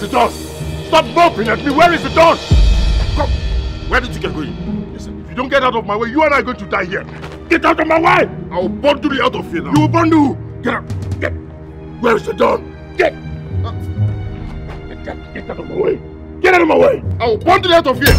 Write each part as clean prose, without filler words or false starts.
the dawn? Stop moping at me. Where is the dawn? Come. Where did you get going? Listen, if you don't get out of my way, you and I are going to die here. Get out of my way! I will bundle you out of here now. You will bundle! Get out! Get! Where is the dawn? Get! Get out of my way! Get out of my way! I will bundle you out of here!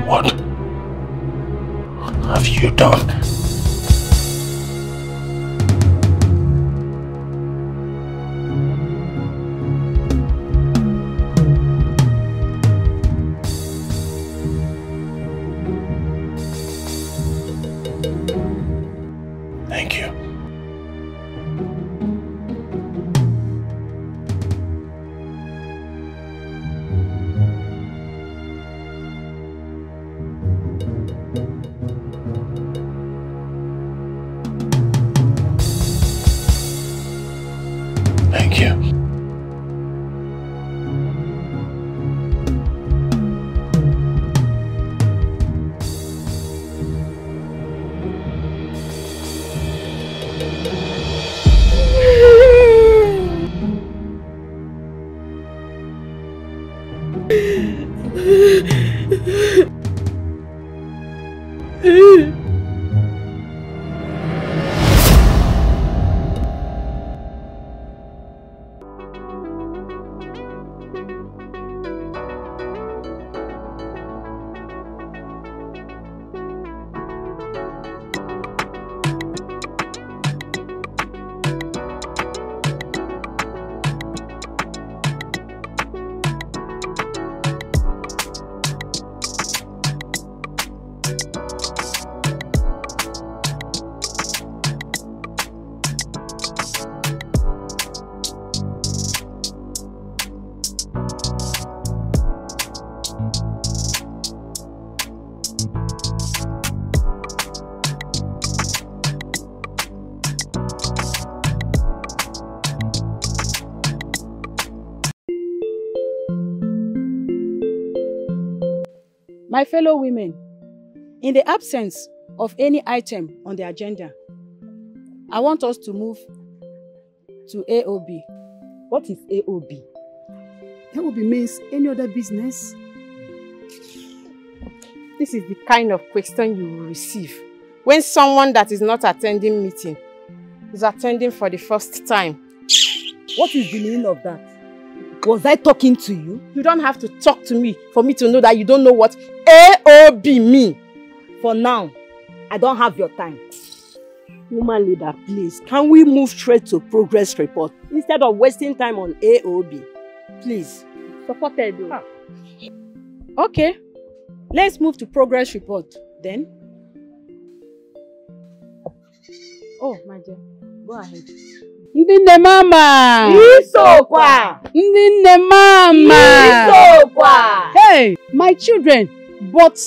What have you done? Thank you. Thank you. My fellow women, in the absence of any item on the agenda, I want us to move to AOB. What is AOB? AOB means any other business. This is the kind of question you will receive when someone that is not attending meeting is attending for the first time. What is the meaning of that? Was I talking to you? You don't have to talk to me for me to know that you don't know what AOB means. For now, I don't have your time. Woman leader, please, can we move straight to progress report instead of wasting time on AOB? Please. Supported. Okay, let's move to progress report then. Oh, my dear, go ahead. Ndine mama! Isokwa! Ndine mama! Isokwa! Hey, my children bought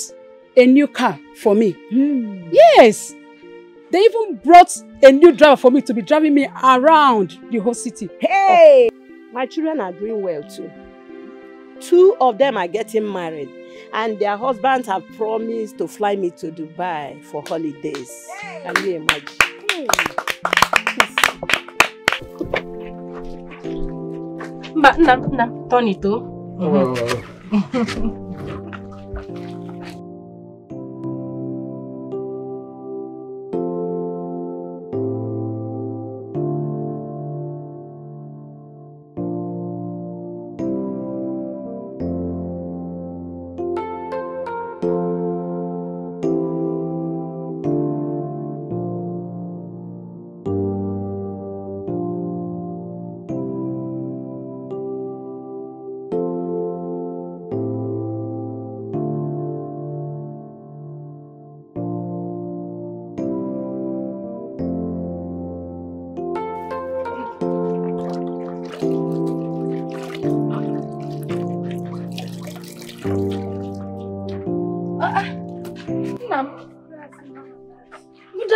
a new car for me. Yes, they even brought a new driver for me to be driving me around the whole city. Hey, my children are doing well too. 2 of them are getting married and their husbands have promised to fly me to Dubai for holidays. Can you imagine? Turn it to.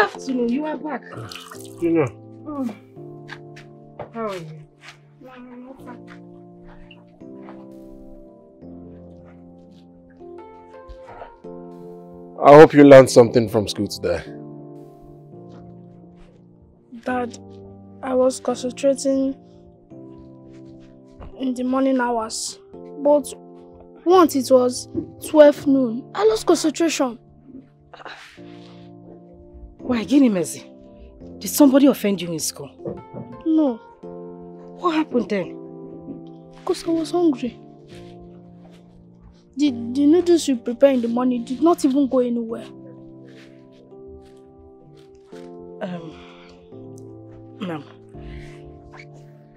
afternoon. You are back. Junior. How are you? I hope you learned something from school today. Dad, I was concentrating in the morning hours, but once it was 12 noon, I lost concentration. Why, Guinea Mercy? Did somebody offend you in school? No. What happened then? Because I was hungry. The noodles you prepare in the morning did not even go anywhere. Ma'am,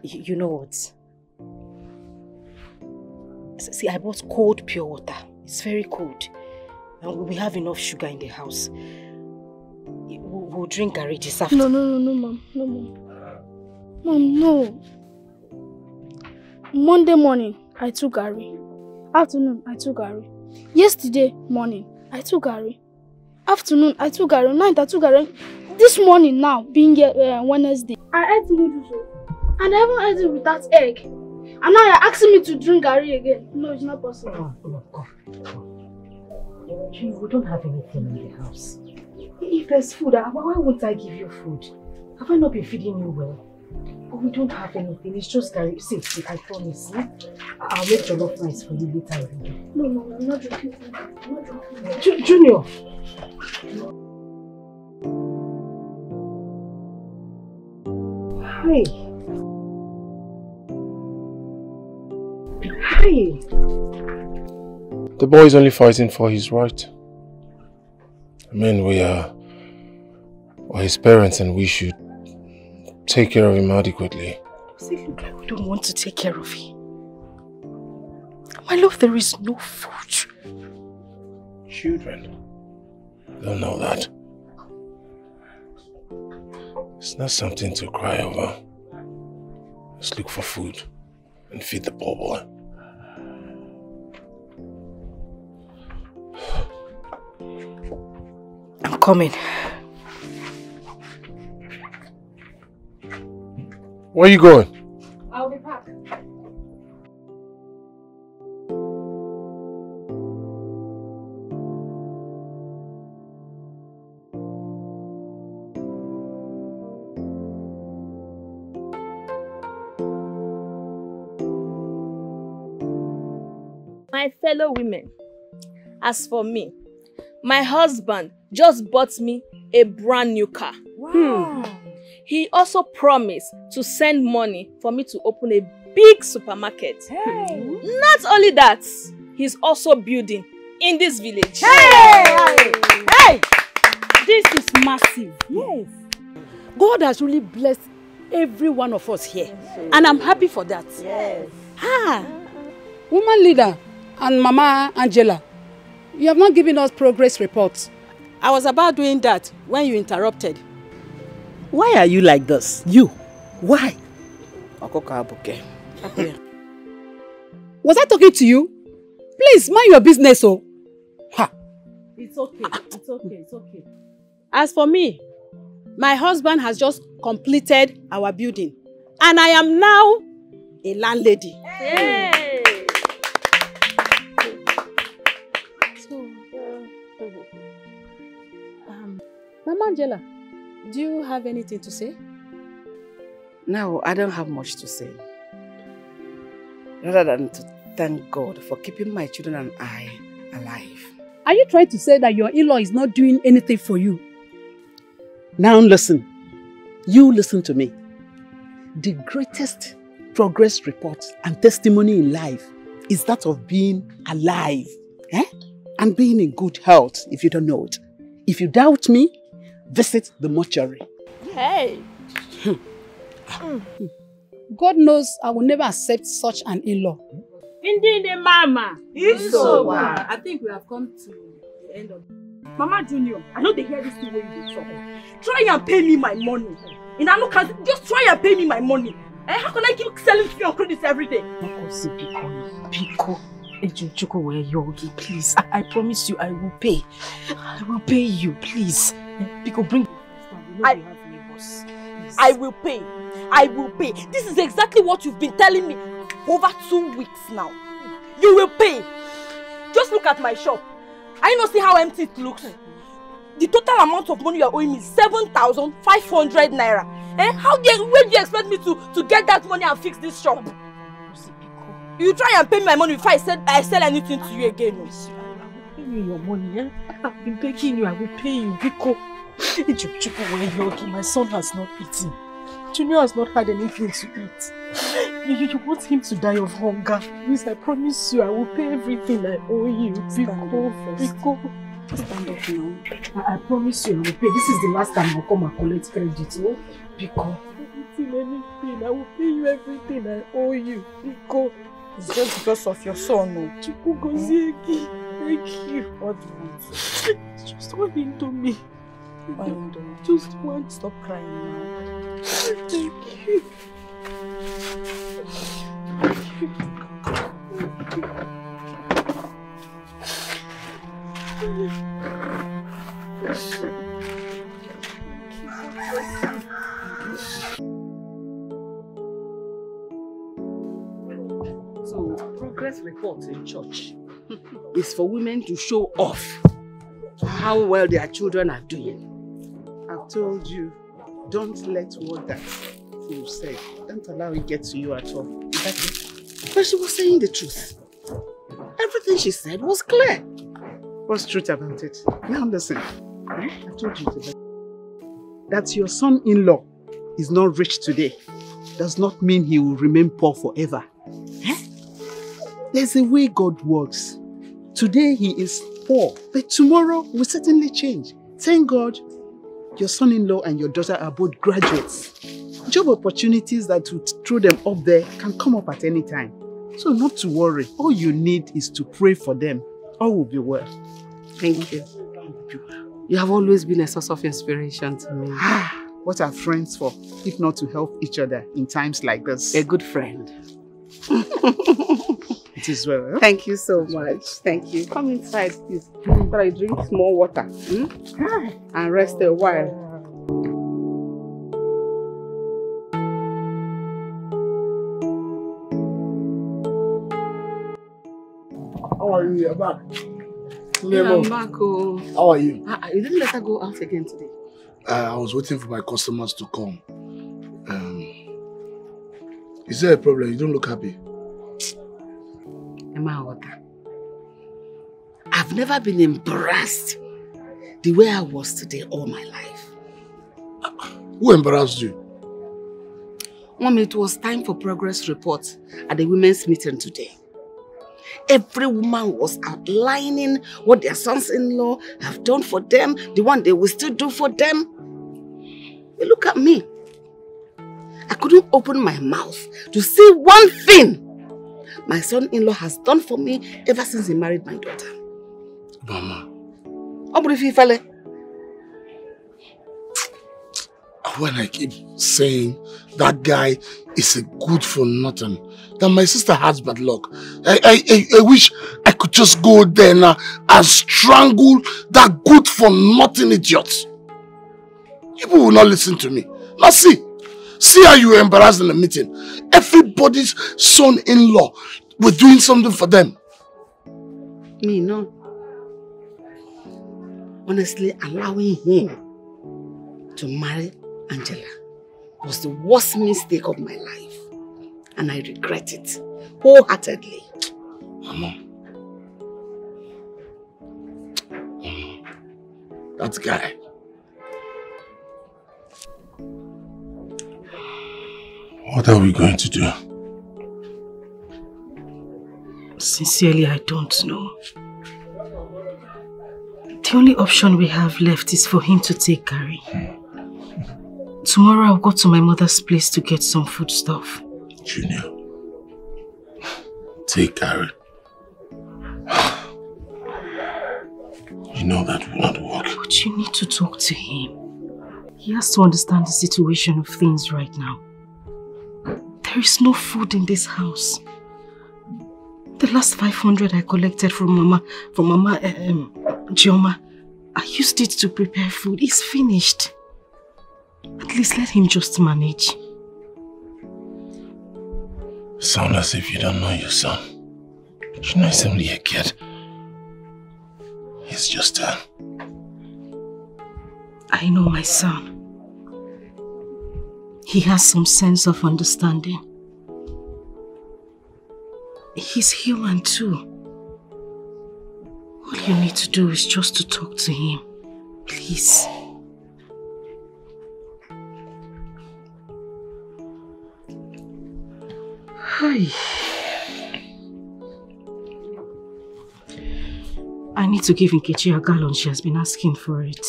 you know what? See, I bought cold pure water. It's very cold. And we have enough sugar in the house. We'll drink garri this afternoon. No, ma'am. No, ma'am. Ma'am, no. Monday morning, I took garri. Afternoon, I took garri. Yesterday morning, I took garri. Afternoon, I took garri. Night, I took garri. This morning now, being Wednesday, I ate noodles. And I even ate it without egg. And now you're asking me to drink garri again. No, it's not possible. Oh, we don't have anything in the house. If there's food, why won't I give you food? Have I not been feeding you well? But we don't have anything. It's just garri. See, I promise. I'll make jollof rice for you later. No, I'm not drinking. I'm not drinking. Junior! Hi. The boy is only fighting for his right. I mean, we're his parents and we should take care of him adequately. Does it look like we don't want to take care of him? My love, there is no food. Children don't know that. It's not something to cry over. Let's look for food and feed the poor boy. I'm coming. Where are you going? I'll be back. My fellow women, as for me, my husband just bought me a brand new car. Wow. He also promised to send money for me to open a big supermarket. Hey. Not only that, he's also building in this village. Hey! This is massive. Yes. God has really blessed every one of us here. And I'm happy for that. Yes. Woman leader and Mama Angela, you have not given us progress reports. I was about doing that when you interrupted. Why are you like this? You? Why? Was I talking to you? Please, mind your business, oh. Ha. It's okay. It's okay. As for me, my husband has just completed our building. And I am now a landlady. Hey. Mama Angela, do you have anything to say? No, I don't have much to say. Rather than to thank God for keeping my children and I alive. Are you trying to say that your in-law is not doing anything for you? Now listen. You listen to me. The greatest progress report and testimony in life is that of being alive. And being in good health, if you don't know it. If you doubt me, visit the mortuary. Hey! God knows I will never accept such an in-law. Indeed, Mama. I think we have come to the end of it. Mama Junior, I know they hear this thing when you talk. Try and pay me my money. In Anu Council, just try and pay me my money. How can I keep selling free on credits every day? Pico. Please, I promise you I will pay. I will pay you, please. Pico, bring I will pay. I will pay. This is exactly what you've been telling me for over 2 weeks now. You will pay. Just look at my shop. I not see how empty it looks. The total amount of money you are owing me is 7,500 naira. Where do you expect me to get that money and fix this shop? You try and pay me my money before I sell anything to you again. I will pay you your money. I've been begging you, I will pay you. Biko. My son has not eaten. Junior has not had anything to eat. You want him to die of hunger. Please, I promise you, I will pay everything I owe you. Biko. Stand up now. I promise you, I will pay. This is the last time I'll come and collect credit. No? Biko. Anything, I will pay you everything I owe you. Biko. It's just because of your son, no? Thank you. What do you want? Just one into me. Just one. Stop crying now. Thank you. So, progress report in church is for women to show off how well their children are doing. I've told you, don't let what that fool said, don't allow it get to you at all. Is that it? But she was saying the truth. Everything she said was clear. What's truth about it? Now listen, I told you today that your son-in-law is not rich today does not mean he will remain poor forever. There's a way God works. Today he is poor, but tomorrow will certainly change. Thank God, your son-in-law and your daughter are both graduates. Job opportunities that would throw them up there can come up at any time. So not to worry. All you need is to pray for them. All will be well. Thank you. You have always been a source of inspiration to me. What are friends for, if not to help each other in times like this? A good friend. It is well. Huh? Thank you so much. Thank you. Come inside, please. So I drink small water and rest a while. How are you? You're back. Yeah, I'm back. Oh. How are you? You didn't let her go out again today? I was waiting for my customers to come. Is there a problem? You don't look happy. I've never been embarrassed the way I was today all my life. Who embarrassed you? Mom, it was time for progress reports at the women's meeting today. Every woman was outlining what their sons-in-law have done for them, the one they will still do for them. But look at me. I couldn't open my mouth to say one thing my son-in-law has done for me ever since he married my daughter. Mama. When I keep saying that guy is a good for nothing, that my sister has bad luck, I wish I could just go there now and strangle that good for nothing idiot. People will not listen to me. Now see how you were embarrassed in the meeting. Everybody's son-in-law was doing something for them. Me, no. Honestly, allowing him to marry Angela was the worst mistake of my life. And I regret it wholeheartedly. Mama. That guy. What are we going to do? Sincerely, I don't know. The only option we have left is for him to take Gary. Tomorrow I'll go to my mother's place to get some food stuff. Junior, take Gary. You know that will not work. But you need to talk to him. He has to understand the situation of things right now. There is no food in this house. The last 500 I collected from Mama Gioma, I used it to prepare food. It's finished. At least let him just manage. Sound as if you don't know your son. You know he's only a kid. He's just I know my son. He has some sense of understanding. He's human too. All you need to do is just to talk to him. Please. Hi. I need to give Nkechi a gallon. She has been asking for it.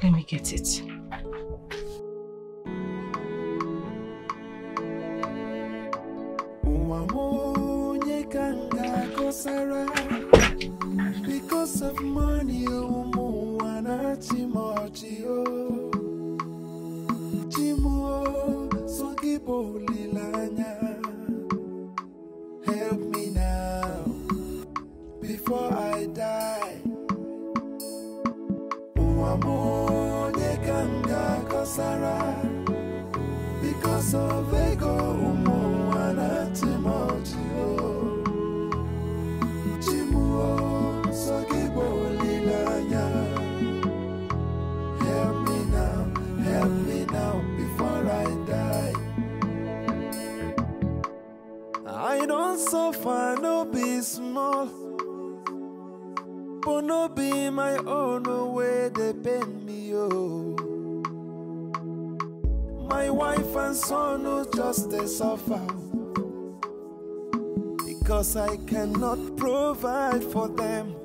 Let me get it. Because of money, help me now before I die. Because of ego, help me now before I die. I don't suffer, no be small, but no be my own way they pain me, oh. My wife and son who just they suffer because I cannot provide for them.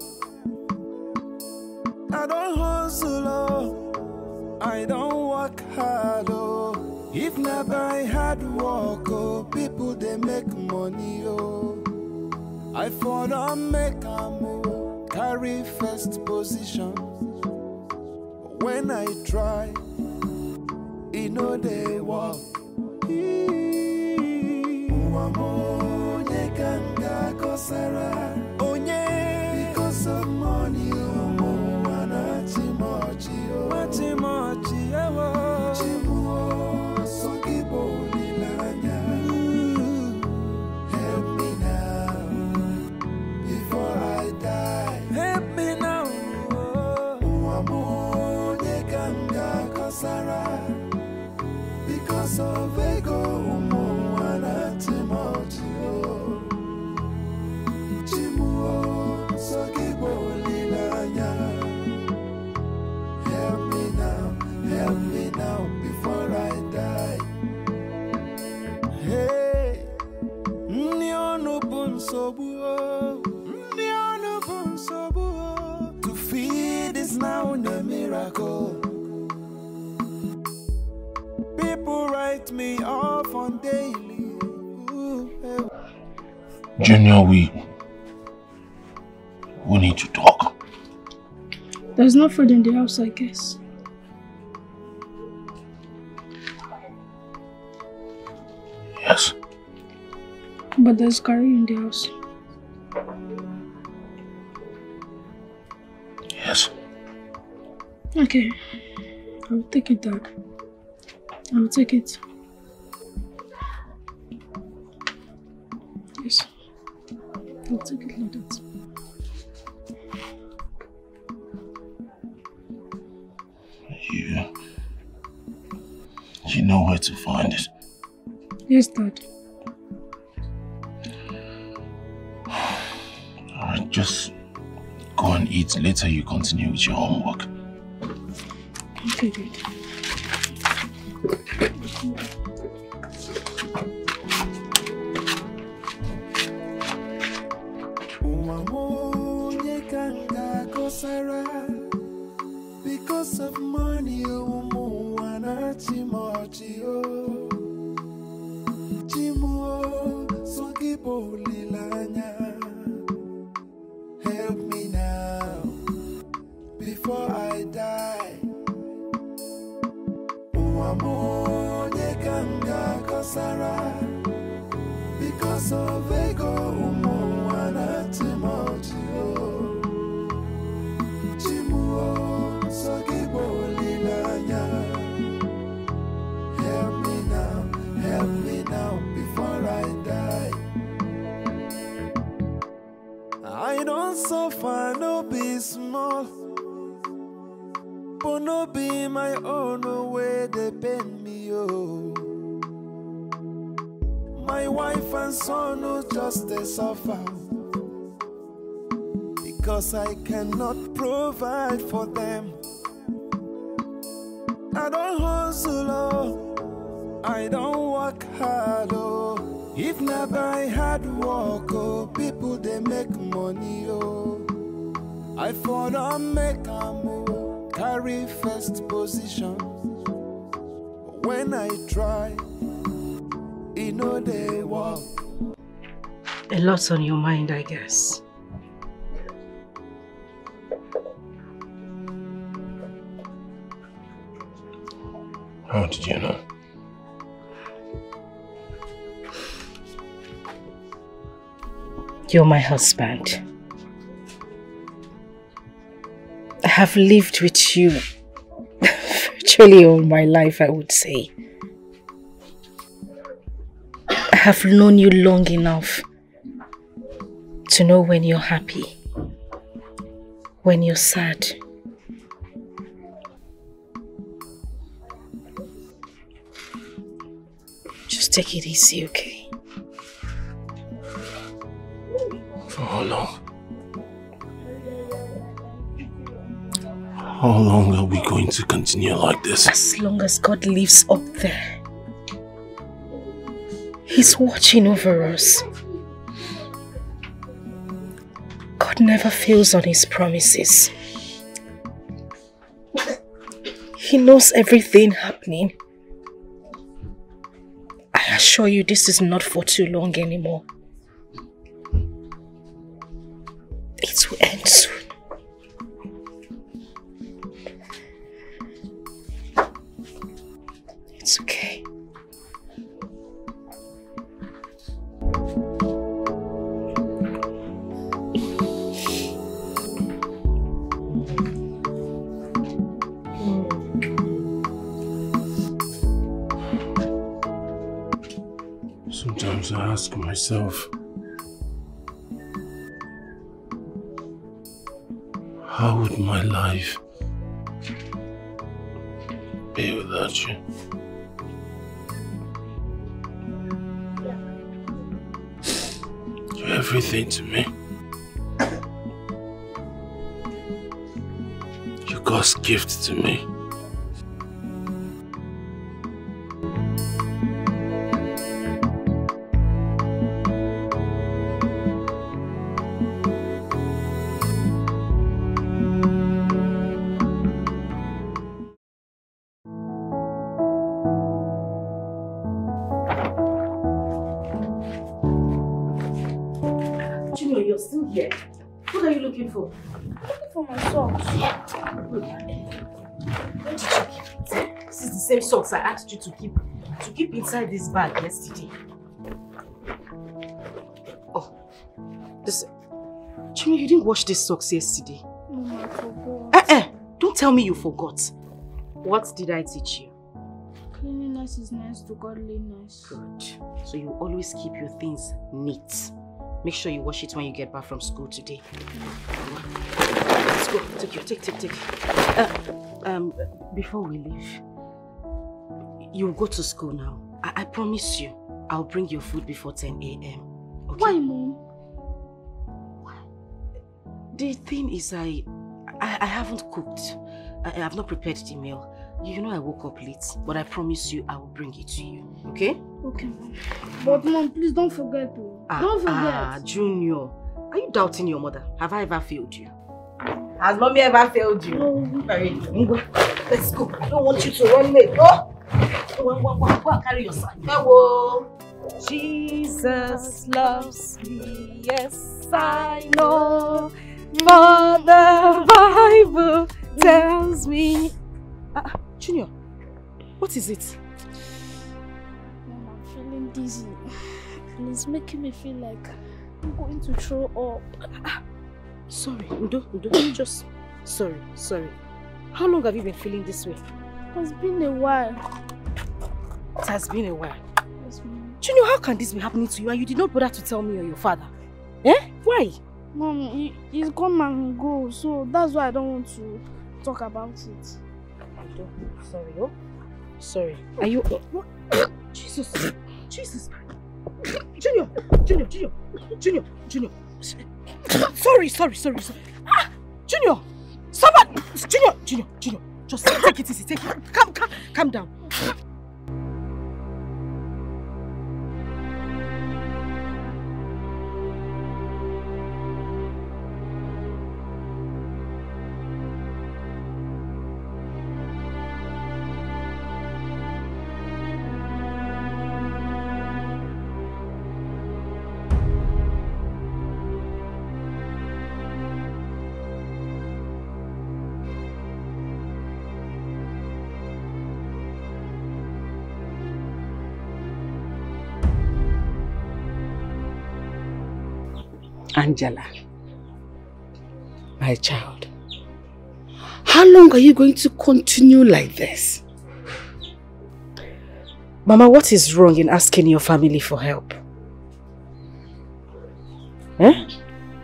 I don't hustle, oh. I don't work hard, oh. If not by hard work, oh, people they make money, oh. I for don't make a move, carry first position. But when I try, you know they walk. Because of money, help me now before I die. Help me now. Because of ego, help me now before I die. Hey, to feed is now a miracle. People write me off on daily. Junior, we need to talk. There's no food in the house, I guess. Yes. But there's curry in the house. Yes. Okay. I'll take it, Dad. I'll take it. Yes. I'll take it like that. You know where to find it. Yes, Dad. Alright, just go and eat. Later you continue with your homework. Okay, Dad. Because of money, help me now before I die. Because of ego, suffer, no be small. But no be my own way they pain me, oh. My wife and son who just they suffer. Because I cannot provide for them. I don't hustle, oh. I don't work hard, oh. If not by hard work, oh, people they make money, oh. I fall on make a move, carry first position. But when I try, you know they walk. A lot's on your mind, I guess. How did you know? You're my husband. I have lived with you virtually all my life, I would say. I have known you long enough to know when you're happy, when you're sad. Just take it easy, okay? For how long? How long are we going to continue like this? As long as God lives up there. He's watching over us. God never fails on his promises. He knows everything happening. I assure you this is not for too long anymore. It will end soon. It's okay. Sometimes I ask myself, how would my life be without you? You're everything to me. You're God's gift to me. You're still here. What are you looking for? I'm looking for my socks. Where did you keep it? This is the same socks I asked you to keep inside this bag yesterday. Oh, this. Chino, you didn't wash these socks yesterday. No, I forgot. Don't tell me you forgot. What did I teach you? Cleanliness is nice to godliness. Good. So you always keep your things neat. Make sure you wash it when you get back from school today. Let's go. Take. Before we leave, you'll go to school now. I promise you, I'll bring your food before 10 a.m. Okay? Why, Mom? The thing is, I haven't cooked. I have not prepared the meal. You know I woke up late, but I promise you I will bring it to you. Okay? Okay, Mom. But Mom, please don't forget to. Don't forget. Junior. Are you doubting your mother? Have I ever failed you? Has mommy ever failed you? No. Very good. Let's go. I don't want you to run late. Go and carry your son. Hello. Jesus loves me, yes I know. For the Bible tells me. Junior, what is it? Mom, I'm feeling dizzy. And it's making me feel like I'm going to throw up. Sorry, Udo, just sorry. How long have you been feeling this way? It's been a while. It has been a while. Yes, Mom. Junior, how can this be happening to you and you did not bother to tell me or your father? Eh? Why? Mom, he's come and go, so that's why I don't want to talk about it. Sorry, oh? Sorry. Are you... Jesus. Jesus. Junior. Sorry. Ah, Junior. Someone. Junior. Just take it easy. Calm down. Angela, my child, how long are you going to continue like this? Mama, what is wrong in asking your family for help? Eh?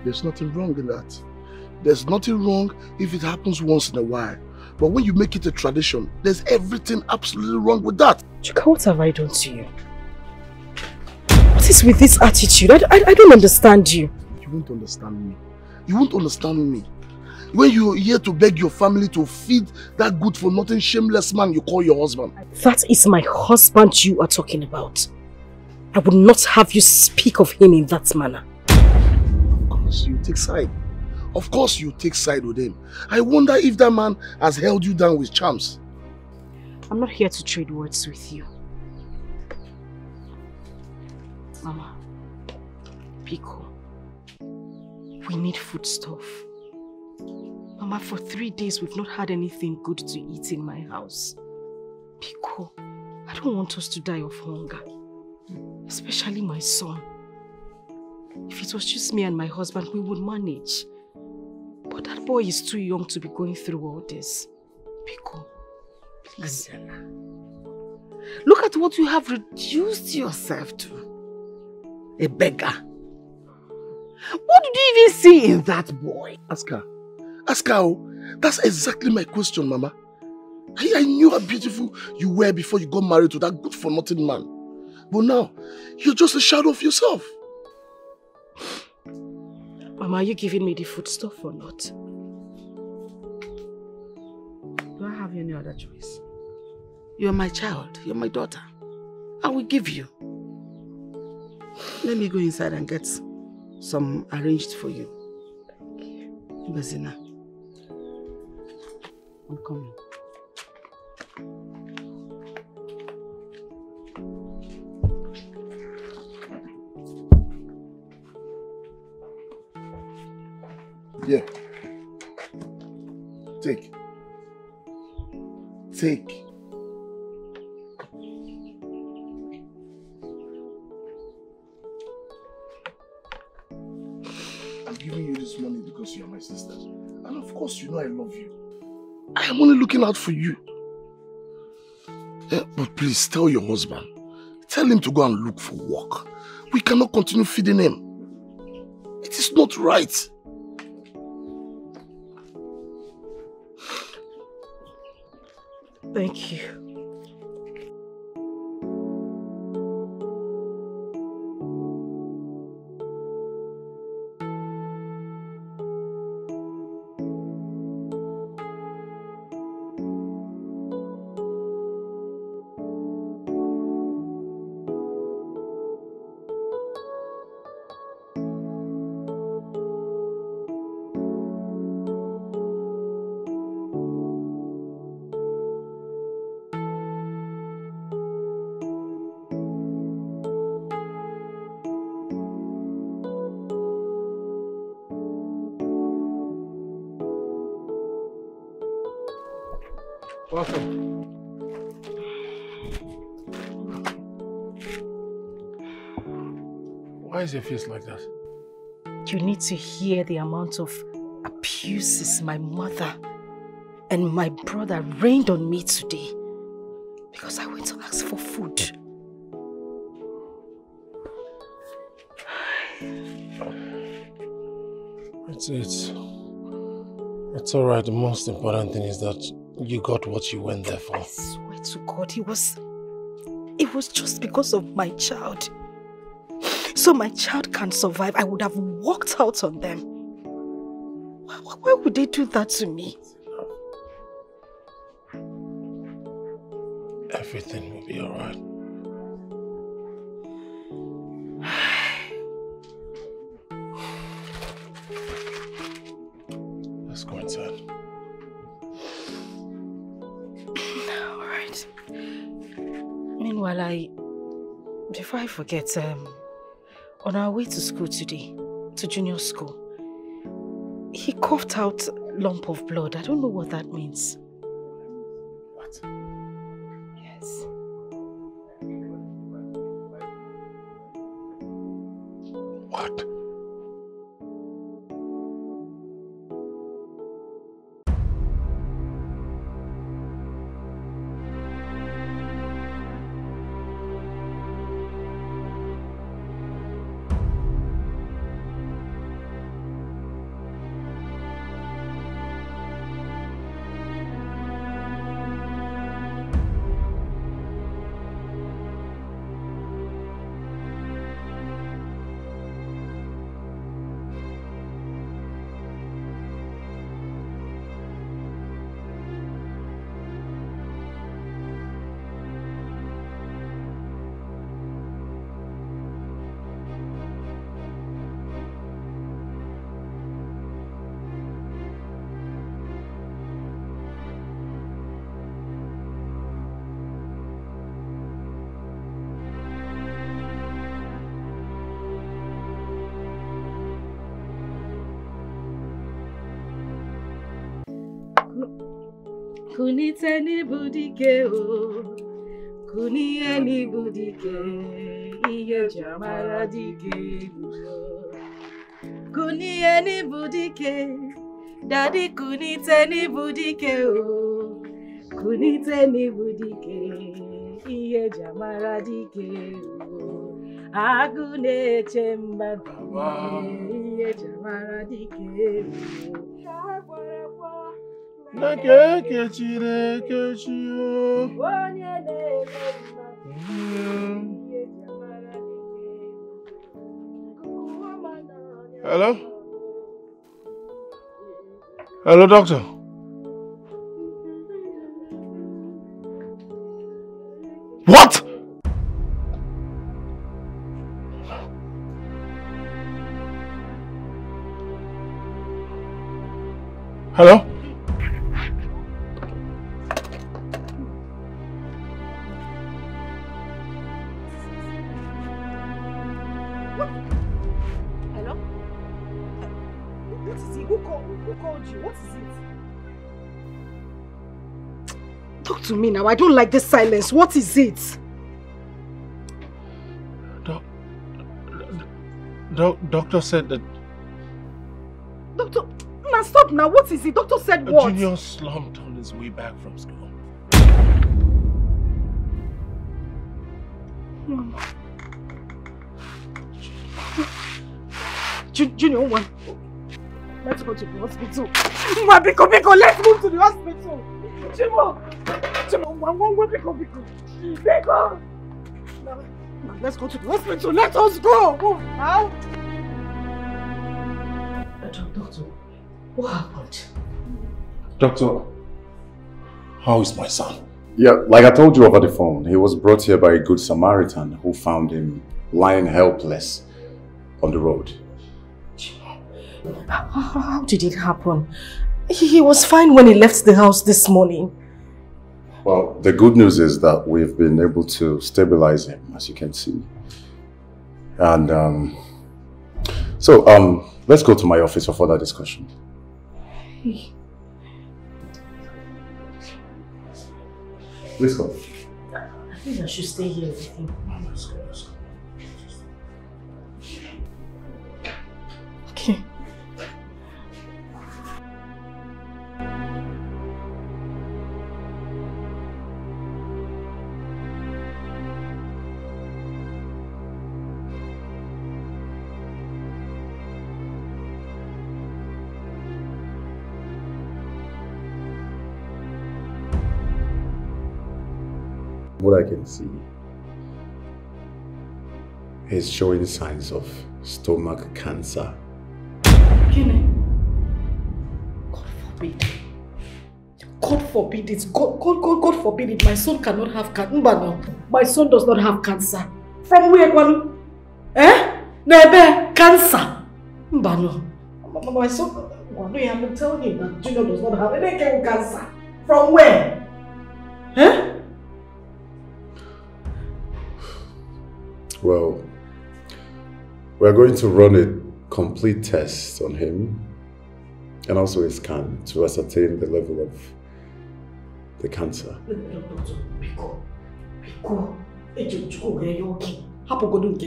There's nothing wrong in that. There's nothing wrong if it happens once in a while. But when you make it a tradition, there's everything absolutely wrong with that. Chuka, what have I done to you? What is with this attitude? I don't understand you. You won't understand me. You won't understand me. When you're here to beg your family to feed that good-for-nothing shameless man you call your husband. That is my husband you are talking about. I would not have you speak of him in that manner. Of course you take side. Of course you take side with him. I wonder if that man has held you down with charms. I'm not here to trade words with you. Mama, Pico, we need foodstuff. Mama, for 3 days we've not had anything good to eat in my house. Pico, I don't want us to die of hunger. Especially my son. If it was just me and my husband, we would manage. But that boy is too young to be going through all this. Pico, please. Angela, look at what you have reduced yourself to. A beggar. What did you even see in that boy? Ask her. That's exactly my question, Mama. I knew how beautiful you were before you got married to that good-for-nothing man. But now, you're just a shadow of yourself. Mama, are you giving me the foodstuff or not? Do I have any other choice? You're my child. You're my daughter. I will give you. Let me go inside and get some arranged for you. Thank you. Bazina, I'm coming. Yeah. Take. I'm giving you this money because you're my sister. And of course you know I love you. I am only looking out for you. Yeah, but please tell your husband. Tell him to go and look for work. We cannot continue feeding him. It is not right. Thank you. Welcome. Why is your face like that? You need to hear the amount of abuses my mother and my brother rained on me today because I went to ask for food. It's alright. The most important thing is that you got what you went there for. I swear to God, it was just because of my child. So my child can survive. I would have walked out on them. Why would they do that to me? Everything will be alright. Let's go inside. Alright. Meanwhile, before I forget, on our way to school today, to junior school, he coughed out a lump of blood. I don't know what that means. What? Yes. What? Kuni teni budike o, kuni eni budike, iye jamara dike o. Kuni eni budike, daddy kuni teni budike o, kuni teni budike, iye jamara dike o. Agune chemba iye jamara dike o. Nake kechire kechio. Hello? Hello, doctor. What? Hello? What is it? Talk to me now. I don't like this silence. What is it? Doctor said that... Doctor, now stop now. What is it? Doctor said what? Junior slumped on his way back from school. Junior, one. Let's go to the hospital. Biko, let's move to the hospital. Jimo, one, Biko. Now, let's go to the hospital. Let us go. Move now. Doctor, what happened? Doctor, how is my son? Yeah, like I told you over the phone, he was brought here by a good Samaritan who found him lying helpless on the road. How did it happen? He was fine when he left the house this morning. Well, the good news is that we've been able to stabilize him, as you can see. And let's go to my office for further discussion. Let's go. I think I should stay here with him. Let's go. Okay. what I can see, he's showing signs of stomach cancer. Kene, God forbid. God forbid it. God forbid it. My son cannot have cancer. My son does not have cancer. From where, Kwanu? Nebe, cancer. Mbano. My son, I'm telling you that Junior does not have any cancer. From where? Well, we're going to run a complete test on him and also a scan to ascertain the level of the cancer.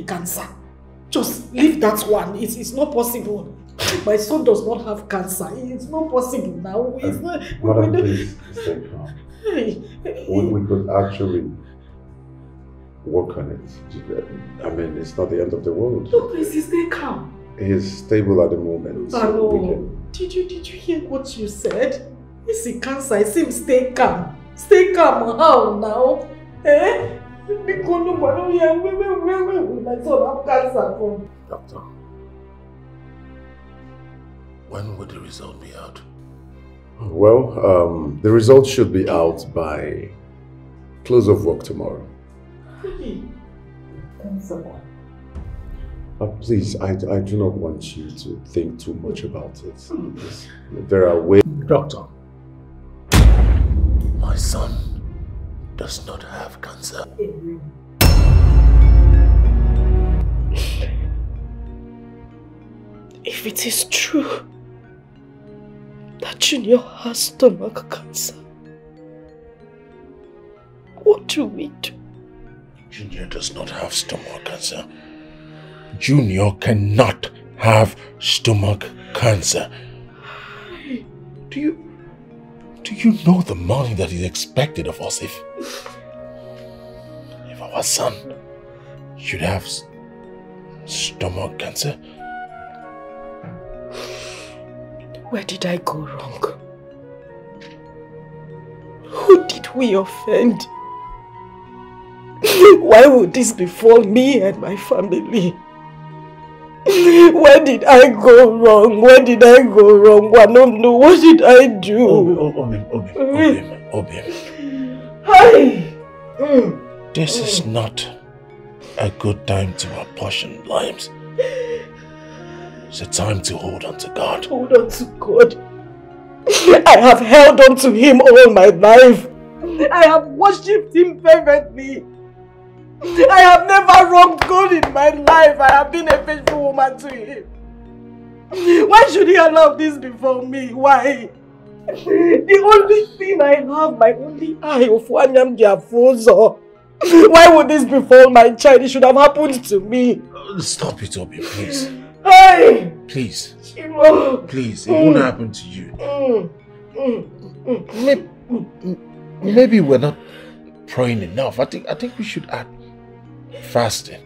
Cancer. Just leave that one. It's not possible. My son does not have cancer. It's not possible now. It's not. Madam, please stay calm. We could actually work on it. I mean, it's not the end of the world. No, please stay calm. He's stable at the moment. So did you hear what you said? It's a cancer. I seem stay calm. Stay calm. How now? Because my son have cancer. Doctor, when will the result be out? Well, the result should be out by close of work tomorrow. Please, I do not want you to think too much about it. There are ways. Doctor, my son does not have cancer. If it is true that Junior has stomach cancer, what do we do? Junior does not have stomach cancer. Junior cannot have stomach cancer. Do you know the money that is expected of us if our son should have stomach cancer? Where did I go wrong? Who did we offend? Why would this befall me and my family? Where did I go wrong? Where did I go wrong? I don't know. What did I do? Obim. Hi. This is not a good time to apportion blames. It's a time to hold on to God. Hold on to God. I have held on to Him all my life. I have worshipped Him fervently. I have never wronged God in my life. I have been a faithful woman to Him. Why should He allow this before me? Why? The only thing I have, my only eye of Wanyam Diafozo. Why would this befall my child? It should have happened to me. Stop it, Obi, please. Hey! Please. Chimo. Please, it won't happen to you. Maybe we're not praying enough. I think we should add fasting.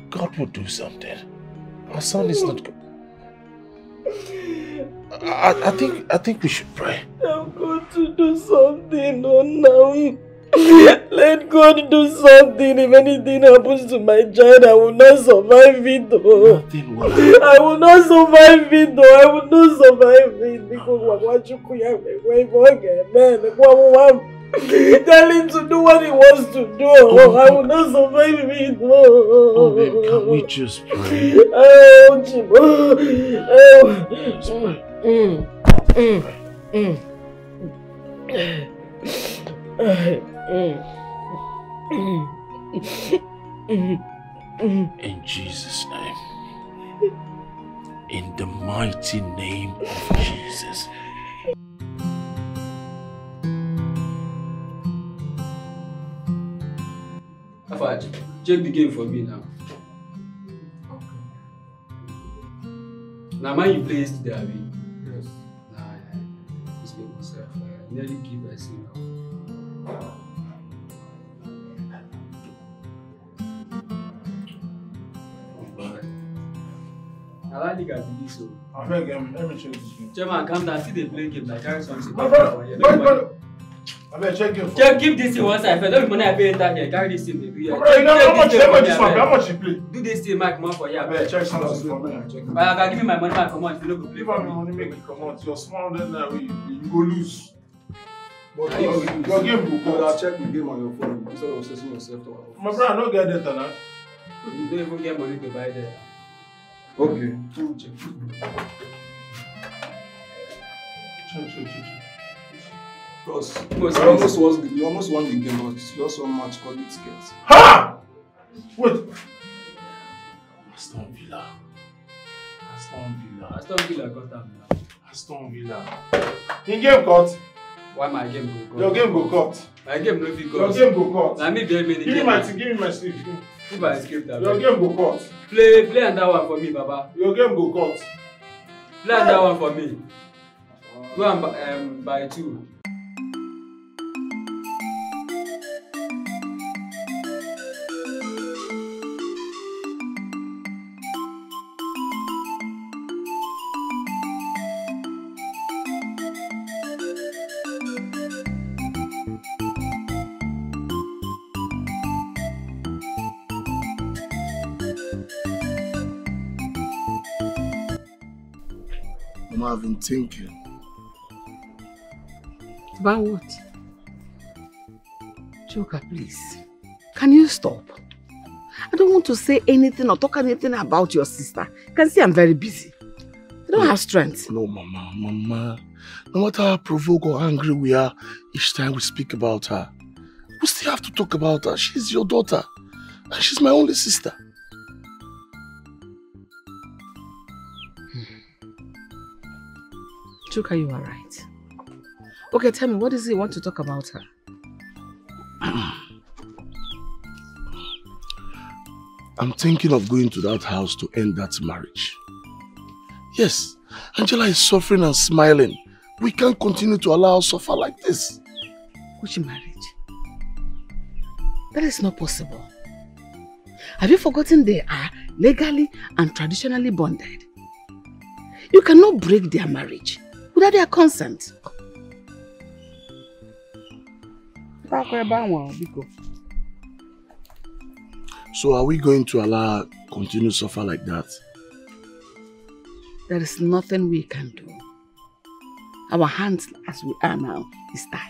God will do something. Our son is not good. I think we should pray. I'm going to do something now. Let God do something. If anything happens to my child, I will not survive it. Nothing will happen. I will not survive it. I will not survive it. Because tell him to do what he wants to do. I will not survive it. Oh, babe, can we just pray? Oh, Chimo. In Jesus' name. In the mighty name of Jesus. Check the game for me now. Now, man, you play yesterday, Abi? Yes. Nah, this game myself. I nearly keep my sin now. I like the guy do so. I beg, let me show you this game. Chairman, calm down. See they play game like carry something. Check him. Check, give this thing one side first. Don't be money I pay enter here. Carry this thing, baby. How much you play? Do this thing, Mike, come on for you. Check something for me. But give me my money back, come on. If you don't go play. Give me money, make it come out. You're small, then you go lose. But your game will go. I'll check the game on your phone instead of assessing yourself to our office. My brother, I don't get data now. You don't even get money to buy there. Okay. Check. Because you almost won the game, but you also match quality tickets. Ha! Wait. Aston Villa got that now. Aston Villa. In game cut. Why my game go cut? Your game go cut. My game no fit cut. Your game go cut. I mean, give me my sleeve. If I escape that. Your game go cut. Play and that one for me, Baba. Your game go cut. Play and that one for me. Go and buy 2. I've been thinking. About what? Joker, please. Can you stop? I don't want to say anything or talk anything about your sister. You can see I'm very busy. I don't have strength. No, Mama. No matter how provoked or angry we are each time we speak about her, we still have to talk about her. She's your daughter. And she's my only sister. Chuka, you are right. Okay, tell me, what is it you want to talk about her? I'm thinking of going to that house to end that marriage. Yes, Angela is suffering and smiling. We can't continue to allow her to suffer like this. Which marriage? That is not possible. Have you forgotten they are legally and traditionally bonded? You cannot break their marriage without their consent. So are we going to allow her to continue to suffer like that? There is nothing we can do. Our hands as we are now is tied.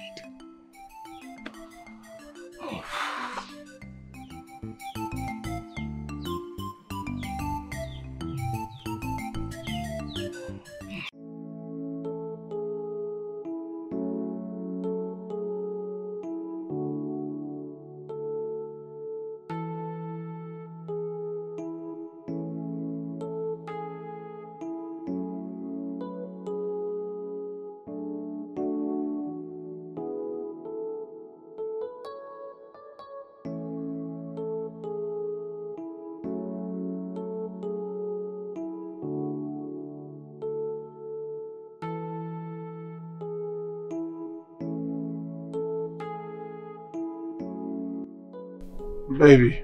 Baby.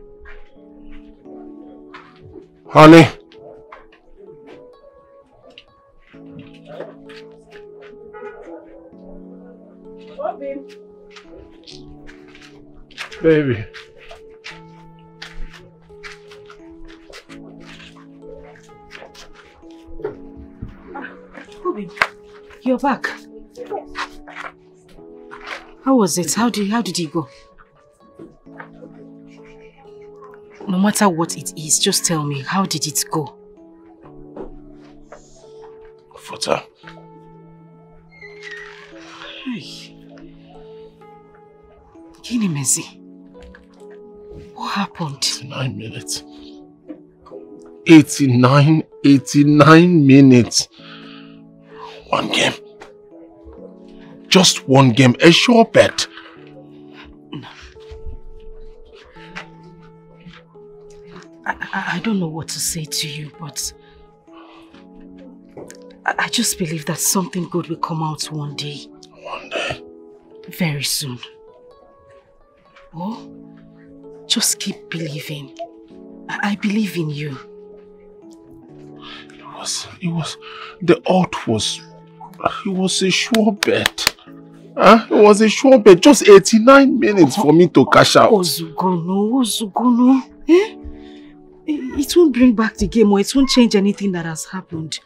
Honey. Baby. Bobby, you're back. How was it? How did he go? No matter what it is, just tell me, how did it go? Fota. Hey. Kini Mezi. What happened? 89 minutes. 89 minutes. One game. Just one game. A sure bet. I don't know what to say to you, but I just believe that something good will come out one day. One day? Very soon. Oh, just keep believing. I believe in you. It was a sure bet. It was a short bet, just 89 minutes for me to cash out. Ozugono. Eh? It won't bring back the game or it won't change anything that has happened.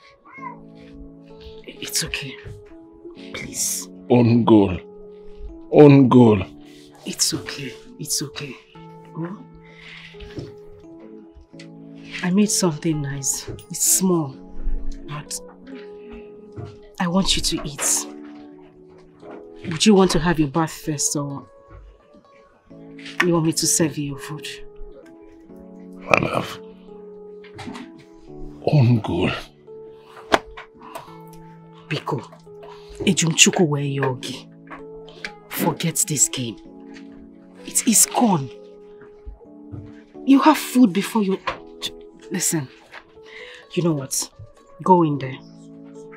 It's okay. Please. Own goal. Own goal. It's okay. It's okay. Oh? I made something nice. It's small, but I want you to eat. Would you want to have your bath first or you want me to serve you your food? My love. Own goal. Biko, Ejumchuku we yogi. Forget this game. It is gone. You have food before you... Listen, you know what? Go in there.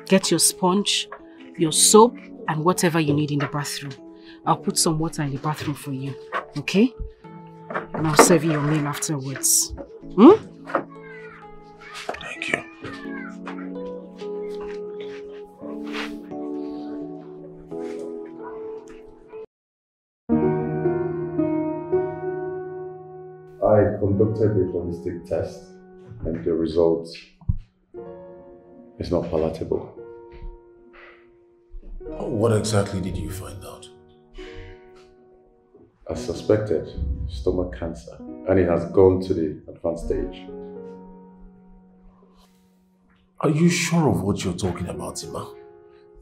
Get your sponge, your soap, and whatever you need in the bathroom. I'll put some water in the bathroom for you, okay? And I'll serve you your meal afterwards. Hmm? Thank you. I conducted a holistic test and the result is not palatable. What exactly did you find out? I suspected stomach cancer and it has gone to the advanced stage. Are you sure of what you're talking about, Ima?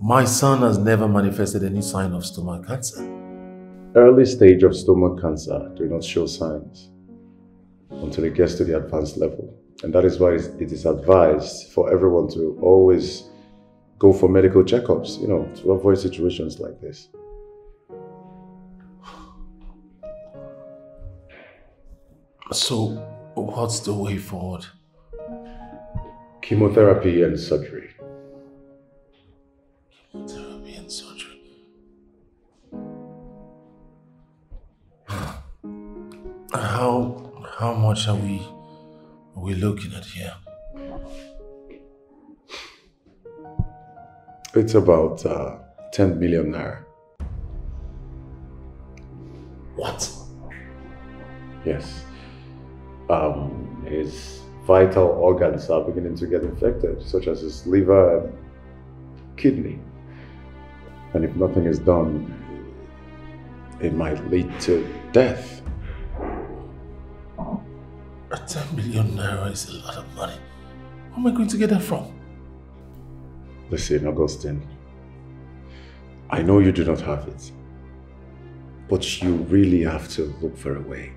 My son has never manifested any sign of stomach cancer. Early stage of stomach cancer do not show signs until it gets to the advanced level. And that is why it is advised for everyone to always go for medical checkups, you know, to avoid situations like this. So, what's the way forward? Chemotherapy and surgery. Chemotherapy and surgery. How much are we looking at here? It's about 10 million naira. What? Yes. His vital organs are beginning to get infected, such as his liver and kidney. And if nothing is done, it might lead to death. 10 million naira is a lot of money. Where am I going to get that from? Listen, Augustine, I know you do not have it, but you really have to look for a way.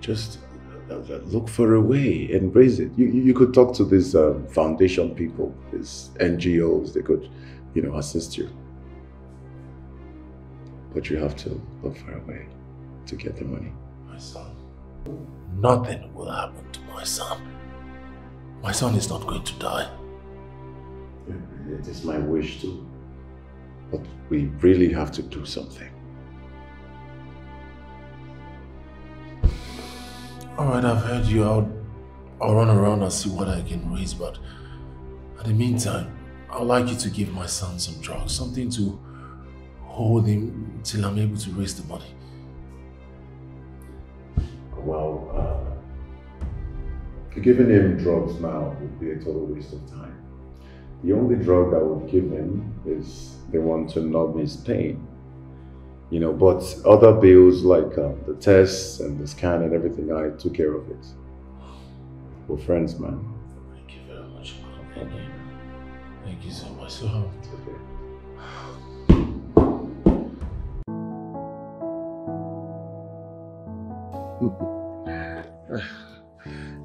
Just look for a way and raise it. You could talk to these foundation people, these NGOs, they could, you know, assist you. But you have to look for a way to get the money. My son, nothing will happen to my son. My son is not going to die. It is my wish to, but we really have to do something. Alright, I've heard you. I'll run around and see what I can raise, but in the meantime, I'd like you to give my son some drugs, something to hold him till I'm able to raise the money. Well, giving him drugs now would be a total waste of time. The only drug I would give him is the one to numb his pain. You know, but other bills like the tests and the scan and everything, I took care of it. We're friends, man. Thank you very much. Thank you. Thank you so much. So,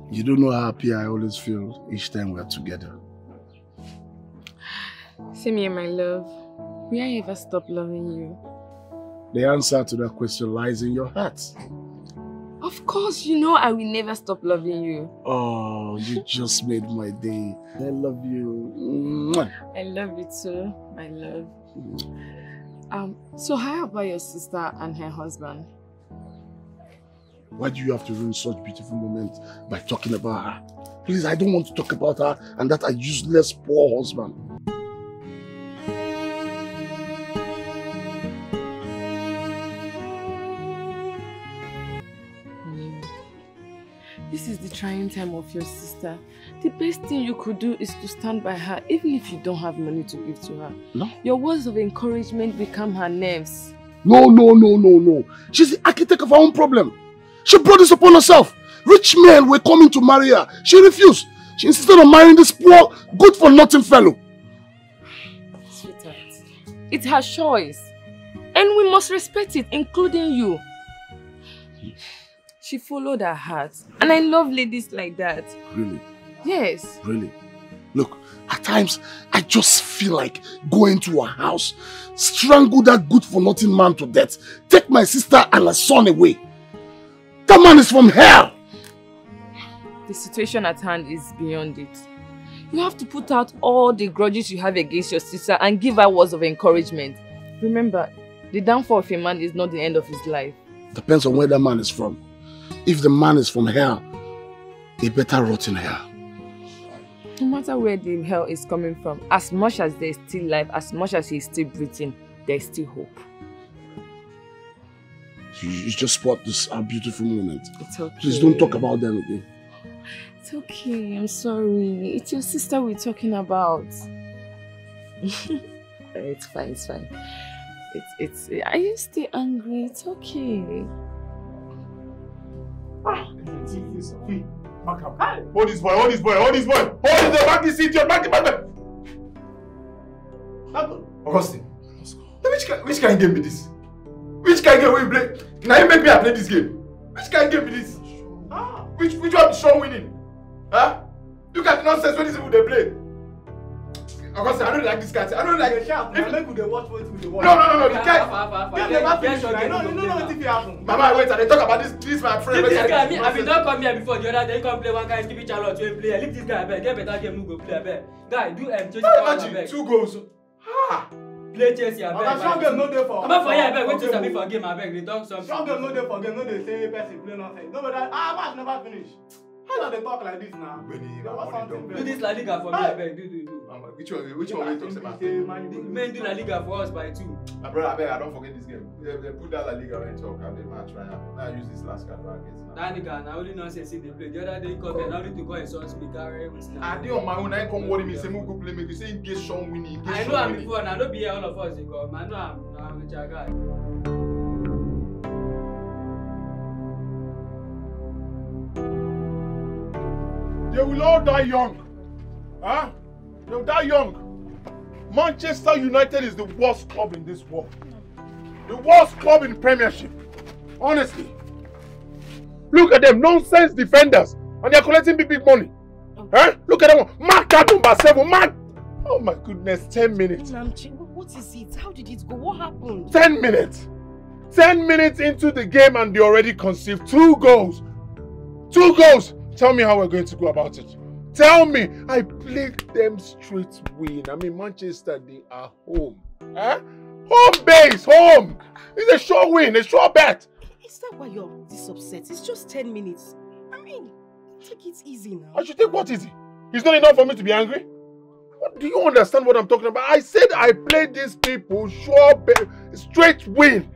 You don't know how happy I always feel each time we're together. Same here, my love. Will I ever stop loving you? The answer to that question lies in your heart. Of course, you know I will never stop loving you. Oh, you just made my day. I love you. Mwah. I love you too, my love. So how about your sister and her husband? Why do you have to ruin such beautiful moments by talking about her? Please, I don't want to talk about her and that useless poor husband. this is the trying time of your sister. The best thing you could do is to stand by her, even if you don't have money to give to her. No? Your words of encouragement become her nerves. No. She's the architect of her own problem. She brought this upon herself. Rich men were coming to marry her. She refused. She insisted on marrying this poor, good-for-nothing fellow. Sweetheart, it's her choice. And we must respect it, including you. She followed her heart. And I love ladies like that. Really? Yes. Really? Look, at times, I just feel like going to her house, strangle that good-for-nothing man to death, take my sister and her son away. That man is from hell. The situation at hand is beyond it. You have to put out all the grudges you have against your sister and give her words of encouragement. Remember, the downfall of a man is not the end of his life. Depends on where that man is from. If the man is from hell, he better rot in hell. No matter where the hell is coming from, as much as there is still life, as much as he is still breathing, there is still hope. You just spot this beautiful moment. It's okay. Please don't talk about them again. It's okay, I'm sorry. It's your sister we're talking about. It's fine, it's fine. Are you still angry? It's okay. Hold this boy. Back this seat, back. Augustine, which kind of game is this? Which kind of game will you play? Now you make me play this game. Which kind of game is this? Which one is Sean winning? Huh? Look at the nonsense when these people they play. Augustine, I don't like this guy. I don't like it. No. The guy. Never finish. Mama, wait, they talk about this my friend. This guy, I mean, don't come here before the other day. Come play one guy, give each other to play. Leave this guy back. Get better game, go play back. Guy, do change imagine 2 goals. Play Chelsea, I beg. Some game no dey for. Come for here, I beg. Wait till sabi for game, I beg. They talk something. Some game no dey for game, no dey say person play nonsense. No, but match never finish. How do they talk like this now? Do this La Liga for me, I beg. Do. Which one we talk about? Men do La Liga for us by 2. My brother, I beg, I don't forget this game. They put that La Liga when talk and they match right now. Now I use this last card against now. That nigga, now only nonsense they play. The other day he come here, now need to go and sort speaker. I did on my own, I come worry me, say who go play me. You say in case Sean winning. I know I'm before, now don't be here all of us, they come. I know I'm a guy. They will all die young. Huh? They'll die young. Manchester United is the worst club in this world. The worst club in Premiership. Honestly. Look at them, nonsense defenders. And they're collecting big money. Huh? Look at them. Mark that number 7. Mark. Oh my goodness, 10 minutes. What is it? How did it go? What happened? 10 minutes. 10 minutes into the game and they already conceived 2 goals. 2 goals. Tell me how we're going to go about it. Tell me. I played them straight win. I mean, Manchester, they are home. Huh? Home base, home. It's a sure win, a sure bet. Is that why you're this upset? It's just 10 minutes. I mean, take it easy now. I should take what easy? It's not enough for me to be angry? What, do you understand what I'm talking about? I said I played these people sure bet, straight win.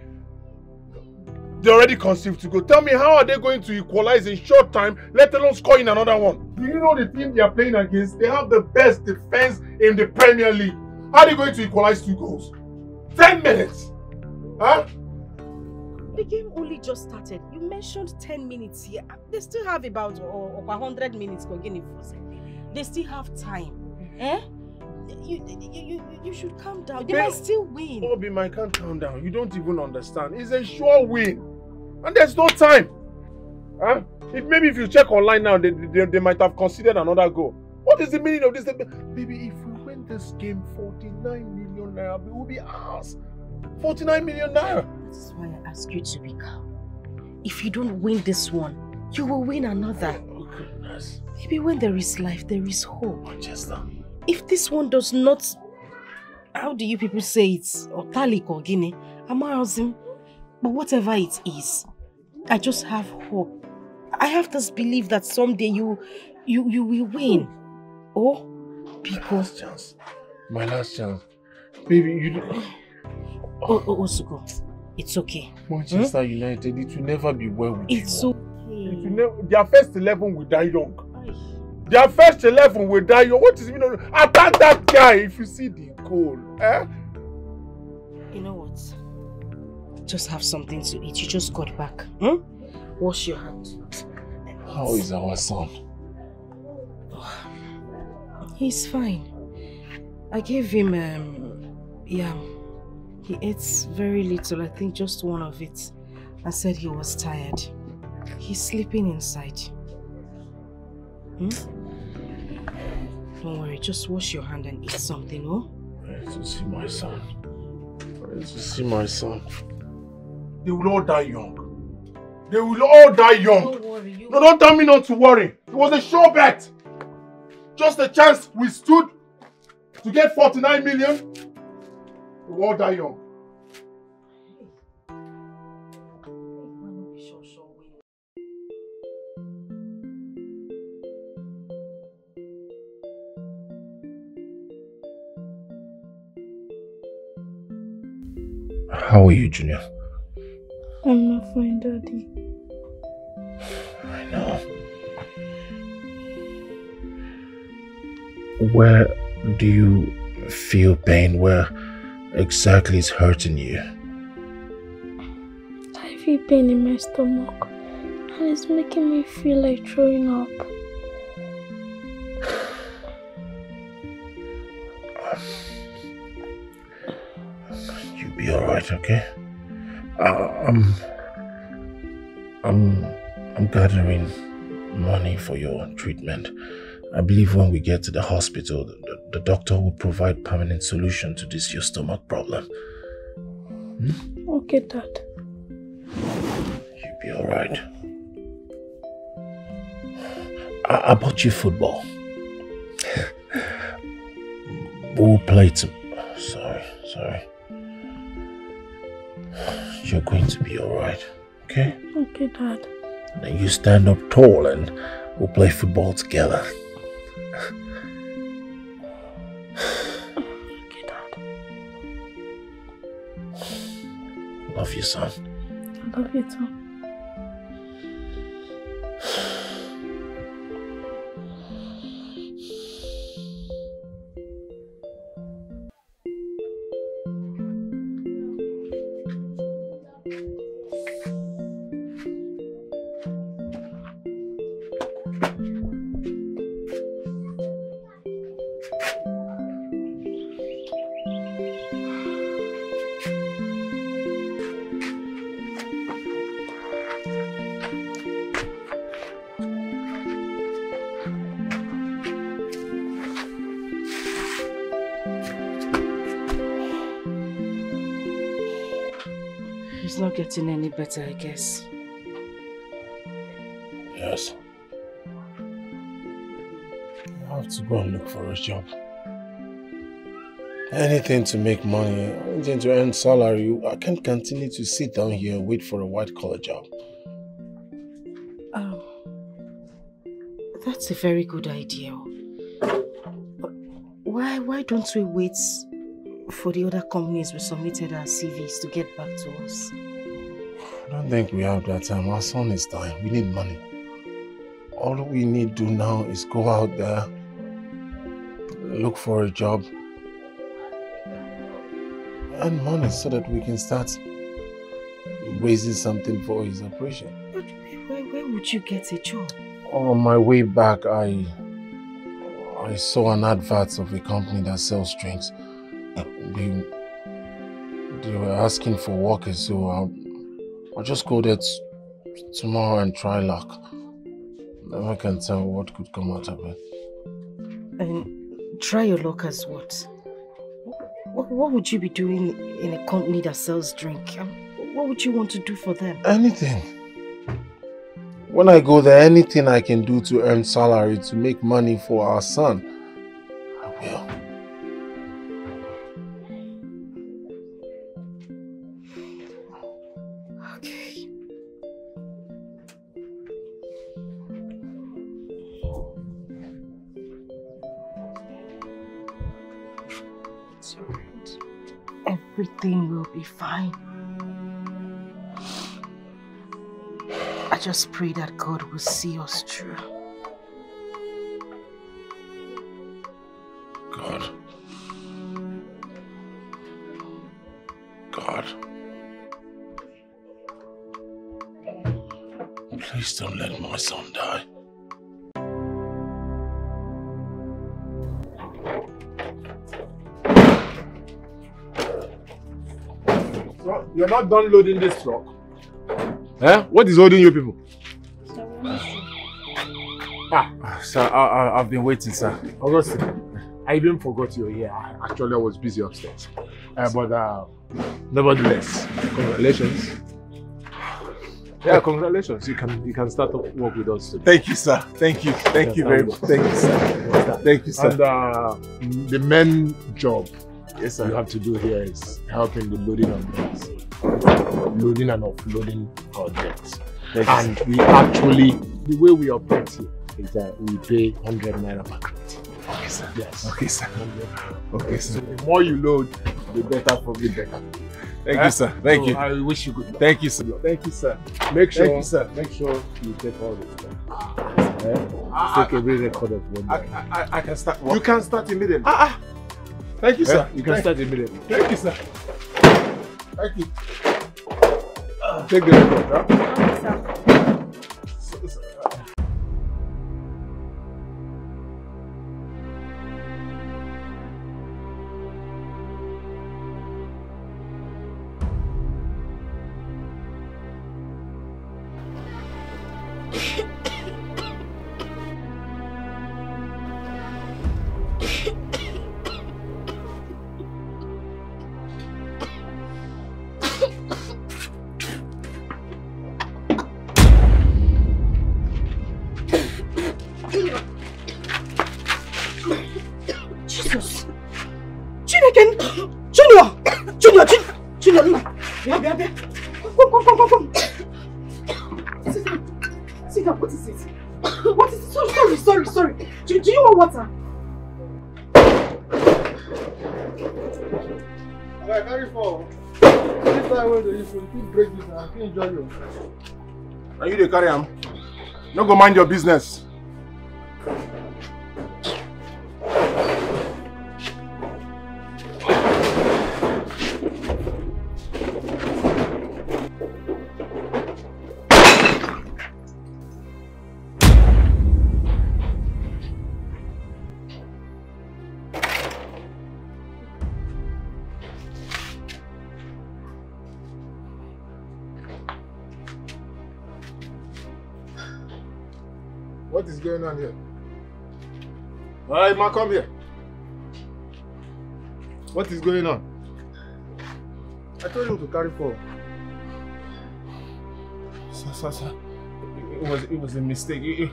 They already conceived to go. Tell me, how are they going to equalize in short time, let alone score in another one? Do you know the team they are playing against? They have the best defense in the Premier League. How are they going to equalize 2 goals? 10 minutes. Huh? The game only just started. You mentioned 10 minutes here. They still have about 100 minutes for getting first. They still have time. Eh? You should calm down. They might still win. Obi, I can't calm down. You don't even understand. It's a sure win. And there's no time. Huh? Maybe if you check online now, they might have considered another goal. What is the meaning of this? Baby, if we win this game, 49 million naira, we will be ours. 49 million naira. That's why I ask you to be calm. If you don't win this one, you will win another. Oh, goodness. Maybe when there is life, there is hope. Manchester. If this one does not, how do you people say it? Or Talik or Guinea, Amarazim, but whatever it is, I just have hope. I have this belief that someday you will win. Oh, because my last chance. Baby, you don't... Osuko, it's okay. Manchester United, it will never be well with you. It's okay. It will their first 11 will die young. Their first 11 will die young. What is it? Attack that guy if you see the goal. Eh? You know what? Just have something to eat. You just got back. Hmm? Wash your hands. How is our son? He's fine. I gave him, he ate very little, I think just one of it, and said he was tired. He's sleeping inside. Hmm? Don't worry, just wash your hand and eat something, oh? I need to see my son. I need to see my son. They will all die young. They will all die young. Don't worry. No, don't tell me not to worry. It was a sure bet. Just a chance we stood to get 49 million. They will all die young. How are you, Junior? I'm not fine, Daddy. I know. Where do you feel pain? Where exactly is hurting you? I feel pain in my stomach and it's making me feel like throwing up. You'll be alright, okay? I'm gathering money for your treatment. I believe when we get to the hospital, the doctor will provide permanent solution to this your stomach problem. Hmm? Okay, Dad. You'll be alright. I bought you football. We'll play tomorrow. Sorry. You're going to be alright, okay? Okay, Dad. Then you stand up tall and we'll play football together. Okay, Dad. Love you, son. I love you too. It's not getting any better, I guess. Yes. I have to go and look for a job. Anything to make money, anything to earn salary. I can't continue to sit down here and wait for a white-collar job. That's a very good idea. But why don't we wait for the other companies we submitted our CVs to get back to us? I don't think we have that time. Our son is dying. We need money. All we need to do now is go out there, look for a job, earn money so that we can start raising something for his operation. But where would you get a job? On my way back, I saw an advert of a company that sells drinks. They were asking for workers, so I'll just go there tomorrow and try luck. Then I can tell what could come out of it. And try your luck as what? What would you be doing in a company that sells drink? What would you want to do for them? Anything. When I go there, anything I can do to earn salary, to make money for our son, I will. Okay. It's alright. Everything will be fine. I just pray that God will see us through. God. God. Please don't let my son die. So, you're not done loading this truck? Eh? What is holding you people? Sir, I've been waiting, sir. Augustine, I even forgot you were here. Actually, I was busy upstairs. But nevertheless, congratulations. Yeah, congratulations. You can start work with us today. Thank you, sir. Thank you. Thank you very much. Thank you, sir. Thank you, sir. And the main job you have to do here is helping the loading of goods. Loading and offloading our debts. And we actually, the way we operate here is that we pay 100 naira per crate. Okay, sir. Yes. Okay, sir. Okay, sir. So the more you load, the better for the better. Thank you, sir. Thank you. I wish you good luck. Thank you, sir. Thank you, sir. Make sure, Thank you, sir. Make sure you take all this stuff. Take every record of one. I can start work. You can start immediately. Thank you, sir. You can start immediately. Thank you, sir. Thank you. Take the record, huh? Come. Sit down. What is it? What is it? Sorry. Do you want water? Alright, carry forward. This time when you keep break this and keep enjoy you. Are you the carry am? No go mind your business. What is going on here? Alright, ma, come here. What is going on? I told you to carry forward. Sir. It was a mistake. It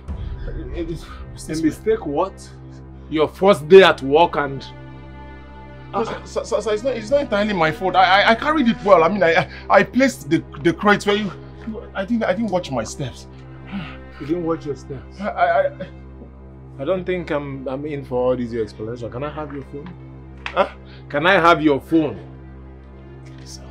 was a mistake what? Your first day at work and... Sir, it's not entirely my fault. I carried it well. I mean, I placed the crates where you... I didn't watch my steps. You didn't watch your steps? I don't think I'm in for all these your explanations. Can I have your phone? Huh? Can I have your phone? Sir.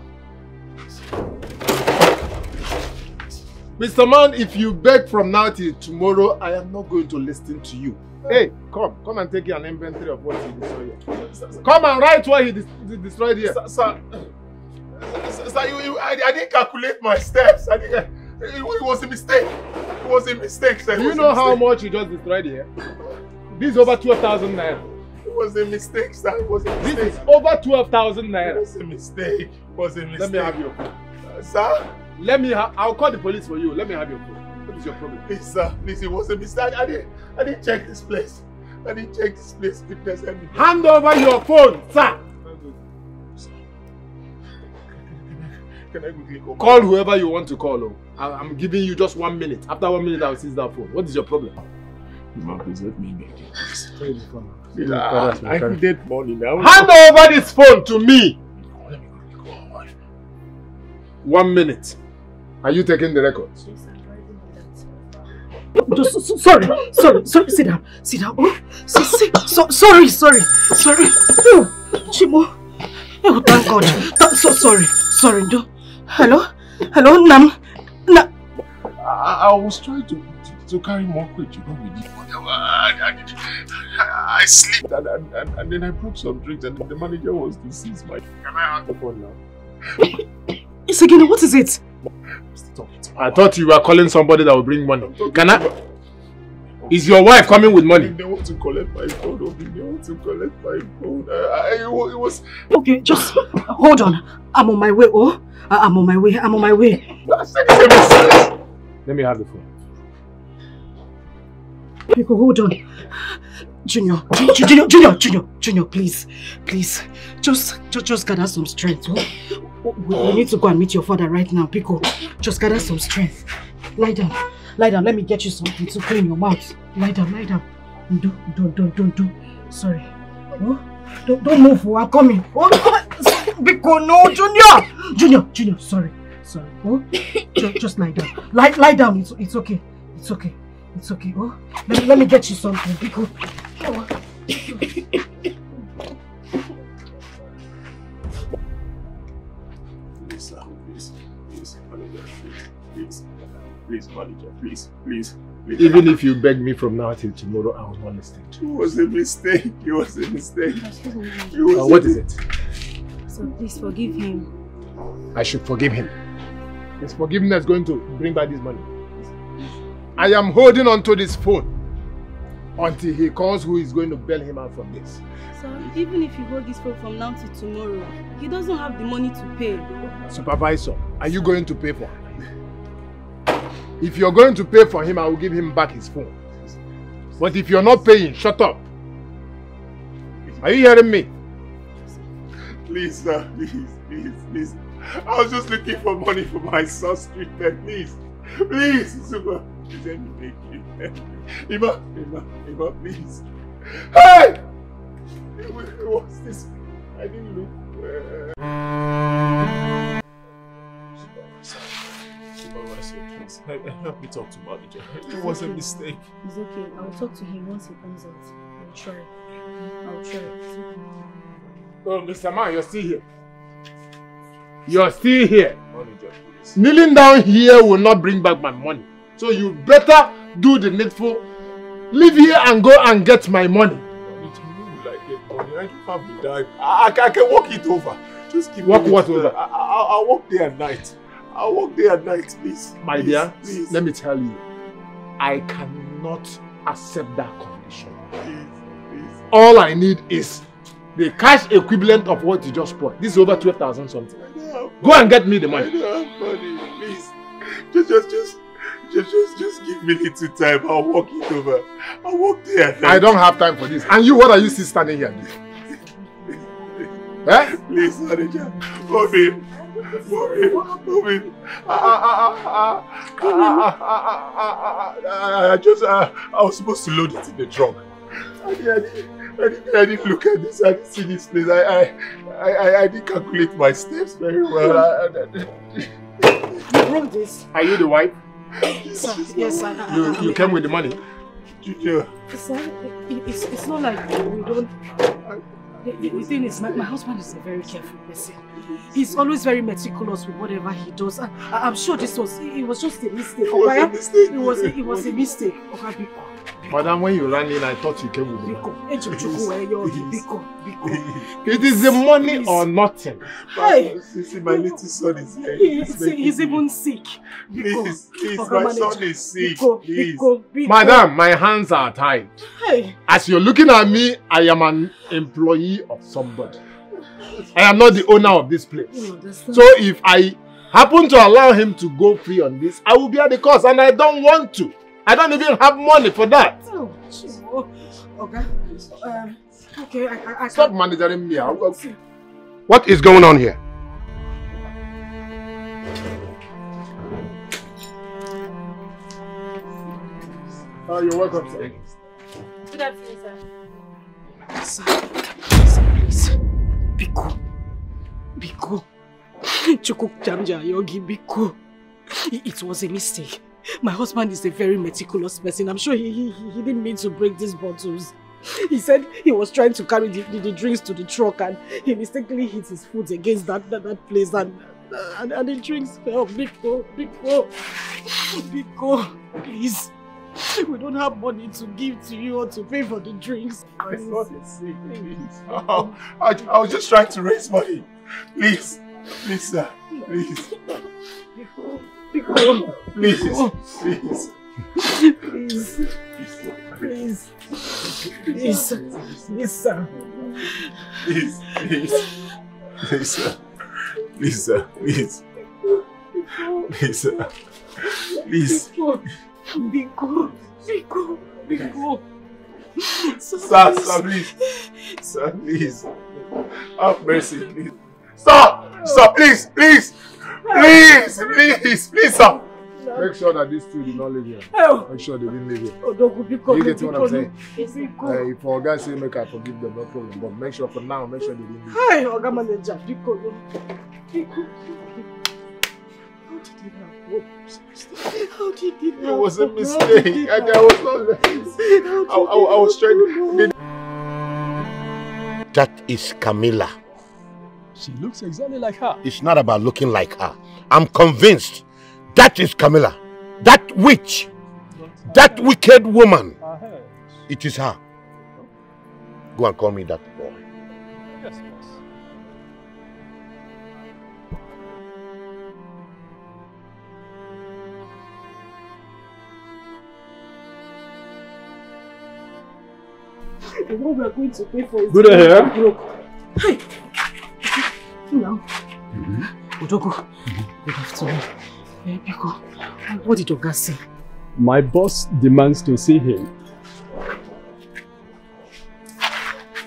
Mr. Man, if you beg from now till tomorrow, I am not going to listen to you. Hey, come and take an inventory of what he destroyed here. Come and write what he destroyed here. Sir, I didn't calculate my steps. It was a mistake. It was a mistake, sir. Do you know how much you just destroyed here? This is over 12,000 naira. It was a mistake, sir. It was a mistake. This is over 12,000 naira. It was a mistake. It was a mistake. Let me have your phone. Sir? I'll call the police for you. Let me have your phone. What is your problem? Please, sir. Please, it was a mistake. I didn't check this place. I didn't check this place. Hand over your phone, sir. Can I quickly call? Call whoever you want to call. I'm giving you just 1 minute. After 1 minute, I'll seize that phone. What is your problem? Man, please let me make it. I need money now. Hand over this phone to me. Let me quickly call my wife. 1 minute. Are you taking the records? Sorry, sit down. Oh, sorry. Oh, Chimo. Oh, thank God. So sorry. Hello, Nam. I was trying to carry more weight, you know, we need money. I slept and then I brought some drinks and the manager was deceased. Can I hang the phone now? Isegene, what is it? I thought you were calling somebody that will bring money. Can I? Is your wife coming with money? They want to collect my phone. They want to collect my phone. It was... Okay, just hold on. I'm on my way, oh. I'm on my way. I'm on my way. Let me have the phone. People, hold on. Junior, please. Just gather some strength. Oh? We need to go and meet your father right now, Pico. Just gather some strength. Lie down. Let me get you something to clean your mouth. Lie down. Don't. Sorry. Oh? Don't move. Oh, I'm coming. Oh, Pico, no, Junior. Sorry. Oh, just lie down. Lie down. It's okay. Oh, let me get you something, Pico. Oh. Please, manager, please. Even if you beg me from now till tomorrow, I will not listen. It was a mistake. What is it? So please forgive him. I should forgive him. His forgiveness is going to bring back this money. I am holding on to this phone until he calls who is going to bail him out from this. So even if you hold this phone from now to tomorrow, he doesn't have the money to pay. Supervisor, are you going to pay for him? If you're going to pay for him, I will give him back his phone. But if you're not paying, shut up. Are you hearing me? Please, sir. Please. I was just looking for money for my son's treatment. Please, Super. Please, let me take you. Ima, please. Hey! What's this? I didn't look. Supervisor, please. Help me talk to manager. It was a mistake. It's okay. I'll talk to him once he comes out. I'll try. Oh, Mr. Man, you're still here. Manager, please. Kneeling down here will not bring back my money. So you better do the needful. Leave here and go and get my money. I don't have the time. I can walk it over. Just give me what over? I'll walk day and night. Please. My dear, please. Let me tell you, I cannot accept that condition. Please. All I need is the cash equivalent of what you just bought. This is over 12,000 something. Go and get me the money. I don't have money, please. Just give me a little time. I'll walk it over. I'll walk there. I don't have time for this. And you, what are you still standing here doing? Eh? Please, manager. Move in. I was supposed to load it in the trunk. I didn't look at this. I didn't see this place. I didn't calculate my steps very well. You brought this? Are you the wife? Yes, you came with the money? Sir, it's not like we don't... The thing is, my husband is a very careful person. He's always very meticulous with whatever he does. I'm sure it was just a mistake. It was a mistake. Madam, when you ran in, I thought you came with the money. It is the money or nothing. Hey. See, my little son is here. He's even sick. Please, my son is sick. Please. Madam, my hands are tied. Hey. As you're looking at me, I am an employee of somebody. I am not the owner of this place. So if I happen to allow him to go free on this, I will be at the cost, and I don't want to. I don't even have money for that. Oh, okay. Okay, I stop managing me. What is going on here? Oh, you're welcome, sir. Good afternoon, sir. Sir, please. Biko. Chukuk Jamja Yogi Biko. It was a mistake. My husband is a very meticulous person. I'm sure he didn't mean to break these bottles. He said he was trying to carry the drinks to the truck and he mistakenly hit his foot against that place and the drinks fell. Biko. Biko, please. We don't have money to give to you or to pay for the drinks. My son is sick, please. I was just trying to raise money. Please. Please, sir. Please. Biko. Please. Please. Please. Please. Please, sir. Please. Please, sir. Please, sir. Please. Please, sir. Please. Biko. Sir, please. Sir, please. Have mercy, please. Sir, please, sir. Make sure that these two did not live here. Make sure they didn't live here. You get what I'm saying? If our guys say make I forgive them, no problem. But make sure for now, make sure they didn't live here. Hey, Oga Manager, Biko. How did it happen? It was a mistake. I was not. I was trying. That is Camilla. She looks exactly like her. It's not about looking like her. I'm convinced that is Camilla. That witch. That wicked woman. It is her. Go and call me that boy. Yes, boss. The one we are going to pay for is Good hair. Hey! Now. Odogo, good afternoon. Hey, Biko, what did Oga say? My boss demands to see him.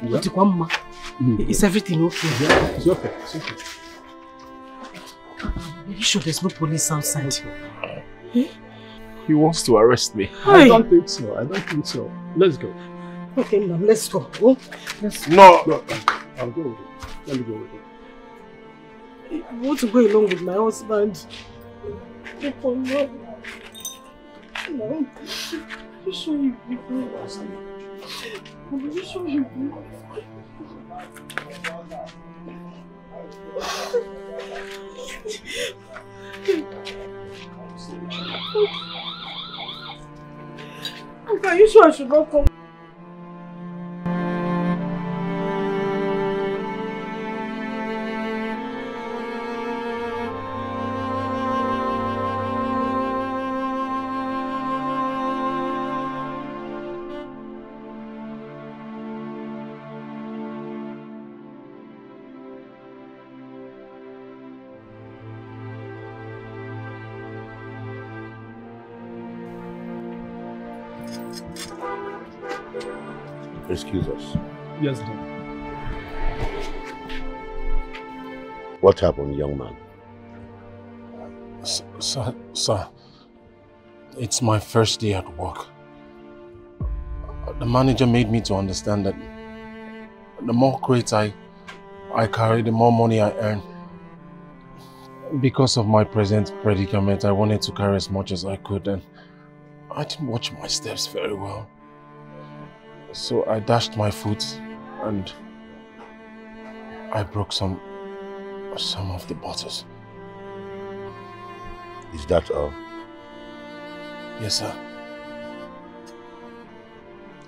Odigwamma, is everything okay? Yeah, it's okay. It's okay. Are you sure there's no police outside? He wants to arrest me. Hey. I don't think so. Let's go. Okay, now let's go. Oh, let's go. No, I'll go with you. Let me go with you. I want to go along with my husband. People, no. No. You sure you will? Are you sure you will? Are you sure I should not come? Excuse us. Yes, dear. What happened, young man? Sir, it's my first day at work. The manager made me to understand that the more crates I carry, the more money I earn. Because of my present predicament, I wanted to carry as much as I could, and I didn't watch my steps very well. So I dashed my foot and I broke some of the bottles. Is that all? Yes, sir.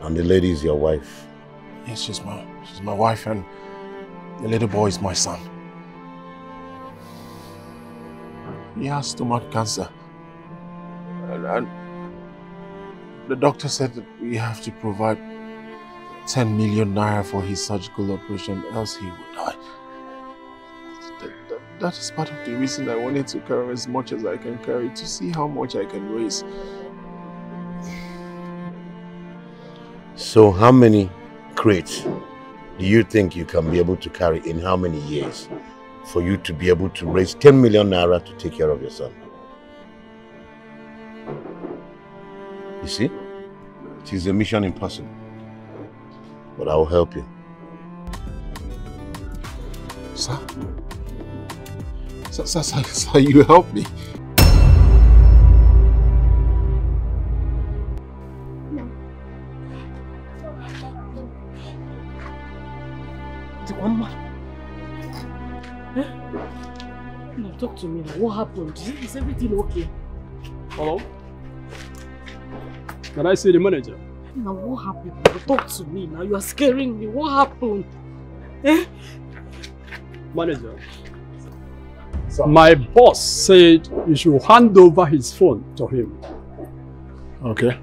And the lady is your wife? Yes, she's my wife, and the little boy is my son. He has stomach cancer. And the doctor said that we have to provide 10 million naira for his surgical operation, else he would die. That is part of the reason I wanted to carry as much as I can carry, to see how much I can raise. So how many crates do you think you can be able to carry in how many years for you to be able to raise 10 million naira to take care of your son? You see, it is a mission impossible. But I will help you. Sir, you help me. No, talk to me now. What happened? Is everything okay? Hello? Can I see the manager? Now what happened? Talk to me now. You are scaring me. What happened? Eh? Manager. Sir. My boss said you should hand over his phone to him. Okay.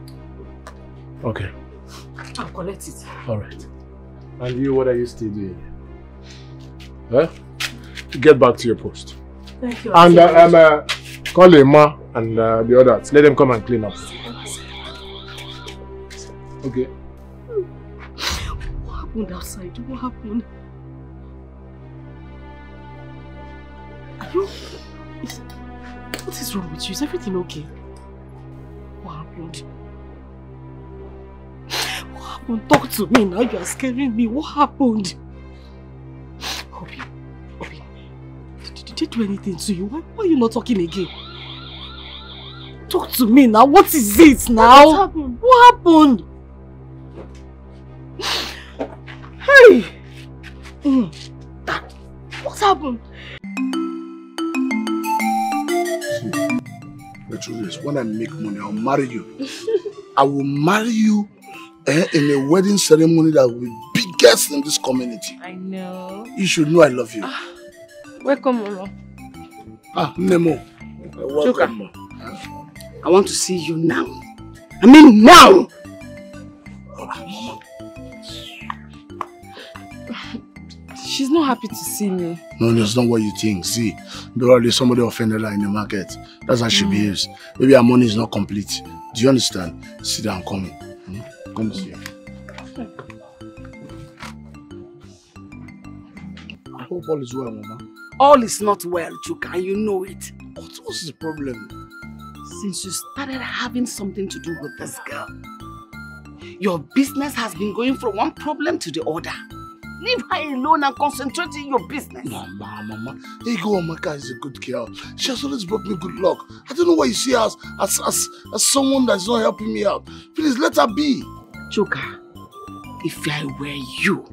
Okay. I'll collect it. Alright. And you, what are you still doing? Huh? Get back to your post. Thank you. And call Emma and the others. Let them come and clean up. Okay. What happened outside? What happened? Are you... What is wrong with you? Is everything okay? What happened? What happened? Talk to me now. You are scaring me. What happened? Obi, did they do anything to you? Why are you not talking again? Talk to me now. What is it now? What happened? What happened? Hey! What happened? The truth is, when I make money, I'll marry you. I will marry you in a wedding ceremony that will be biggest in this community. I know. You should know I love you. Welcome, Mama. Nemo. Welcome. I want to see you now. I mean now! Mama. She's not happy to see me. No, that's not what you think. See, probably somebody offended her in the market. That's how she behaves. Maybe her money is not complete. Do you understand? Sit down, come. Come see. I hope all is well, Mama. All is not well, Chuka, and you know it. What's the problem? Since you started having something to do with this girl, your business has been going from one problem to the other. Leave her alone and concentrate in your business. Mama. Ego Omaka is a good girl. She has always brought me good luck. I don't know why you see her as someone that's not helping me out. Please let her be. Chuka, if I were you,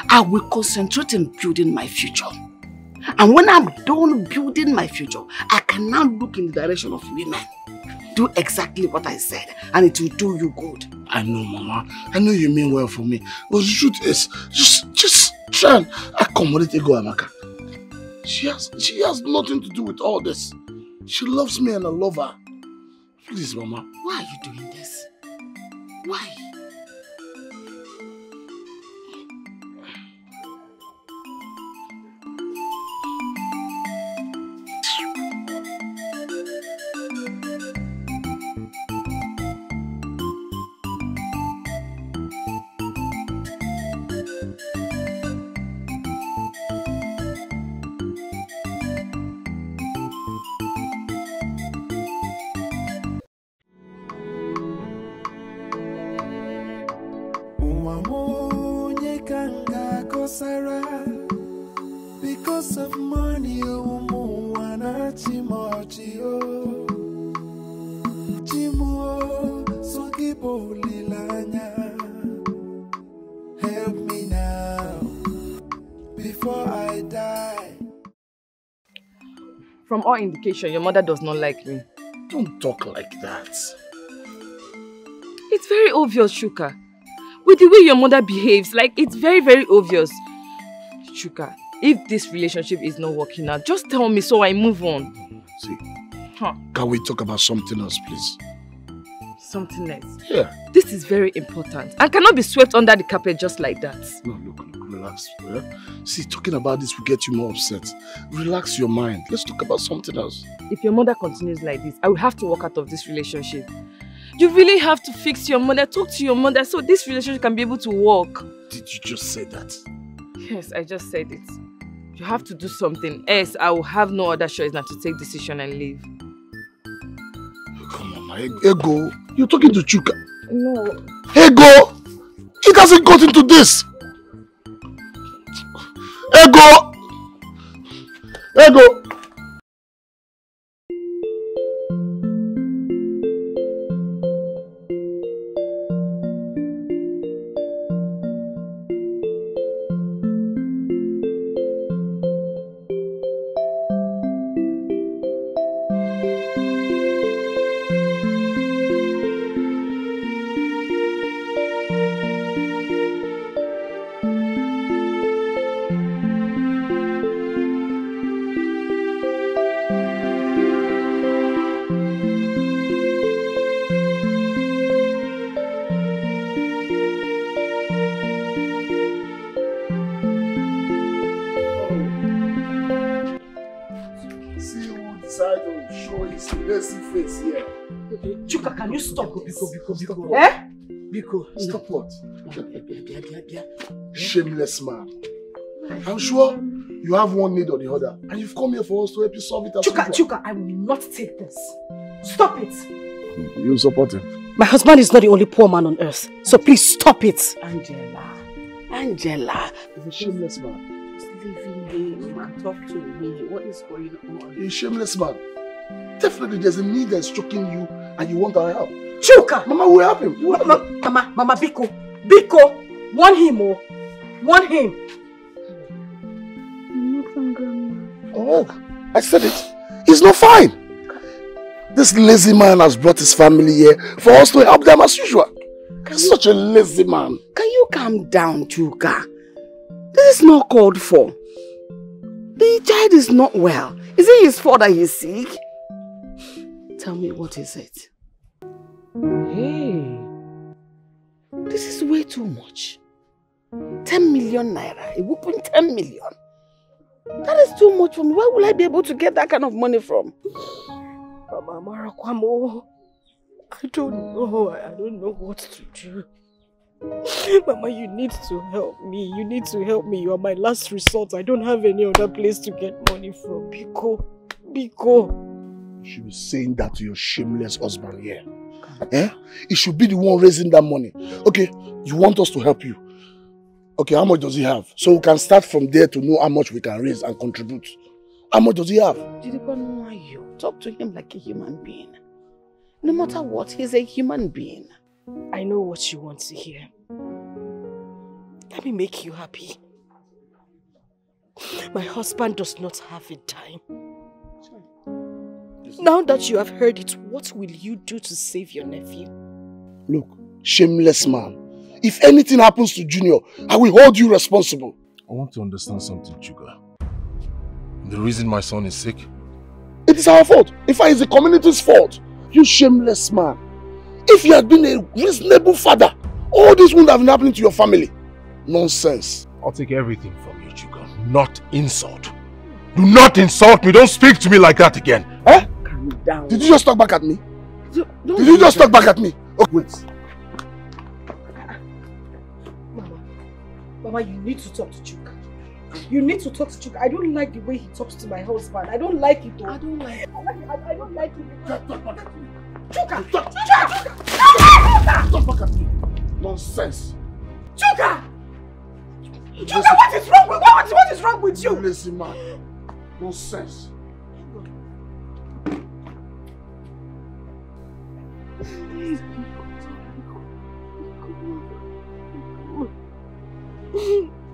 I will concentrate in building my future. And when I'm done building my future, I can now look in the direction of women. Do exactly what I said, and it will do you good. I know, Mama. I know you mean well for me. But the truth is, just try and accommodate Ego Amaka. She has nothing to do with all this. She loves me and I love her. Please, Mama. Why are you doing this? Why? Because of money, help me now before I die. From all indication, your mother does not like me. Don't talk like that. It's very obvious, Chuka. With the way your mother behaves, like it's very, very obvious. Chuka, if this relationship is not working out, just tell me so I move on. See, can we talk about something else, please? Something else? Yeah. This is very important and cannot be swept under the carpet just like that. No, look, relax. Yeah? See, talking about this will get you more upset. Relax your mind. Let's talk about something else. If your mother continues like this, I will have to walk out of this relationship. You really have to fix your mother, talk to your mother so this relationship can be able to work. Did you just say that? Yes, I just said it. You have to do something, else I will have no other choice than to take decision and leave. Come on, my Ego. You're talking to Chuka. No. Ego! It hasn't got into this! Ego! Ego! See who decide to show his lazy face here. Chuka, can you stop? Biko. Eh? Biko, stop what? Shameless man. I'm sure you have one need or the other, and you've come here for us to help you solve it as Chuka, I will not take this. Stop it. You support him? My husband is not the only poor man on earth, so please stop it. Angela. He's a shameless man. Just leave him and talk to me. What is going on? He's a shameless man. Definitely there's a need that's choking you and you want our help. Chuka! Mama will help him. Mama, Biko, warn him, warn him. I'm not fine, Grandma. Oh, I said it. He's not fine. This lazy man has brought his family here for us to help them as usual. He's such a lazy man. Can you calm down, Chuka? This is not called for. The child is not well. Is it his fault that he's sick? Tell me, what is it? Hey, this is way too much. 10 million naira, a whooping 10 million. That is too much for me. Where will I be able to get that kind of money from? Mama Marakwamo, I don't know what to do. Mama, you need to help me. You need to help me. You are my last resort. I don't have any other place to get money from. Biko. You should be saying that to your shameless husband here. Eh? He should be the one raising that money. Okay, you want us to help you. Okay, how much does he have? So we can start from there to know how much we can raise and contribute. How much does he have? Talk to him like a human being. No matter what, he's a human being. I know what you want to hear. Let me make you happy. My husband does not have a dime. Now that you have heard it, what will you do to save your nephew? Look, shameless man. If anything happens to Junior, I will hold you responsible. I want to understand something, Chuka. The reason my son is sick? It is our fault. In fact, it's the community's fault. You shameless man. If you had been a reasonable father, all this wouldn't have been happening to your family. Nonsense. I'll take everything from you, Chuka. Not insult. Do not insult me. Don't speak to me like that again. Eh? Calm down. Did you just talk back at me? Did you just talk back at me? Oh, wait. Mama, you need to talk to Chuka. You need to talk to Chuka. I don't like the way he talks to my husband. I don't like it though. I don't like it. I don't like it. Talk back at me. Chuka! Talk back at me. Nonsense. Chuka! Chuka, what is wrong with you? Lazy man. Nonsense.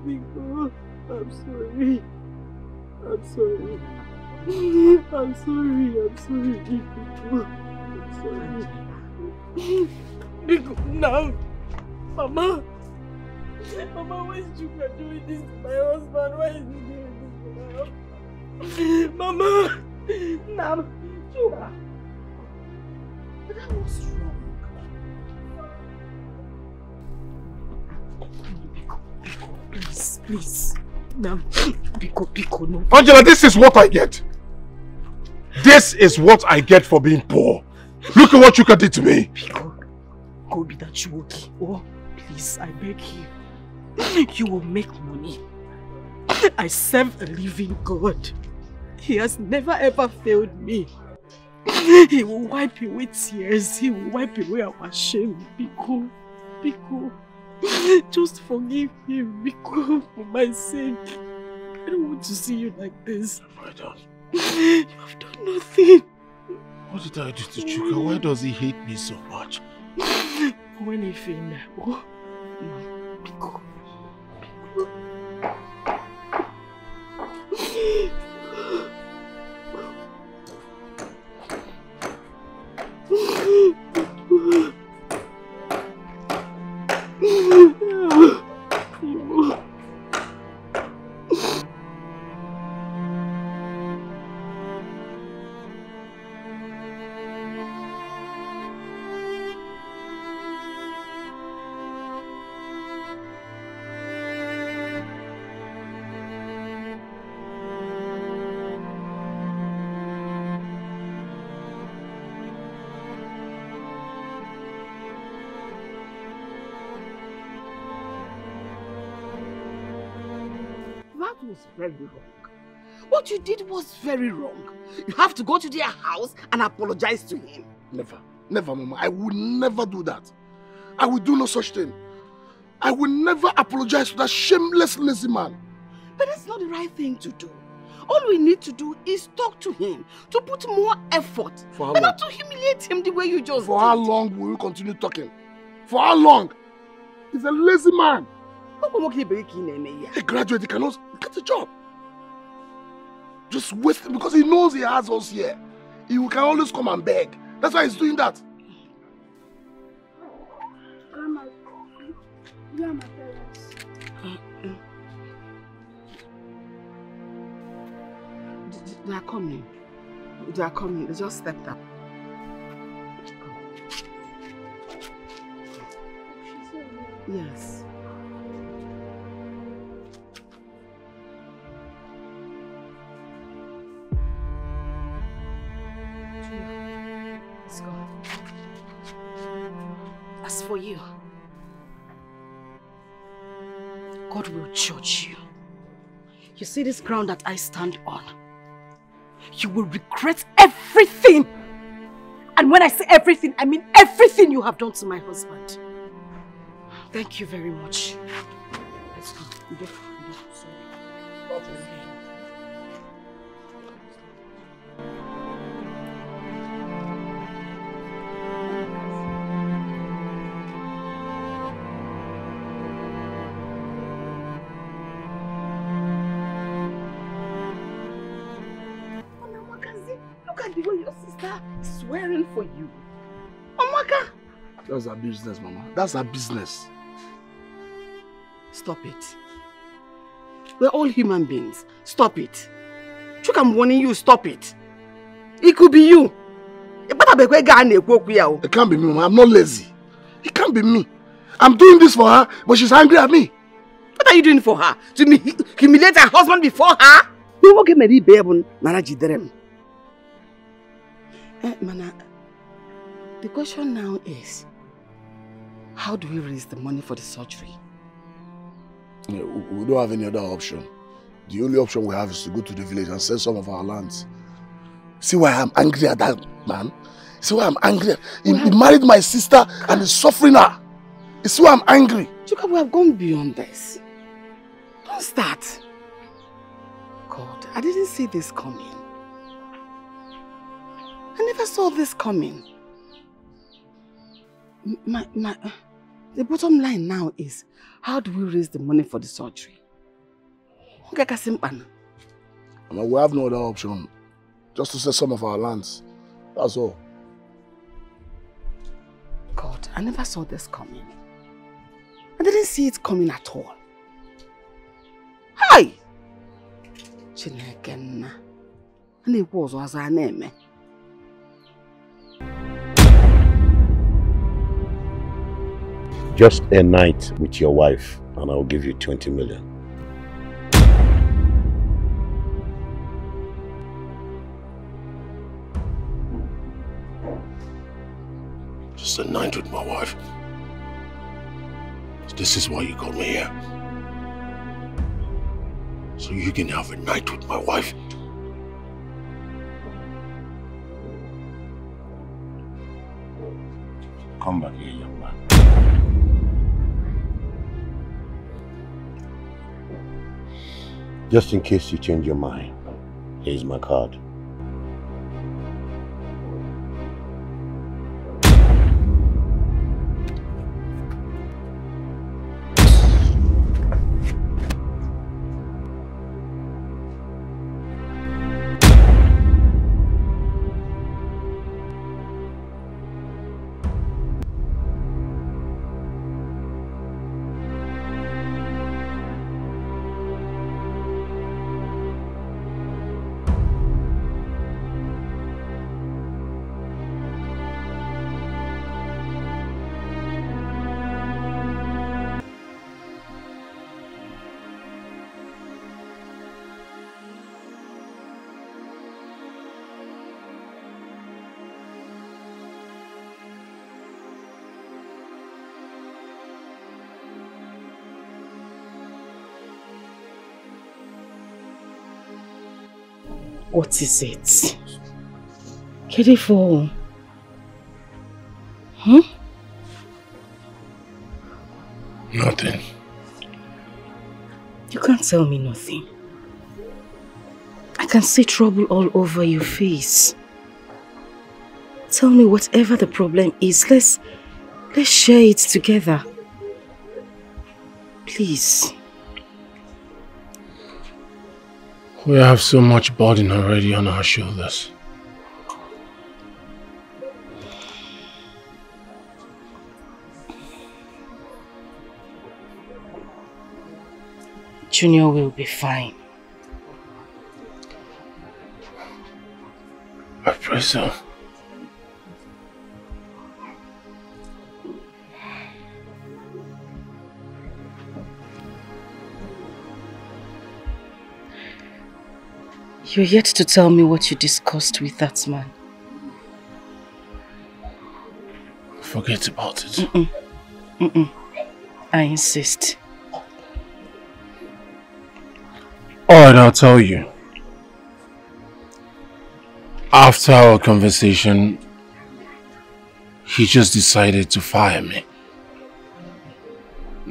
Biko, I'm sorry. I'm sorry. Biko, now. Mama, why is Chuka doing this to my husband? Why is he doing this to my husband? Mama, now, Chuka. What's wrong? Biko, please. Now, Biko, no. Angela, this is what I get. This is what I get for being poor. Look at what Chuka did to me. Biko, go be that Chuoki. Oh, please, I beg you. You will make money. I serve a living God. He has never ever failed me. He will wipe away tears. He will wipe away our shame. Biko, just forgive him, Biko, for my sake. I don't want to see you like this. What have I done? You have done nothing. What did I do to Chuka? Why does he hate me so much? When he failed, oh, no, Biko. was very wrong. What you did was very wrong. You have to go to their house and apologize to him. Never. Never, Mama. I would never do that. I will do no such thing. I will never apologize to that shameless, lazy man. But that's not the right thing to do. All we need to do is talk to him, to put more effort, and not to humiliate him the way you just For how long will we continue talking? For how long? He's a lazy man. A graduate, he cannot get a job. Just waste it because he knows he has us here. He can always come and beg. That's why he's doing that. Grandma, you are my parents. They are coming. They are coming. They just stepped up. Yes. Let's go. As for you, God will judge you. You see this ground that I stand on? You will regret everything. And when I say everything, I mean everything you have done to my husband. Thank you very much. Let's go. Look at the way your sister is swearing for you. Omaka! That's her business, Mama. That's her business. Stop it. We're all human beings. Stop it. Chuck, I'm warning you, stop it. It could be you. It can't be me, Mama. I'm not lazy. It can't be me. I'm doing this for her, but she's angry at me. What are you doing for her? To humiliate her husband before her? You won't get married, babe. Mana, the question now is, how do we raise the money for the surgery? Yeah, we don't have any other option. The only option we have is to go to the village and sell some of our lands. See why I'm angry at that man? See why I'm angry? He married my sister and is suffering her. You see why I'm angry? Chuka, we have gone beyond this. Don't start. God, I didn't see this coming. I never saw this coming. The bottom line now is, how do we raise the money for the surgery? We have no other option. Just to sell some of our lands. That's all. God, I never saw this coming. I didn't see it coming at all. Hi! Chineke, and it was her name. Just a night with your wife and I'll give you 20 million. Just a night with my wife. This is why you got me here. So you can have a night with my wife. Come back here, young man. Just in case you change your mind, here's my card. What is it? Get it for? Huh? Nothing. You can't tell me nothing. I can see trouble all over your face. Tell me whatever the problem is. Let's share it together. Please. We have so much burden already on our shoulders. Junior will be fine. I pray so. You're yet to tell me what you discussed with that man. Forget about it. I insist. Alright, I'll tell you. After our conversation, he just decided to fire me.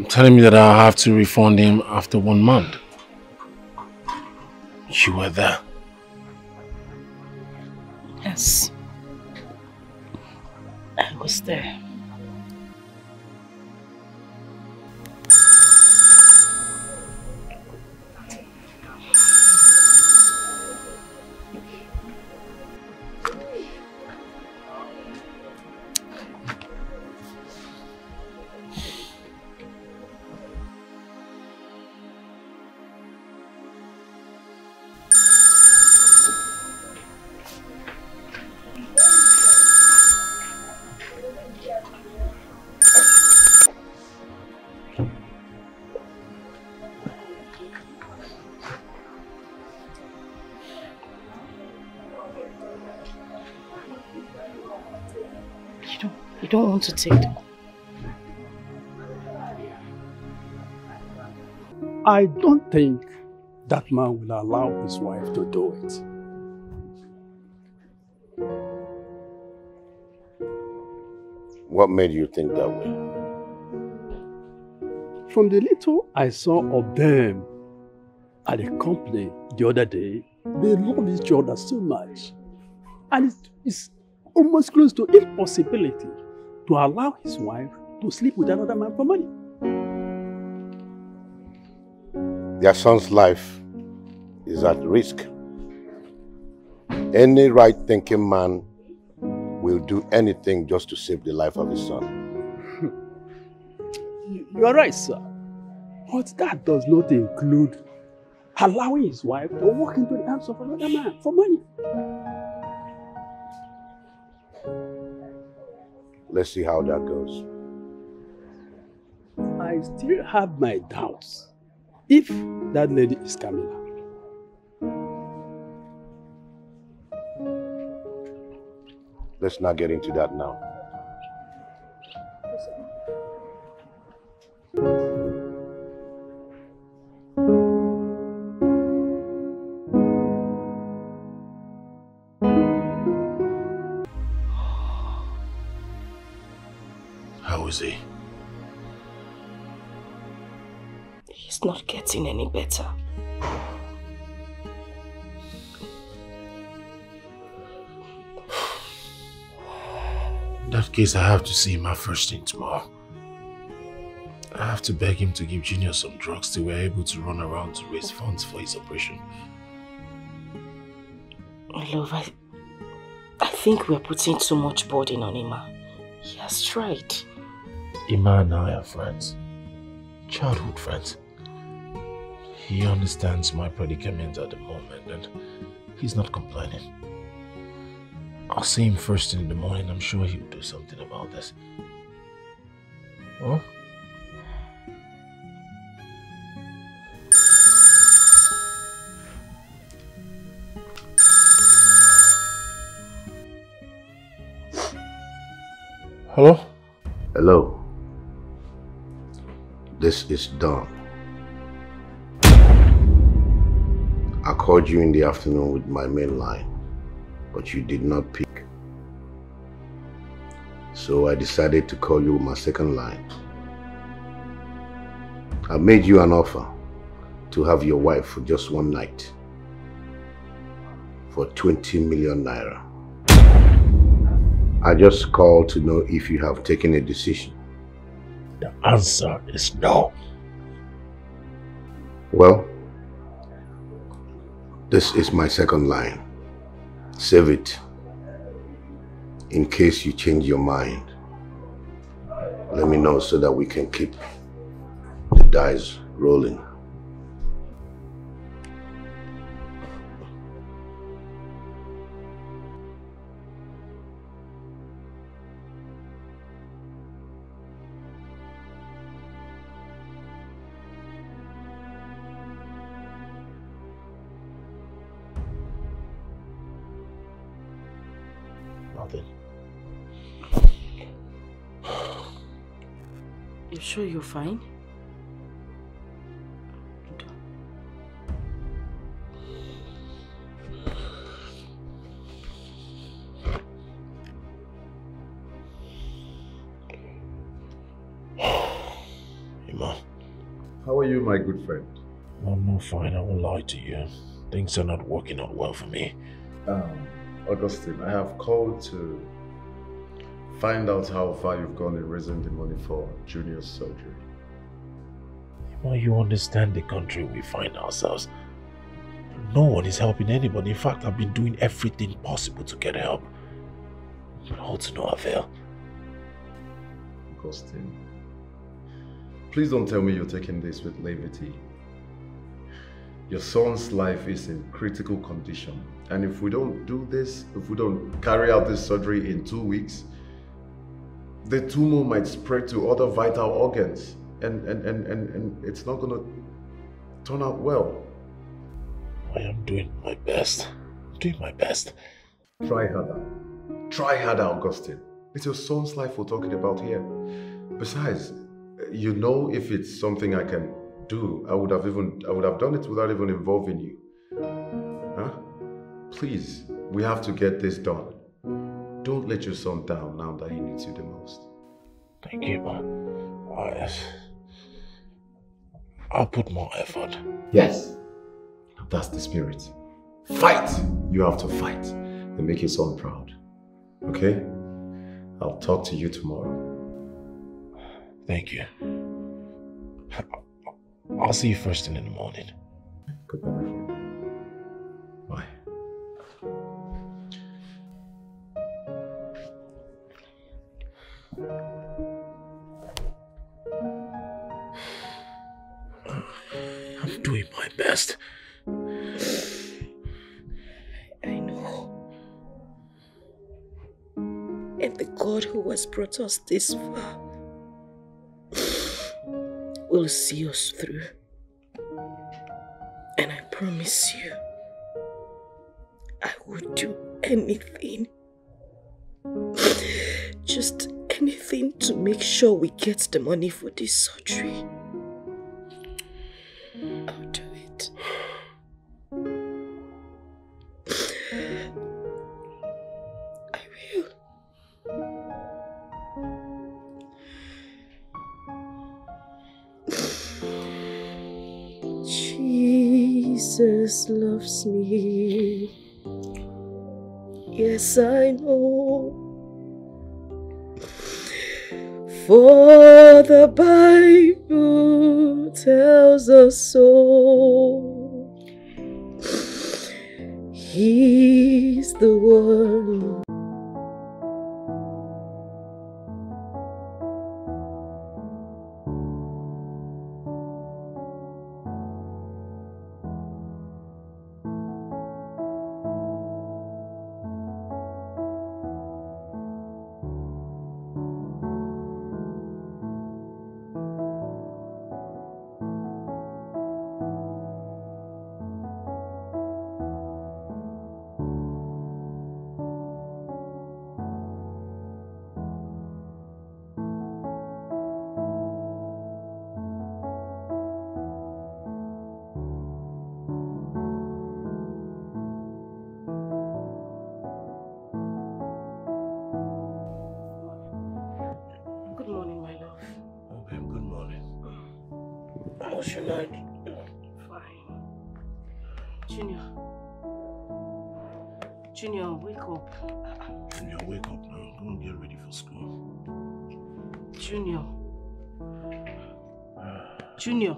Telling me that I'll have to refund him after 1 month. You were there. Yes. I was there. You don't want to take them. I don't think that man will allow his wife to do it. What made you think that way? From the little I saw of them at the company the other day, they love each other so much. And it's almost close to impossibility to allow his wife to sleep with another man for money. Their son's life is at risk. Any right-thinking man will do anything just to save the life of his son. You are right, sir. But that does not include allowing his wife to walk into the arms of another man for money. Let's see how that goes. I still have my doubts if that lady is Camilla. Let's not get into that now. How is he? He's not getting any better. In that case, I have to see him first thing tomorrow. I have to beg him to give Junior some drugs till we're able to run around to raise funds for his operation. Love, I think we're putting too much burden on Ima. He has tried. Ima and I are friends. Childhood friends. He understands my predicament at the moment and he's not complaining. I'll see him first thing in the morning. I'm sure he'll do something about this. Oh? Hello? Hello. This is Dawn. I'll call called you in the afternoon with my main line, but you did not pick. So I decided to call you with my second line. I made you an offer to have your wife for just one night for 20 million naira. I just called to know if you have taken a decision. The answer is no. Well, this is my second line. Save it. In case you change your mind, let me know so that we can keep the dice rolling. Nothing. You sure you're fine? How are you, my good friend? I'm not fine, I won't lie to you. Things are not working out well for me. Augustine, I have called to find out how far you've gone in raising the money for Junior's surgery. Well, you understand the country we find ourselves. No one is helping anybody. In fact, I've been doing everything possible to get help. But all to no avail. Augustine, please don't tell me you're taking this with levity. Your son's life is in critical condition. And if we don't do this, if we don't carry out this surgery in 2 weeks, the tumor might spread to other vital organs. And it's not going to turn out well. I am doing my best. I'm doing my best. Try harder. Try harder, Augustine. It's your son's life we're talking about here. Besides, you know, if it's something I can do, I would have done it without even involving you. Huh? Please, we have to get this done. Don't let your son down now that he needs you the most. Thank you, man. I'll put more effort. Yes. That's the spirit. Fight! You have to fight and make your son proud. Okay? I'll talk to you tomorrow. Thank you. I'll see you first thing in the morning. Good night. Bye. I'm doing my best. I know. And the God who has brought us this far will see us through. And I promise you, I would do anything. Just anything to make sure we get the money for this surgery. I'll do it. I will. Jesus loves me. Yes, I know. For the Bible tells us so. He's the one. Or should I? Fine. Junior, wake up. Junior, wake up now. Go and get ready for school. Junior. Junior.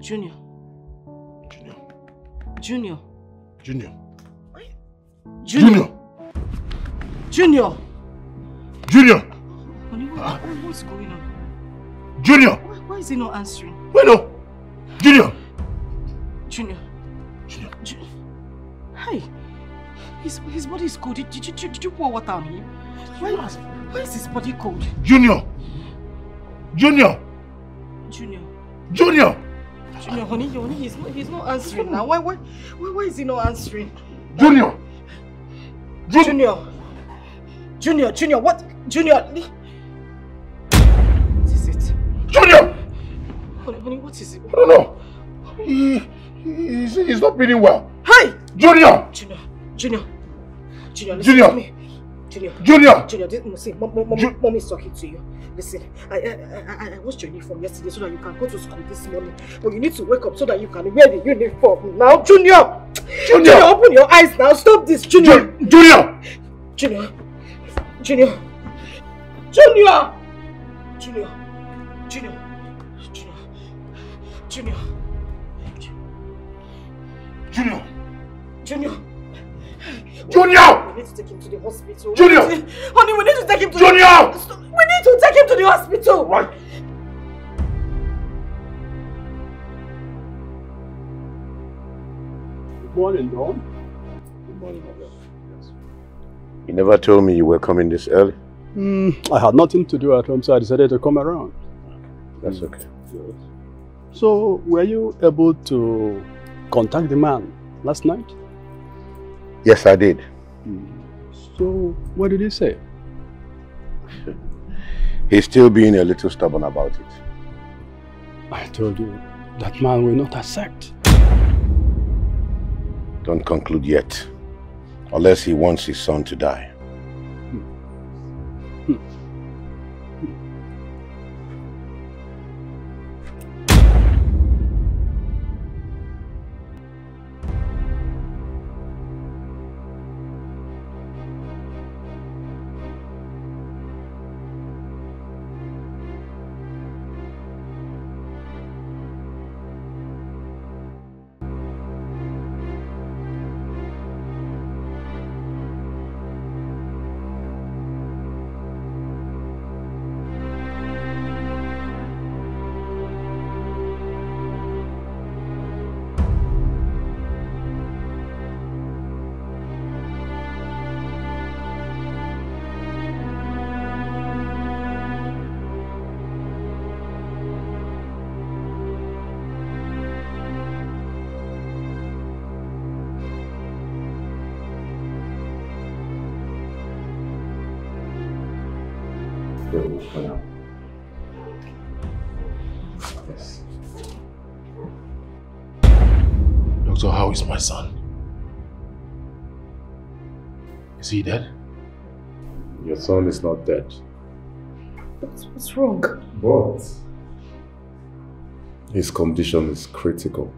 Junior. Junior. Junior. Junior. Junior. Junior. Honey, what's going on? Junior. Why is he not answering? Wait, no. Junior. Junior. Hey, his body is cold. Did you pour water on him? Why is his body cold? Junior. Junior. Junior. Junior. Junior, honey, he's not answering now. Why is he not answering? Junior. Junior. Junior, what? Junior. What is it? Junior. Honey, what is it? I don't know. He's not feeling well. Hey! Junior. Junior, listen Junior. to me. Junior. See, mommy is talking to you. Listen, I washed your uniform yesterday so that you can go to school this morning. But you need to wake up so that you can wear the uniform now. Junior, open your eyes now. Stop this, Junior. Junior. Junior. We need to take him to the hospital. Junior! Honey, we need to take him to Junior! We need to take him to the hospital! Right. Good morning, Don. Good morning, my brother. You never told me you were coming this early. I had nothing to do at home, so I decided to come around. That's okay. So, were you able to contact the man last night? Yes, I did. So, what did he say? He's still being a little stubborn about it. I told you, that man will not accept. Don't conclude yet. Unless he wants his son to die. For now. Yes. Doctor, how is my son? Is he dead? Your son is not dead. What's wrong? But his condition is critical.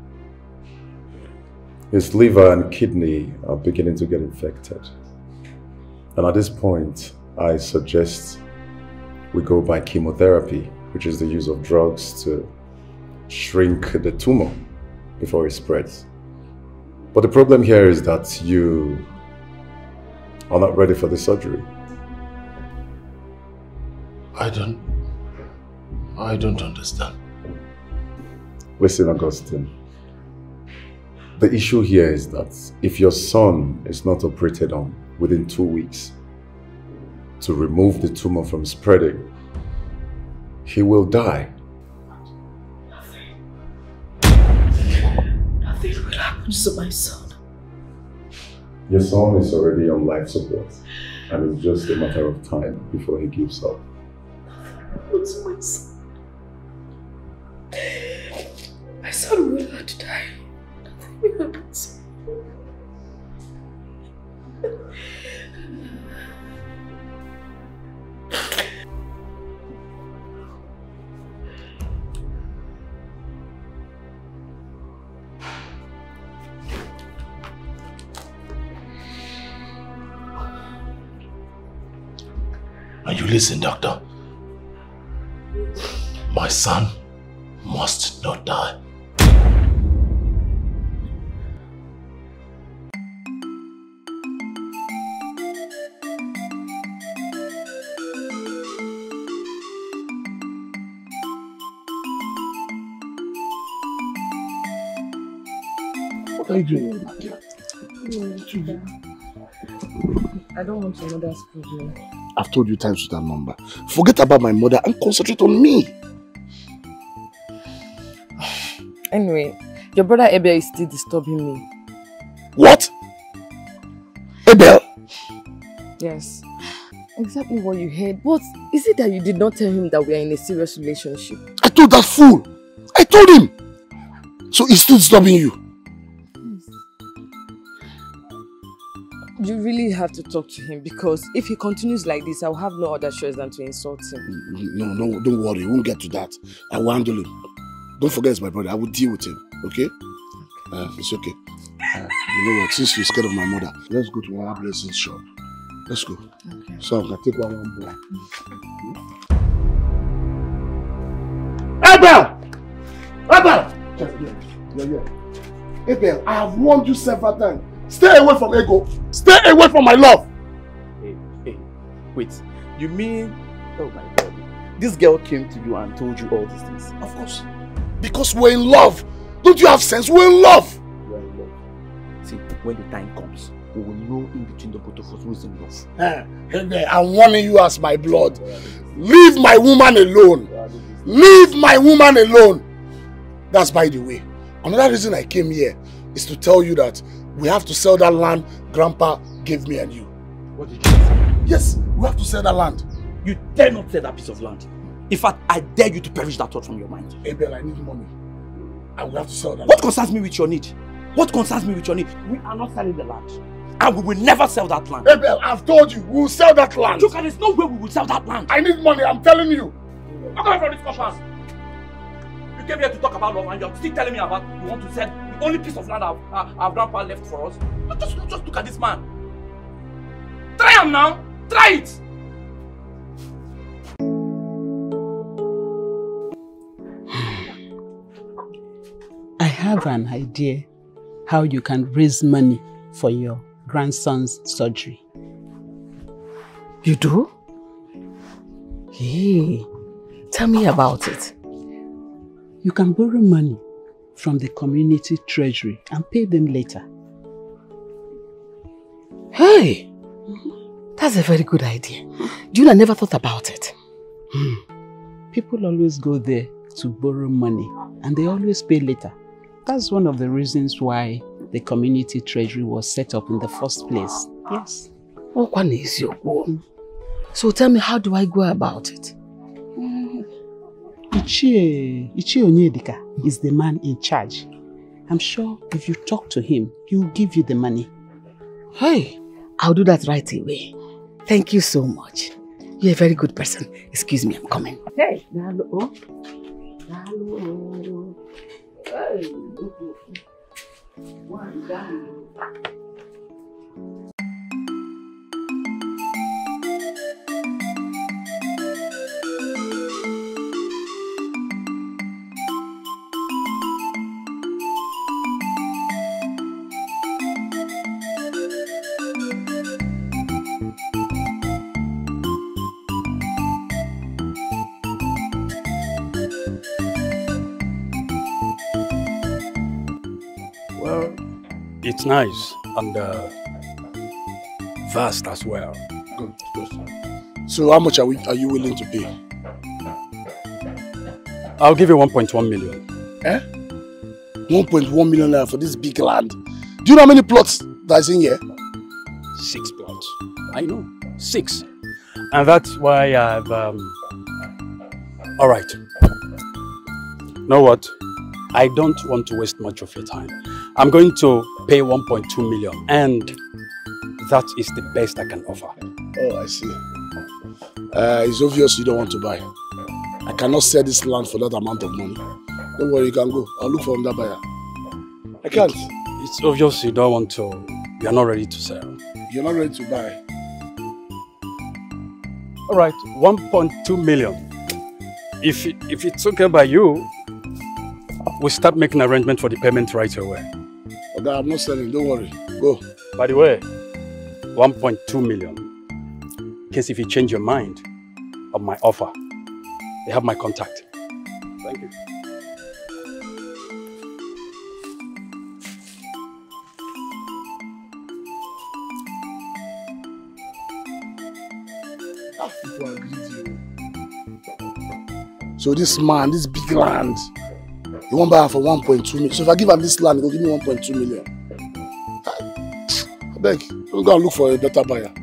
His liver and kidney are beginning to get infected. And at this point, I suggest we go by chemotherapy, which is the use of drugs to shrink the tumor before it spreads. But the problem here is that you are not ready for the surgery. I don't understand. Listen, Augustine. The issue here is that if your son is not operated on within 2 weeks to remove the tumor from spreading, he will die. Nothing will happen to my son. Your son is already on life support, and it's just a matter of time before he gives up. What's my son? My son will not die. Nothing will happen to him. And you listen, doctor. My son must not die. What are you doing? I don't want your mother's problem. I've told you times with that number. Forget about my mother and concentrate on me. Anyway, your brother Ebele is still disturbing me. What? Ebele? Yes. Exactly what you heard. But is it that you did not tell him that we are in a serious relationship? I told that fool. I told him. So he's still disturbing you. You really have to talk to him, because if he continues like this, I'll have no other choice than to insult him. No, don't worry. We won't get to that. I will handle him. Don't forget it's my brother. I will deal with him. Okay? It's okay. You know what? Since you're scared of my mother, let's go to one blessing shop. Let's go. Okay. So I can take one boy. Ebele! Ebele! Yeah. Ebele, I have warned you several times. Stay away from Ego. Stay away from my love. Hey, wait. You mean, oh my God, this girl came to you and told you all these things? Of course. Because we're in love. Don't you have sense? We're in love. We're in love. See, when the time comes, we will know in between the both of us who is in love. I'm warning you as my blood. Leave my woman alone. Leave my woman alone. That's by the way. Another reason I came here is to tell you that we have to sell that land Grandpa gave me and you. What did you say? Yes, we have to sell that land. You dare not sell that piece of land. In fact, I dare you to perish that thought from your mind. Ebele, I need money. I will have to sell that What land. concerns me with your need? What concerns me with your need? We are not selling the land. And we will never sell that land. Ebele, I've told you, we will sell that land. Look, there's no way we will sell that land. I need money, I'm telling you. Walk away from this compound. You came here to talk about love and you're still telling me about you want to sell the only piece of land our grandpa left for us. Just look at this man. Try him now. Try it. I have an idea how you can raise money for your grandson's surgery. You do? Hey, tell me about it. You can borrow money from the community treasury and pay them later. Hey, that's a very good idea. Juna never thought about it. People always go there to borrow money and they always pay later. That's one of the reasons why the community treasury was set up in the first place. Yes. So tell me, how do I go about it? Ichie Onyedika is the man in charge. I'm sure if you talk to him, he'll give you the money. Hey, I'll do that right away. Thank you so much. You're a very good person. Excuse me, I'm coming. Hey. Hello. Hello. Hey. One down. It's nice and vast as well. Good. So how much are you willing to pay? I'll give you 1.1 million. 1.1 million for this big land. Do you know how many plots that's in here? 6 plots. I know. 6. And that's why I've Alright. You know what? I don't want to waste much of your time. I'm going to pay 1.2 million and that is the best I can offer. Oh, I see. It's obvious you don't want to buy. I cannot sell this land for that amount of money. Don't worry, you can go. I'll look for another buyer. I can't. It's obvious you don't want to. You're not ready to sell. You're not ready to buy. All right, 1.2 million. If it's okay by you, we'll start making arrangement for the payment right away. Okay, I'm not selling, don't worry. Go. By the way, 1.2 million. In case if you change your mind of my offer, you have my contact. Thank you. So this man, this big land, he won't buy her for 1.2 million. So if I give him this land, he'll give me 1.2 million. I beg, we'll go and look for a better buyer.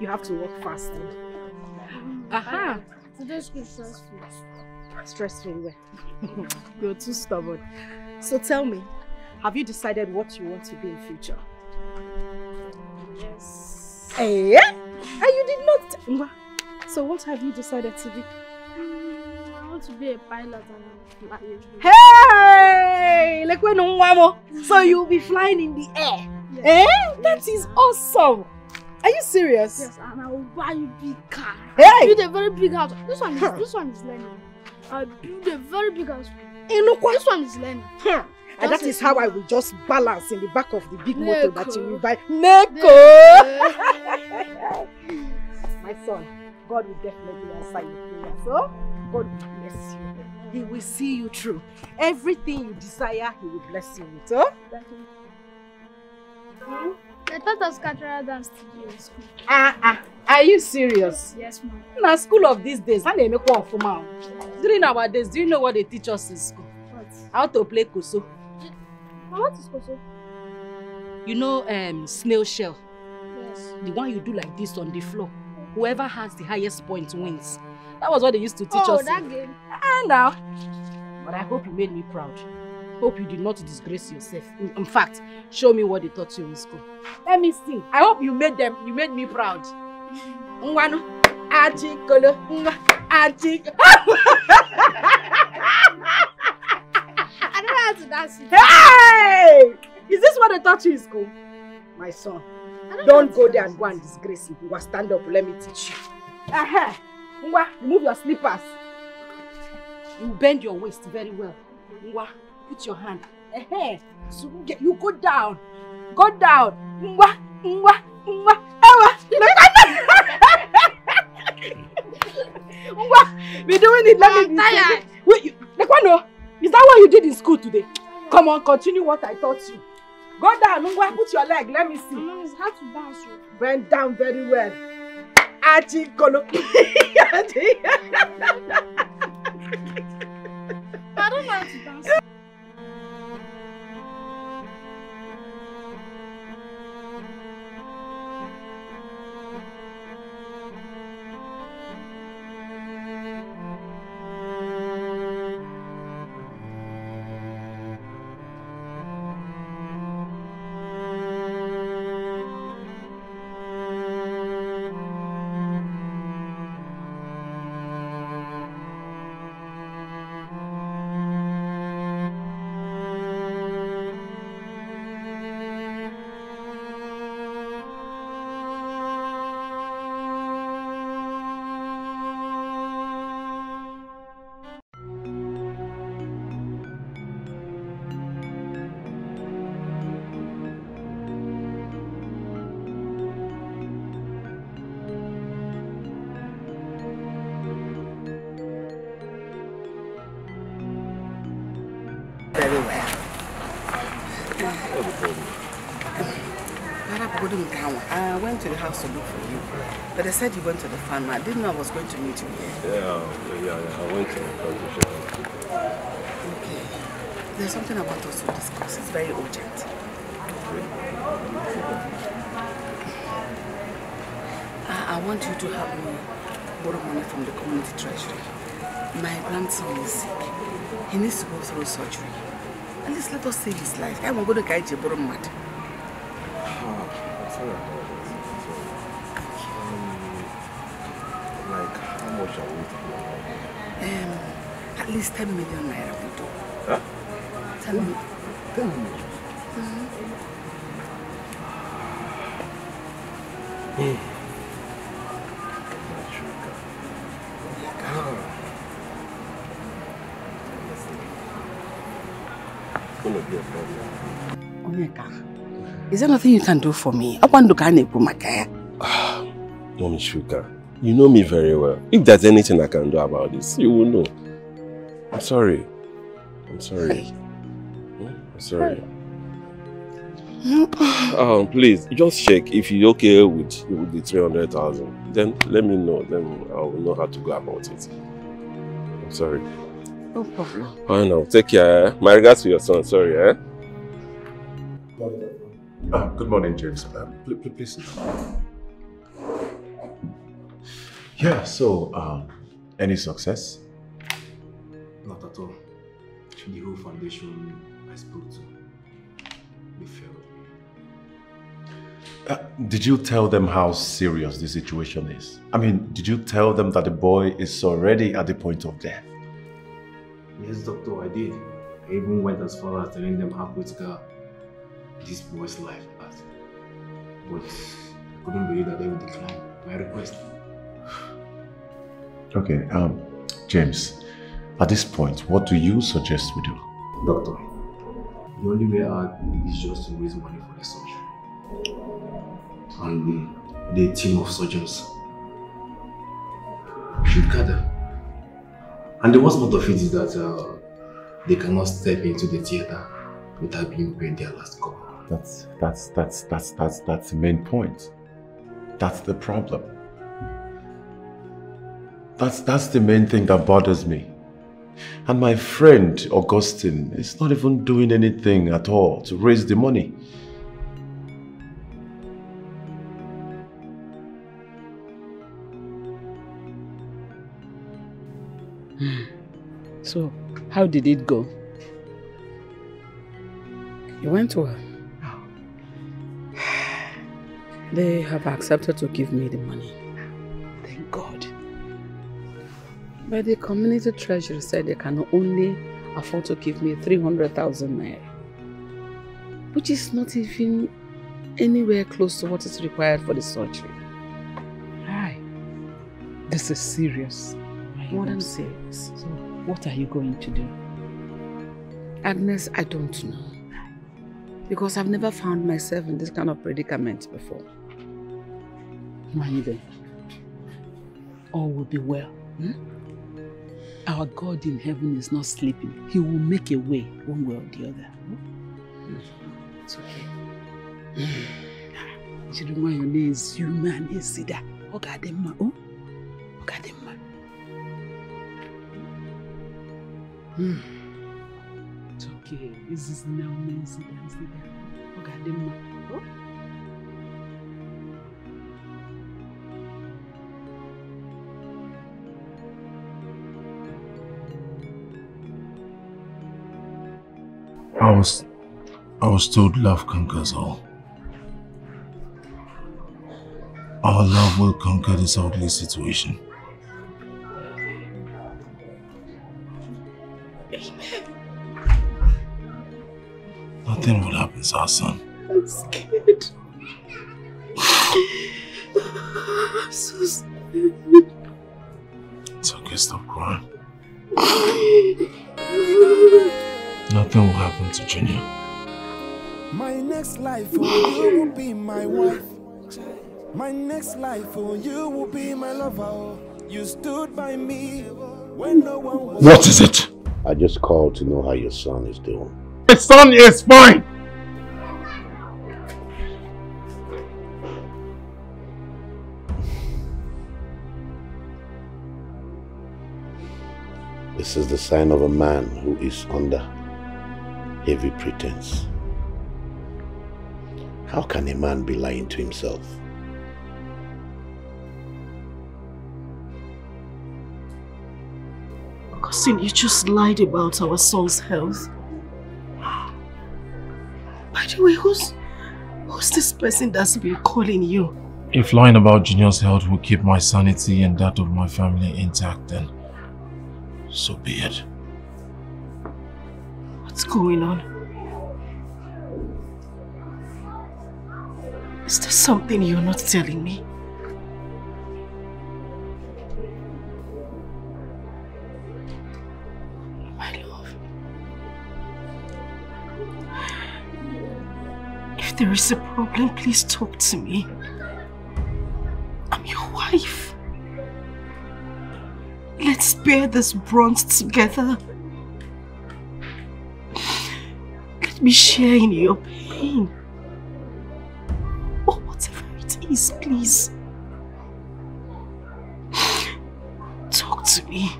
You have to work fast. Aha! Today's school stressful. Stressful where? You're too stubborn. So tell me, have you decided what you want to be in future? Yes. Eh? And you did not. So what have you decided to be? I want to be a pilot and fly. Hey! Like when so you'll be flying in the air. Yes. Eh? Yes. That is awesome. Are you serious? Yes, and I will buy you a big car. Hey! I build a very big house. This one is learning. I build a very big house. This one is learning. And that is how I will just balance in the back of the big motor that you will buy. Neko! My son, God will definitely answer your prayer. So, God will bless you. He will see you through. Everything you desire, He will bless you with. So, thank you. I thought us cultural dance studio in school. Are you serious? Yes, ma'am. In our school of these days, how they make one for mom? During our days, do you know what they teach us in school? What? How to play koso. What is koso? You know snail shell? Yes. The one you do like this on the floor. Whoever has the highest point wins. That was what they used to teach us. Oh, that game. And now. But I hope you made me proud. Hope you did not disgrace yourself. In fact, show me what they taught you in school. Let me see. I hope you made me proud. Ngwanu, aji kolo, aji. I don't know how to dance. Hey! Is this what they taught you in school? My son, don't go there and go and disgrace me. Ngwa, stand up, let me teach you. Ngwa, remove your slippers. You bend your waist very well. Ngwa, put your hand. So you go down. Go down. Ngwa, ngwa, ngwa. Ngwa, we're doing it. Let me be tired. Wait, Lekwano, is that what you did in school today? Come on, continue what I taught you. Go down, Ngwa, put your leg. Let me see. Mom, it's hard to dance. Bend down very well. Achi kolo. don't know how to dance. Very well. I went to the house to look for you, but they said you went to the farm. I didn't know I was going to meet you here. Yeah, I went to the farm. Okay. There's something I want us to discuss. It's very urgent. I want you to help me borrow money from the community treasury. My grandson is sick. He needs to go through surgery. At least let us save his life. I'm going to guide you, borrow money. Like, how much are we talking about? At least 10 million naira will do. Huh? 10 million. 10 million? Onyeka, is there nothing you can do for me? I want to go and Makaya. Mommy Sugar, you know me very well. If there's anything I can do about this, you will know. I'm sorry. I'm sorry. I'm sorry. Please, just check if you're okay with the 300,000. Then let me know. Then I will know how to go about it. I'm sorry. No problem. I know. Take care. My regards to your son. Sorry, eh? Good morning, James. Please sit down. Yeah, so, any success? Not at all. The whole foundation I spoke to, they failed. Did you tell them how serious the situation is? I mean, did you tell them that the boy is already at the point of death? Yes, doctor, I did. I even went as far as telling them how critical this boy's life is. But I couldn't believe that they would decline my request. Okay, James, at this point, what do you suggest we do? Doctor, the only way out is just to raise money for the surgery. And the team of surgeons should gather. And the worst part of it is that they cannot step into the theater without being paid their last call. That's the main point. That's the problem. That's the main thing that bothers me. And my friend Augustine is not even doing anything at all to raise the money. So, how did it go? You went well. They have accepted to give me the money. Thank God. But the community treasurer said they can only afford to give me 300,000 naira, which is not even anywhere close to what is required for the surgery. Hi. This is serious. More than serious. So, what are you going to do? Agnes, I don't know. Because I've never found myself in this kind of predicament before. Mind, all will be well. Our God in heaven is not sleeping. He will make a way one way or the other. It's okay. Chiduma, your name is human. Sida. Ogadema. Oh? Ogadema. okay. This is now Nancy. Okay, them. I was told love conquers all. Our love will conquer this ugly situation. Nothing will happen to our son. I'm scared. I'm so scared. It's okay, stop crying. Nothing will happen to Junior. My next life for you will be my wife. My next life for you will be my lover. You stood by me when no one was. What is it? I just called to know how your son is doing. My son is fine. This is the sign of a man who is under heavy pretense. How can a man be lying to himself? Cousin, you just lied about our son's health. By the way, who's this person that's been calling you? If lying about Junior's health will keep my sanity and that of my family intact, then so be it. What's going on? Is there something you're not telling me? My love. If there is a problem, please talk to me. I'm your wife. Let's bear this brunt together. Let me share in your pain. Or whatever it is, please. Talk to me.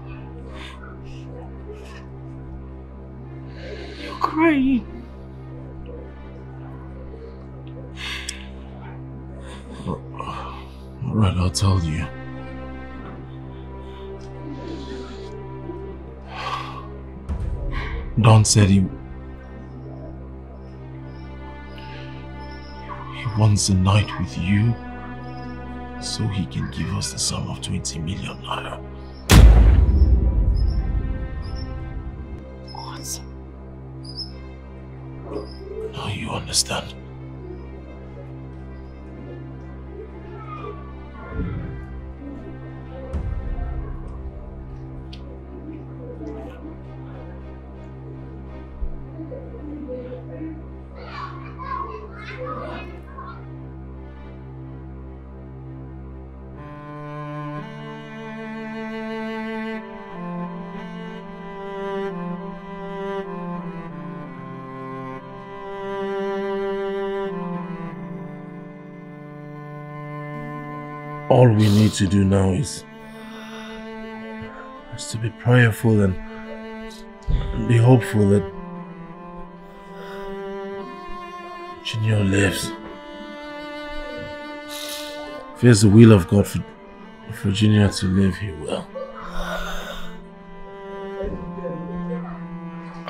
You're crying. Alright, I'll tell you. Don said he wants a night with you so he can give us the sum of 20 million naira. What? Now you understand. All we need to do now is to be prayerful and be hopeful that Junior lives. If it's the will of God for Junior to live, he will.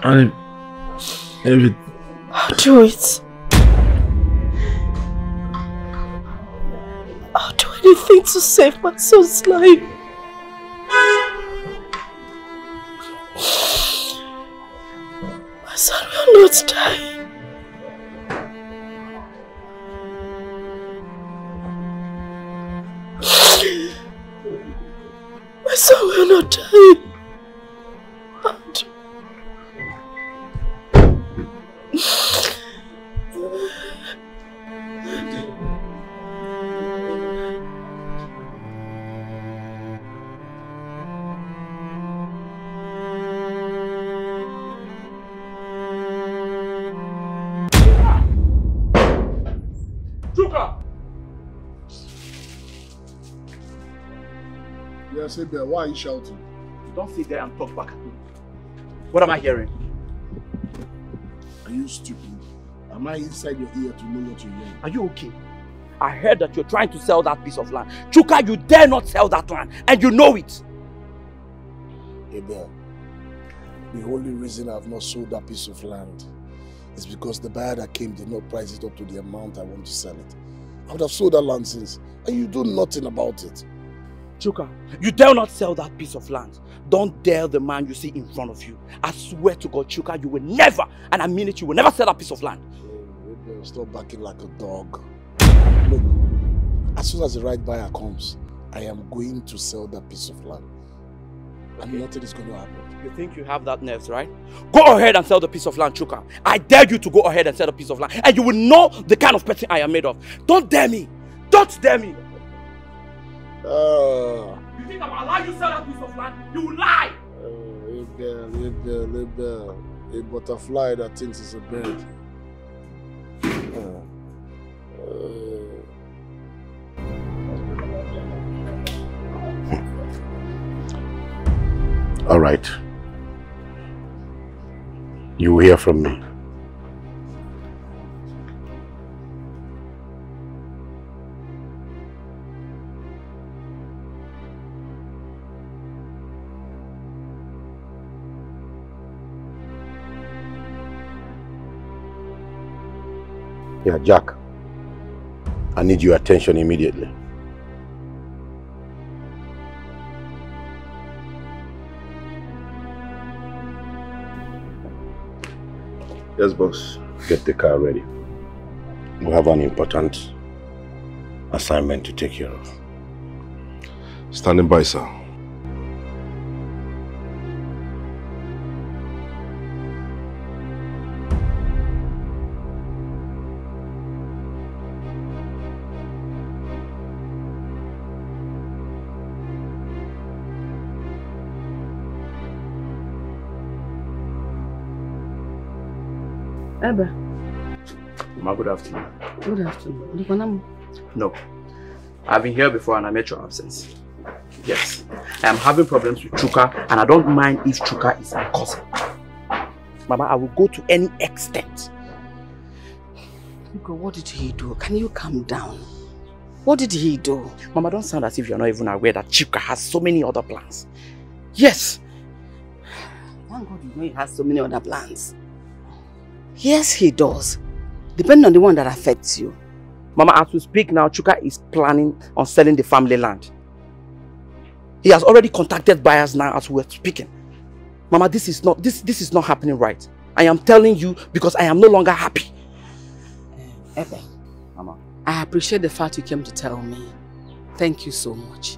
And if it... I'll do it. I'll do anything to save my son's life. My son will not die. My son will not die. Yes, Ebele, why are you shouting? Don't sit there and talk back at me. What am I hearing? you stupid? Am I inside your ear to know what you're hearing? Are you okay? I heard that you're trying to sell that piece of land. Chuka, you dare not sell that land, and you know it. Ebele, the only reason I've not sold that piece of land is because the buyer that came did not price it up to the amount I want to sell it. I would have sold that land since, and you do nothing about it. Chuka, you dare not sell that piece of land. Don't dare the man you see in front of you. I swear to God, Chuka, you will never, and I mean it, you will never sell that piece of land. Ebele, stop barking like a dog. Look, as soon as the right buyer comes, I am going to sell that piece of land. And nothing is going to happen. You think you have that nerves, right? Go ahead and sell the piece of land, Chuka. I dare you to go ahead and sell the piece of land. And you will know the kind of person I am made of. Don't dare me. Don't dare me. You think I will allow you to sell that piece of land? You will lie. Ebele, a butterfly that thinks it's a bird. All right. You will hear from me. Yeah, Jack. I need your attention immediately. Yes, boss. Get the car ready. We have an important assignment to take care of. Standing by, sir. Eba. Ma, good afternoon. Good afternoon. No. I've been here before and I met your absence. Yes. I am having problems with Chuka and I don't mind if Chuka is my cousin. Mama, I will go to any extent. Nico, what did he do? Can you calm down? What did he do? Mama, don't sound as if you're not even aware that Chuka has so many other plans. Yes. Thank God you know he has so many other plans. Yes, he does. Depending on the one that affects you. Mama, as we speak now, Chuka is planning on selling the family land. He has already contacted buyers now as we're speaking. Mama, this is not happening right. I am telling you because I am no longer happy. Ebe, Mama, I appreciate the fact you came to tell me. Thank you so much.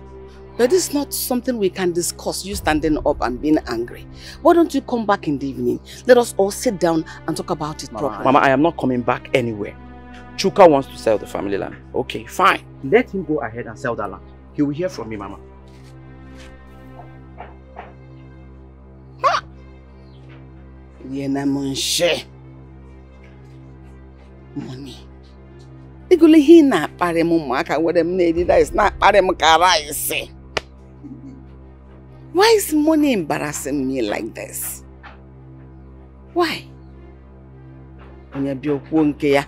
But this is not something we can discuss, you standing up and being angry. Why don't you come back in the evening? Let us all sit down and talk about it properly. Mama, I am not coming back anywhere. Chuka wants to sell the family land. Okay, fine. Let him go ahead and sell that land. He will hear from me, Mama. Money. Igule he na pare mu maka where them need that is not pare mu karaisi. Why is money embarrassing me like this? Why? Onya bi okwu nke ya.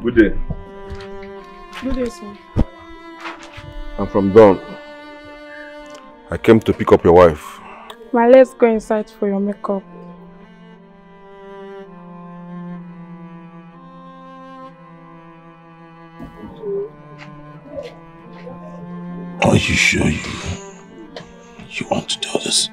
Good day. Good day, sir. I'm from Dawn. I came to pick up your wife. Let's go inside for your makeup. Are you sure you want to do this?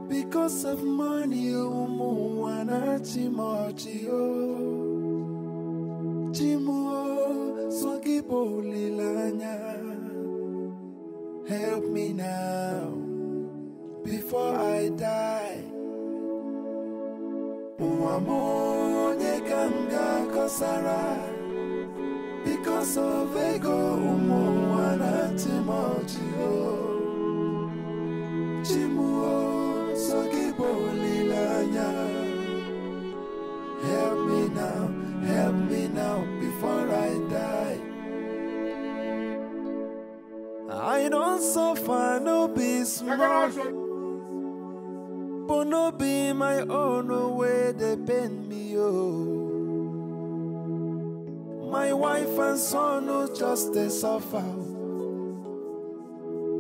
Because of money, wanna Chimo, so keep help me now, before I die. Because of ego, wanna Chimo, so keep help me now, before I die. I don't suffer, no be small, but no be my own way they pain me, oh. My wife and son no just they suffer,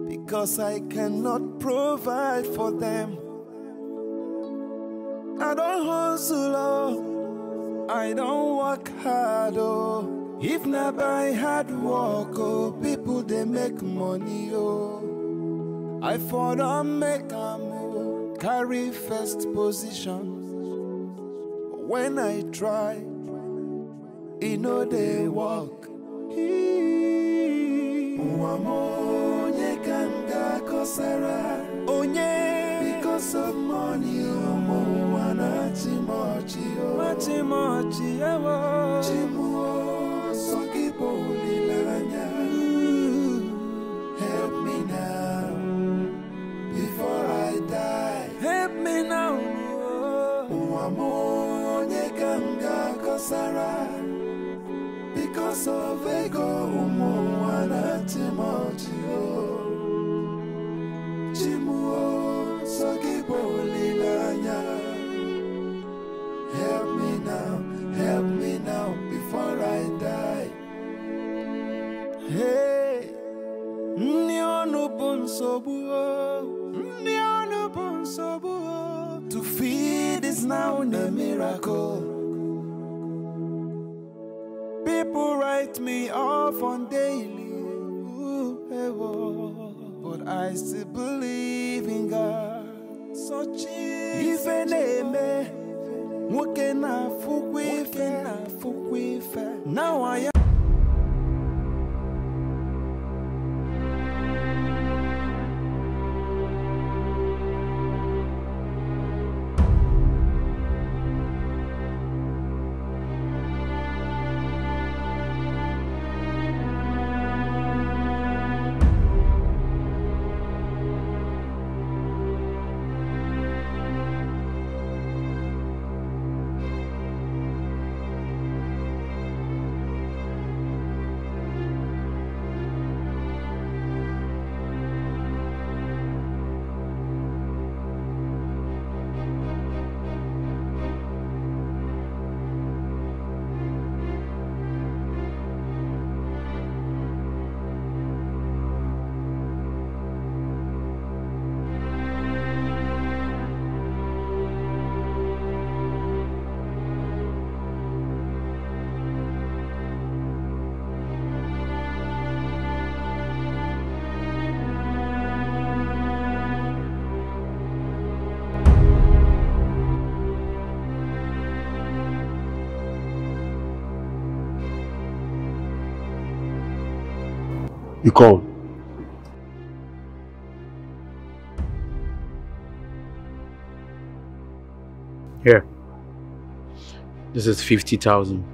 because I cannot provide for them. I don't hustle, oh. I don't work hard, oh. If not by hard work, oh, people they make money, oh. I for them make them carry first position. When I try, you know they walk. Because of money, help me now, before I die. Help me now. Because of ego, help me now, before I die. Hey, to feed is now a miracle. People write me off on daily, but I still believe in God. So if now I am. You called. Here. This is 50,000.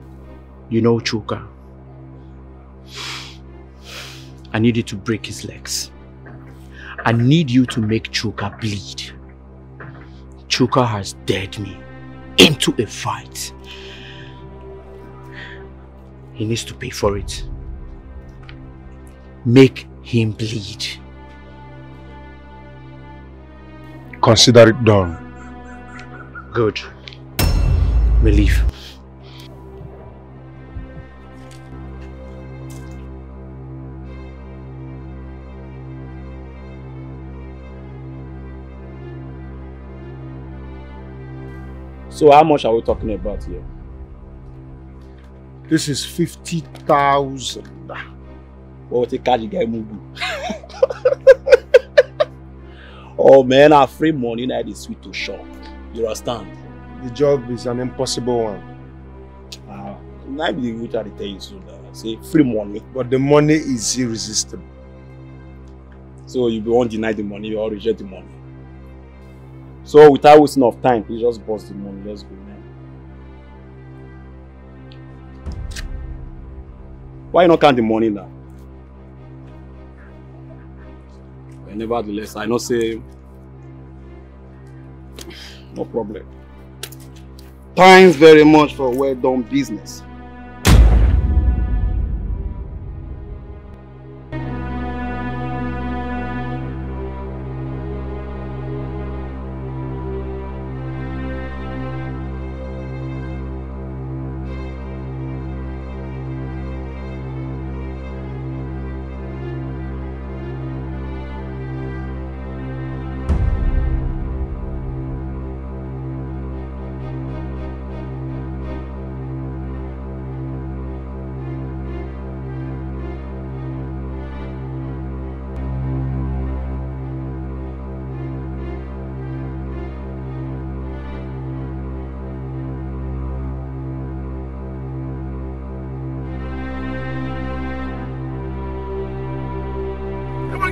You know Chuka. I need you to break his legs. I need you to make Chuka bleed. Chuka has dared me into a fight. He needs to pay for it. Make him bleed. Consider it done. Good. We leave. So how much are we talking about here? This is 50,000. What will take the guy move? Oh man, our free money now is sweet to shop. You understand? The job is an impossible one. Now be the try to tell you so that say free money. But the money is irresistible. So you won't deny the money or reject the money. So without wasting of time, you just bust the money. Let's go, man. Why you not count the money now? But nevertheless, I know say no problem. Thanks very much for well done business.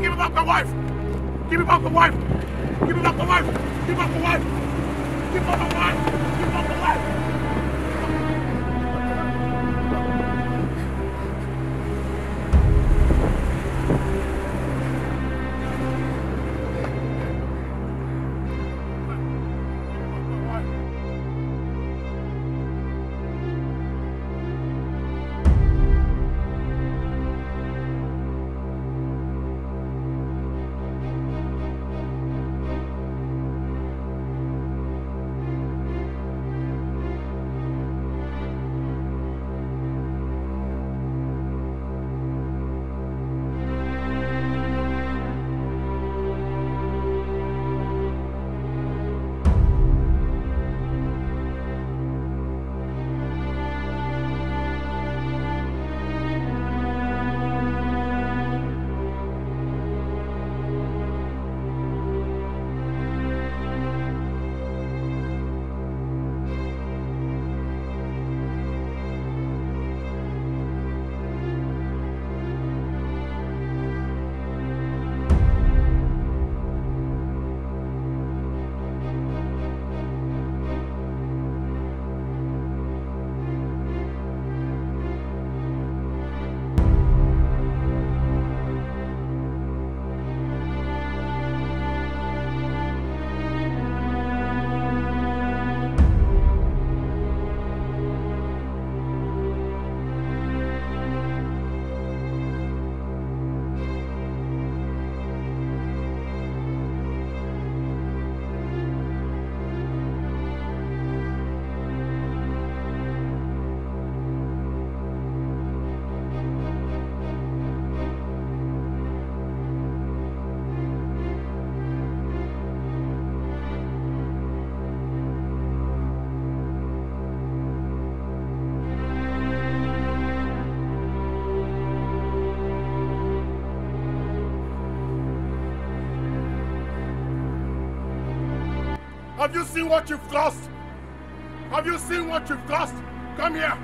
Give me back my wife! Give me back my wife! Give me back my wife! Give me back my wife! Give me back my wife! Give me back my wife! Have you seen what you've cost? Have you seen what you've cost? Come here.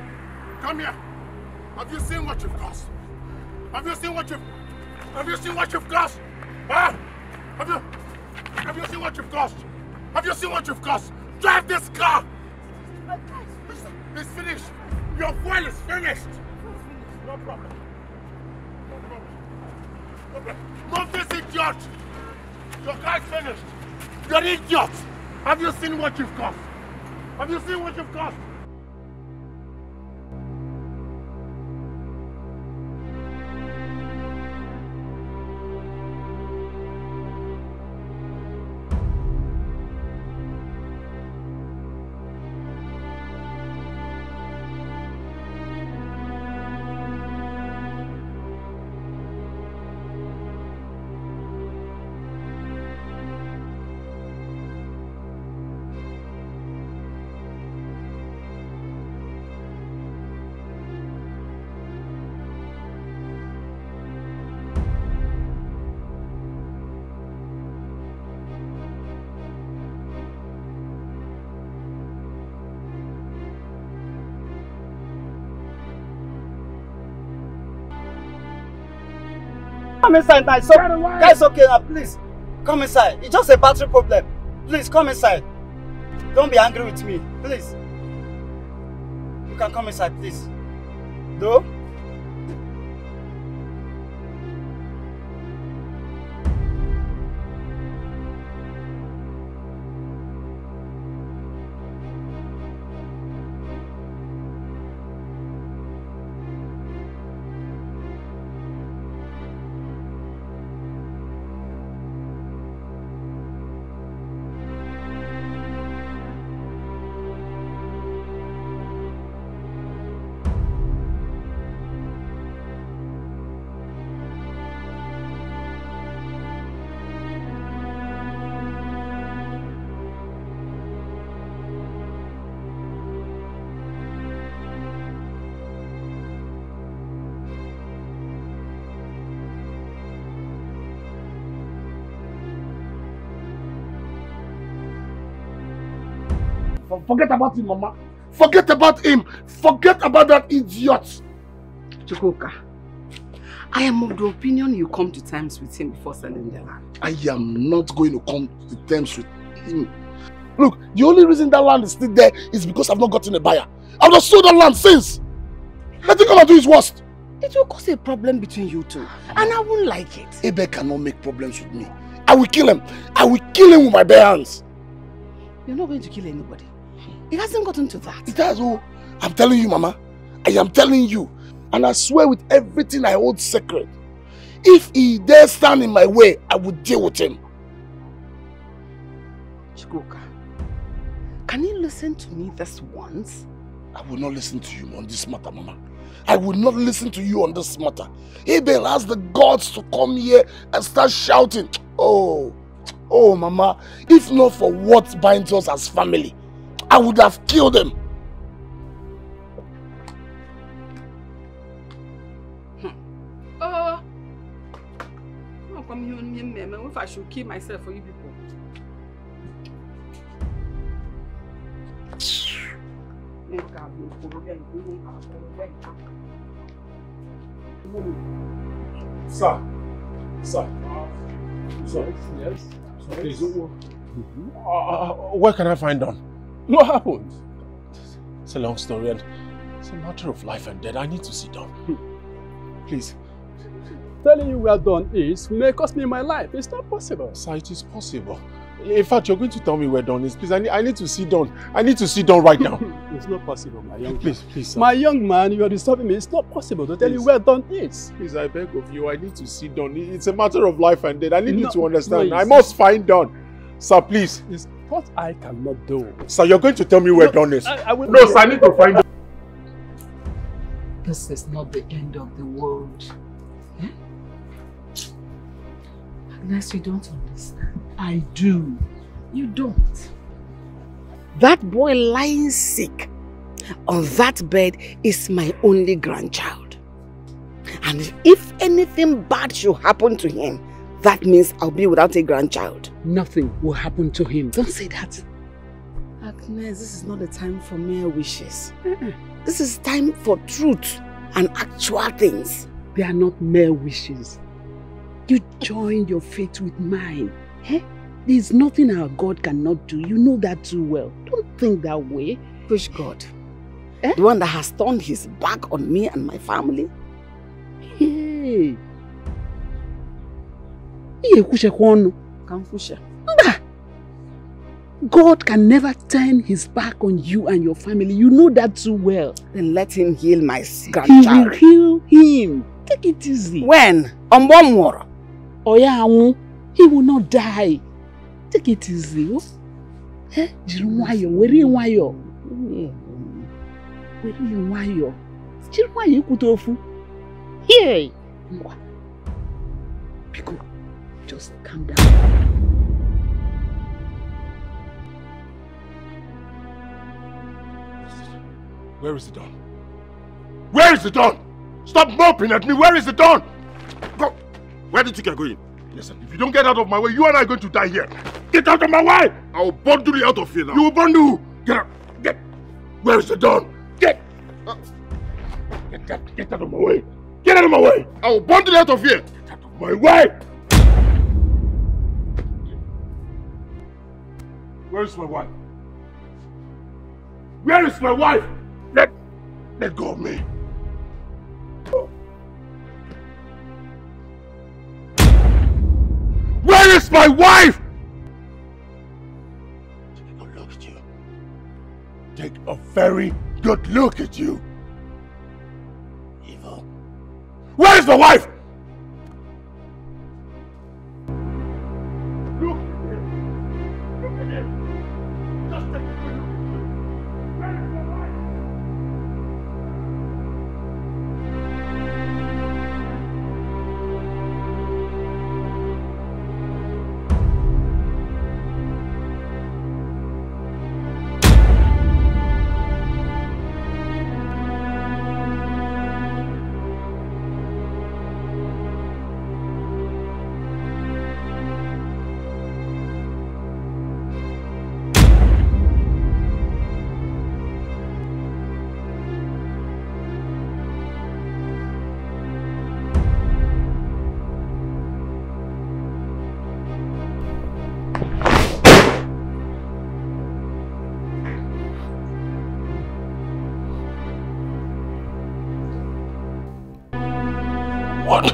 Come here. Have you seen what you've cost? Have you seen what you've cost? Huh? Have you seen what you've cost? Have you seen what you've cost? Drive this car! It's finished. Your fuel is finished. No problem. No problem. No problem. Move this idiot! Your car is finished. You're an idiot! Have you seen what you've cost? Have you seen what you've cost? Come inside now. So, guys, okay now, please. Come inside. It's just a battery problem. Please, come inside. Don't be angry with me. Please. You can come inside, please. Do? Forget about him, Mama. Forget about him. Forget about that idiot. Chukwuka, I am of the opinion you come to terms with him before selling the land. I am not going to come to terms with him. Look, the only reason that land is still there is because I've not gotten a buyer. I would have sold that land since. Let him come and do his worst. It will cause a problem between you two, and I won't like it. Ebele cannot make problems with me. I will kill him. I will kill him with my bare hands. You're not going to kill anybody. It hasn't gotten to that. It has, oh. I'm telling you, Mama. I am telling you. And I swear with everything I hold sacred. If he dare stand in my way, I will deal with him. Chukwuka, can you listen to me this once? I will not listen to you on this matter, Mama. I will not listen to you on this matter. Ebele has the guts to come here and start shouting. Oh, Mama. If not for what binds us as family, I would have killed him. If I should kill myself for you people. Sir. Yes. Please, where can I find Don? What happened? It's a long story and it's a matter of life and death. I need to see Don. Please. Telling you where Don is may cost me my life. It's not possible. Sir, it is possible. In fact, you're going to tell me where Don is. Please, I need to see Don. I need to see Don right now. It's not possible, my young man. Please, sir. My young man, you are disturbing me. It's not possible to tell you where Don is. Please, I beg of you. I need to see Don. It's a matter of life and death. I need you to understand. No, I must find Don. Sir, please. It's what I cannot do. Sir, you're going to tell me where Don is. I will no, sir, I need to find Don. This is not the end of the world. Eh? Unless you don't understand. I do. You don't. That boy lying sick on that bed is my only grandchild. And if anything bad should happen to him, that means I'll be without a grandchild. Nothing will happen to him. Don't say that. Agnes, this is not the time for mere wishes. This is time for truth and actual things. They are not mere wishes. You joined your faith with mine. Eh? There is nothing our God cannot do. You know that too well. Don't think that way. Which God? The one that has turned his back on me and my family? Hey. God can never turn his back on you and your family. You know that too well. Then let him heal my grandchild. He will heal him. Take it easy. When? On one more. Oh yeah, he will not die. Take it easy. Eh? Jirunwayo, where you wayo? Where you wayo? Jirunwayo kutofu. Hey. Pico, just calm down. Where is the Don? Where is the Don? Stop moping at me. Where is the Don? Go. Where did you get going? Listen, if you don't get out of my way, you and I are going to die here. Get out of my way! I will bundle you out of here now. You will bundle! Get out! Get! Where is the Don? Get! Get out of my way! Get out of my way! I will bundle you out of here! Get out of My wife! Where is my wife? Where is my wife? Let go of me. Where is my wife? Take a good look at you. Take a very good look at you. Evil. Where is my wife? Look at him. Look at him. Just take a good look at you. Where is my wife? What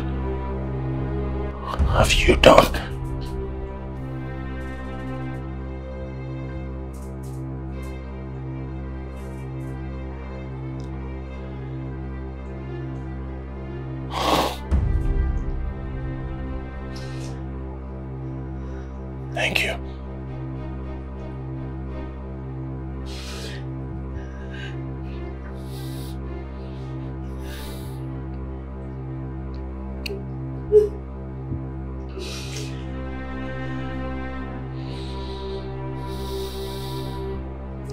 have you done? Thank you.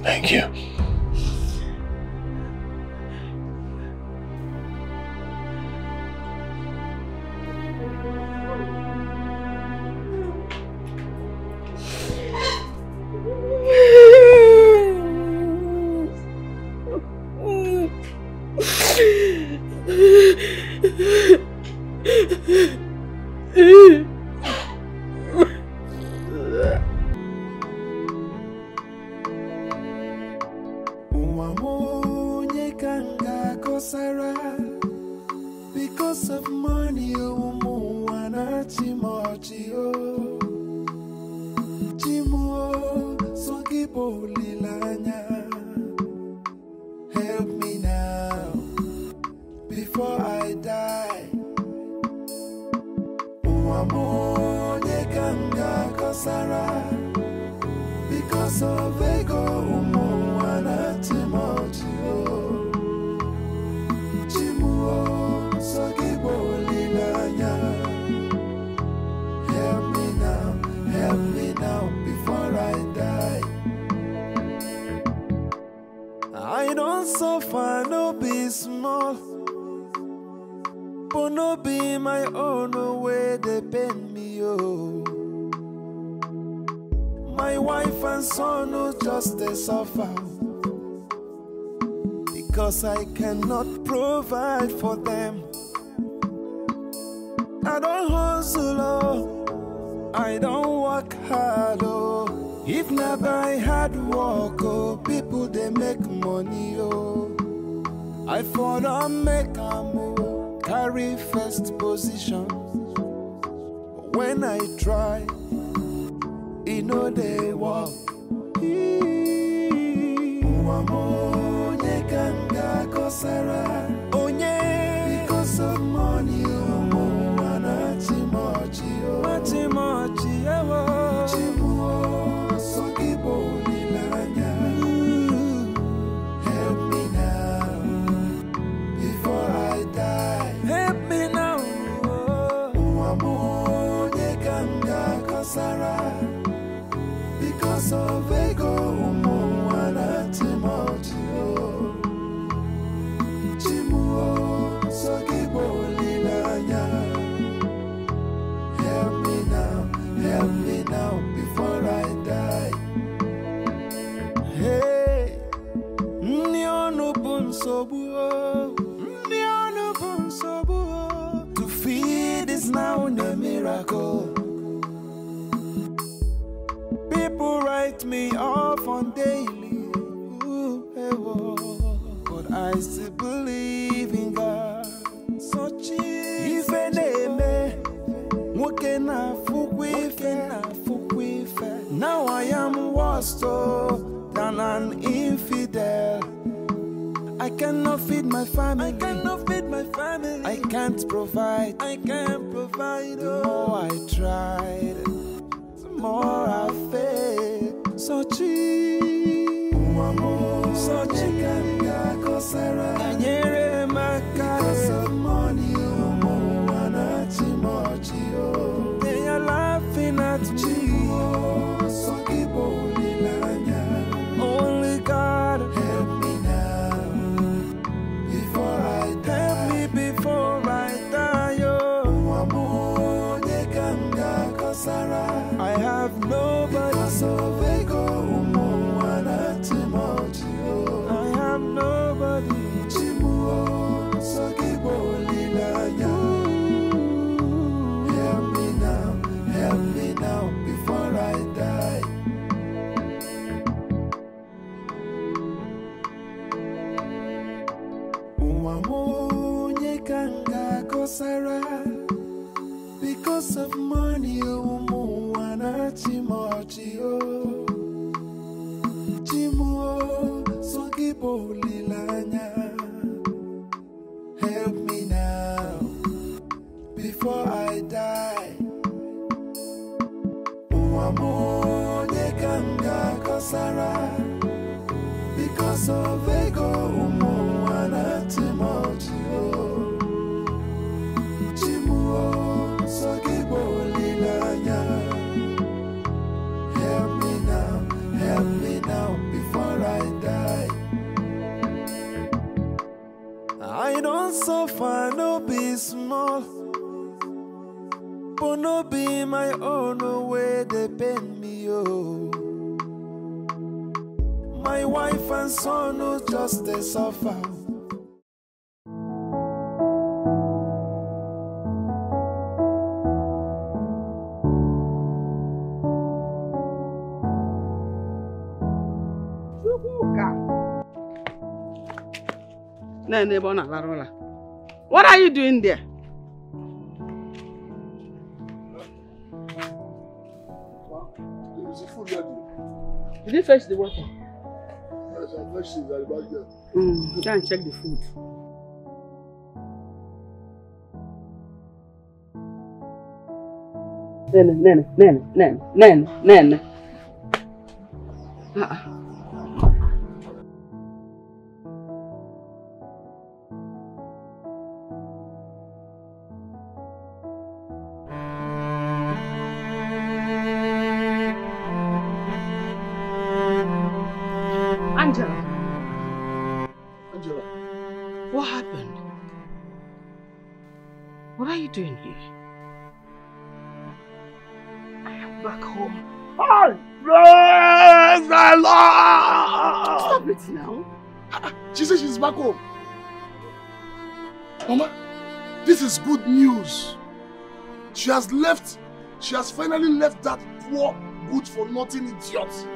Thank you. Because of money, help me now before I die. Because of ego, help me now before I die. I don't suffer, no be small, but no be my own way they pain me, oh. My wife and son who just they suffer because I cannot provide for them. I don't hustle, oh. I don't work hard, oh. If not by hard work, oh, people they make money, oh. I for don't make a move, carry first position. When I try, you know they walk. Because of money, help me now before I die. Help me now. Because of ego, miracle. People write me off on daily, but I still believe in God. So if now I am worse than an infidel. I cannot feed my family. I can't provide. The more I tried, the more I failed. So cheap. So because of money, they are laughing at me. Only God help me now before I die. Help me before I die. I have nobody. I have nobody. Help me now before I die. Because of money, help me now before I die. Because of ego, help me now before I die. I don't suffer, no be small, but no be my own way they pain me, oh. My wife and son no just they suffer. What are you doing there? Did you fetch the water? Yes, I fetched it at the back there. Go and check the food. Nene. Angela. What happened? What are you doing here? I am back home. Oh, praise the Lord! Stop it now. She says she's back home. Mama, this is good news. She has finally left that poor, good-for-nothing idiot.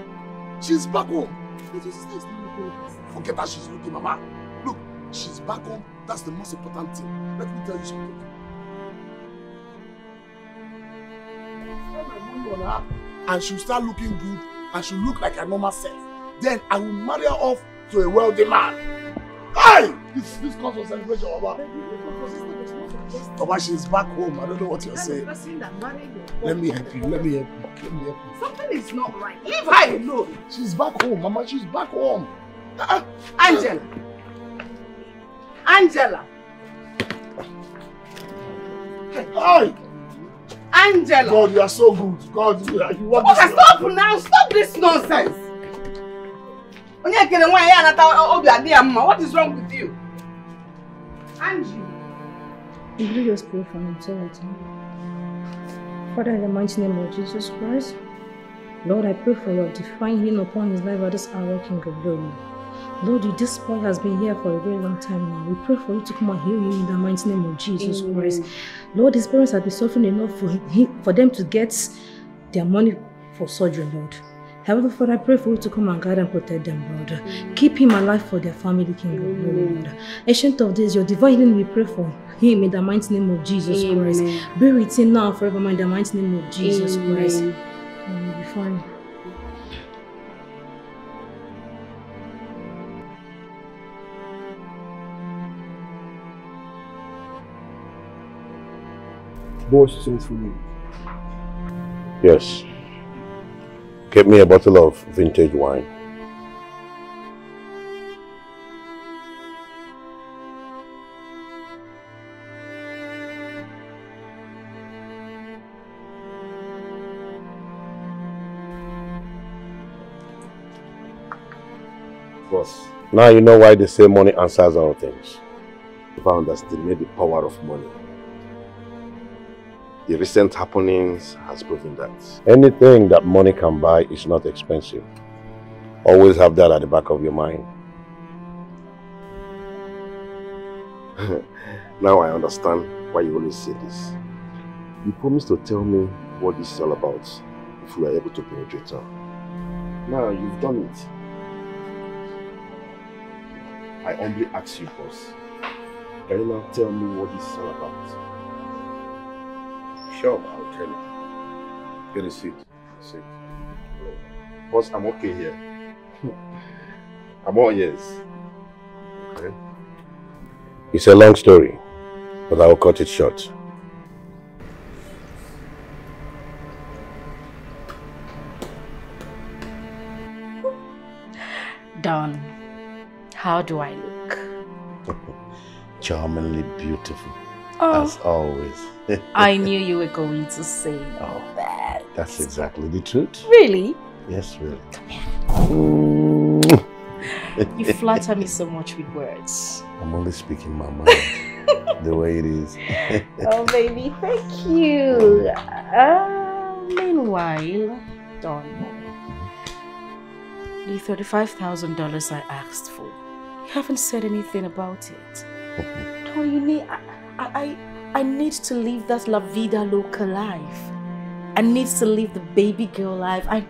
She's back home. But your sister is not looking like this. Forget how she's looking, Mama. Look, she's back home. That's the most important thing. Let me tell you something. Spend my money on her, and she'll start looking good, and she'll look like her normal self. Then I will marry her off to a wealthy man. Hey! This calls for celebration, Mama. Mama, she's back home. I don't know what you're saying. Let me help you. Something is not right. Leave her alone. She's back home, Mama. She's back home. Angela. Hi. Angela. God, you are so good. God, you want this. Okay, stop now. Stop this nonsense. What is wrong with you? Angie. Will you just pray for me, so Father, in the mighty name of Jesus Christ, Lord, I pray for your divine healing upon his life at this hour, King of Glory. Lord, this boy has been here for a very long time now. We pray for you to come and heal him in the mighty name of Jesus Christ. Lord, his parents have been suffering enough for them to get their money for surgery, Lord. However, Father, I pray for you to come and guide and protect them, Lord. Keep him alive for their family, King of Glory, Lord. Ancient of days, your divine healing, we pray for him in the mighty name of Jesus Christ. Be with him now forever in the mighty name of Jesus Christ. And we'll be fine. Boss sent for me. Yes. Get me a bottle of vintage wine. Boss. Now you know why they say money answers all things. If I underestimate the power of money, the recent happenings has proven that. Anything that money can buy is not expensive. Always have that at the back of your mind. Now I understand why you always say this. You promised to tell me what this is all about if we are able to penetrate her. Now you've done it. I humbly ask you, boss. Can you now tell me what this is all about? Sure, I'll tell you. Get a seat. Sit. Boss, I'm okay here. I'm all ears. Okay. It's a long story, but I will cut it short. Don, how do I look? Charmingly beautiful, Oh. as always. I knew you were going to say that. That's exactly the truth. Really? Yes, really. You flatter me so much with words. I'm only speaking my mind, the way it is. Oh, baby, thank you. Meanwhile, Don, the $35,000 I asked for, you haven't said anything about it. Don, you need, I need to live that La Vida Loca life. I need to live the baby girl life. I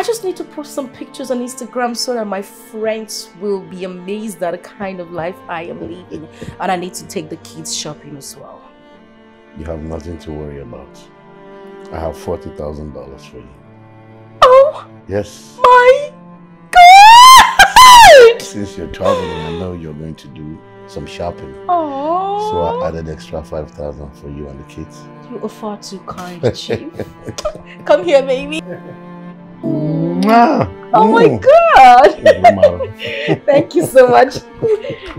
just need to post some pictures on Instagram so that my friends will be amazed at the kind of life I am living. And I need to take the kids shopping as well. You have nothing to worry about. I have $40,000 for you. Oh! Yes. My God! Since you're traveling, I know you're going to do some shopping. Oh! So I added extra $5,000 for you and the kids. You are far too kind, Chief. Come here, baby. Oh my God! Thank you so much.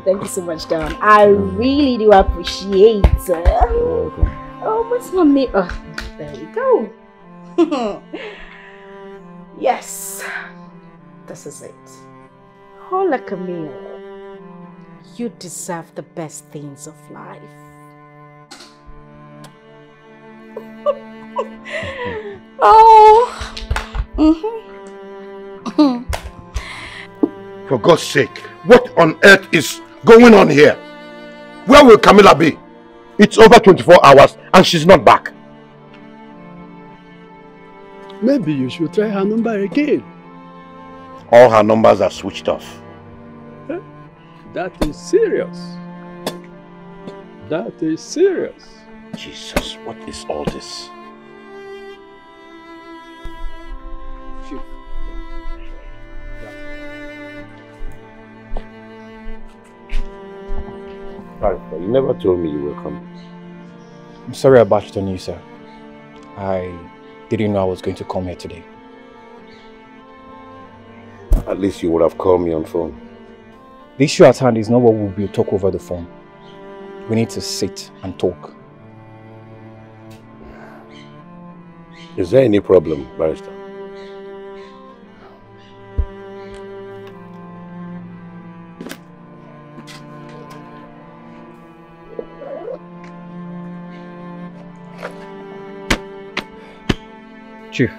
Thank you so much, Don. I really do appreciate it. You're welcome. Oh, what's my name? Oh, there you go. Yes, this is it. Hola, Camille. You deserve the best things of life. Oh. For God's sake, what on earth is going on here? Where will Camilla be? It's over 24 hours and she's not back. Maybe you should try her number again. All her numbers are switched off. That is serious. That is serious. Jesus, what is all this? You never told me you were coming. I'm sorry I batched on you, sir. I didn't know I was going to come here today. At least you would have called me on phone. The issue at hand is not what we'll talk over the phone. We need to sit and talk. Is there any problem, Barrister? Chief,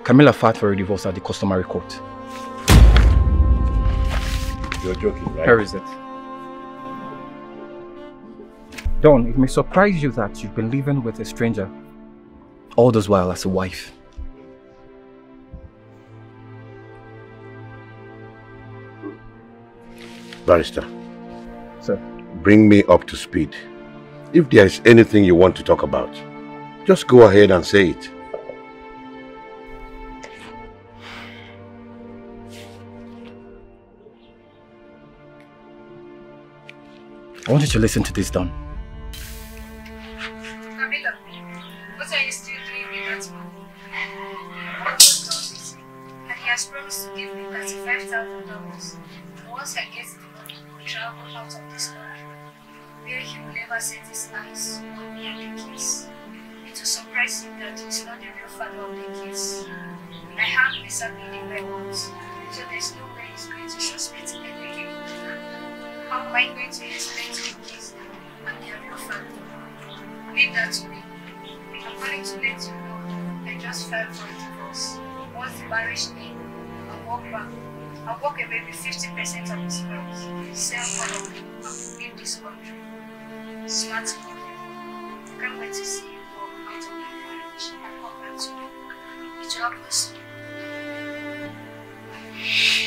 Camilla filed for a divorce at the customary court. You're joking, right? Where is it? Don, it may surprise you that you've been living with a stranger all this while as a wife. Barrister. Sir. Bring me up to speed. If there is anything you want to talk about, just go ahead and say it. I want you to listen to this, Don. Camila, what are you still doing with that man? And he has promised to give me $35,000. Once I get the money, we'll travel out of this country, where he will never set his eyes on me and the kids. It will surprise him that he's not the real father of the kids. I have Mr. in my words, so there's no way he's going to suspect me again. How am I going to explain to the kids I'm their real father? Leave that to me. I'm going to let you know I just filed for a divorce. Once the marriage ends, I'll walk back. I'll walk away with 50% of his wealth, sell all of it, and leave this country. Smart move. Can't wait to see you walk out of my marriage and come back to me. It will not lose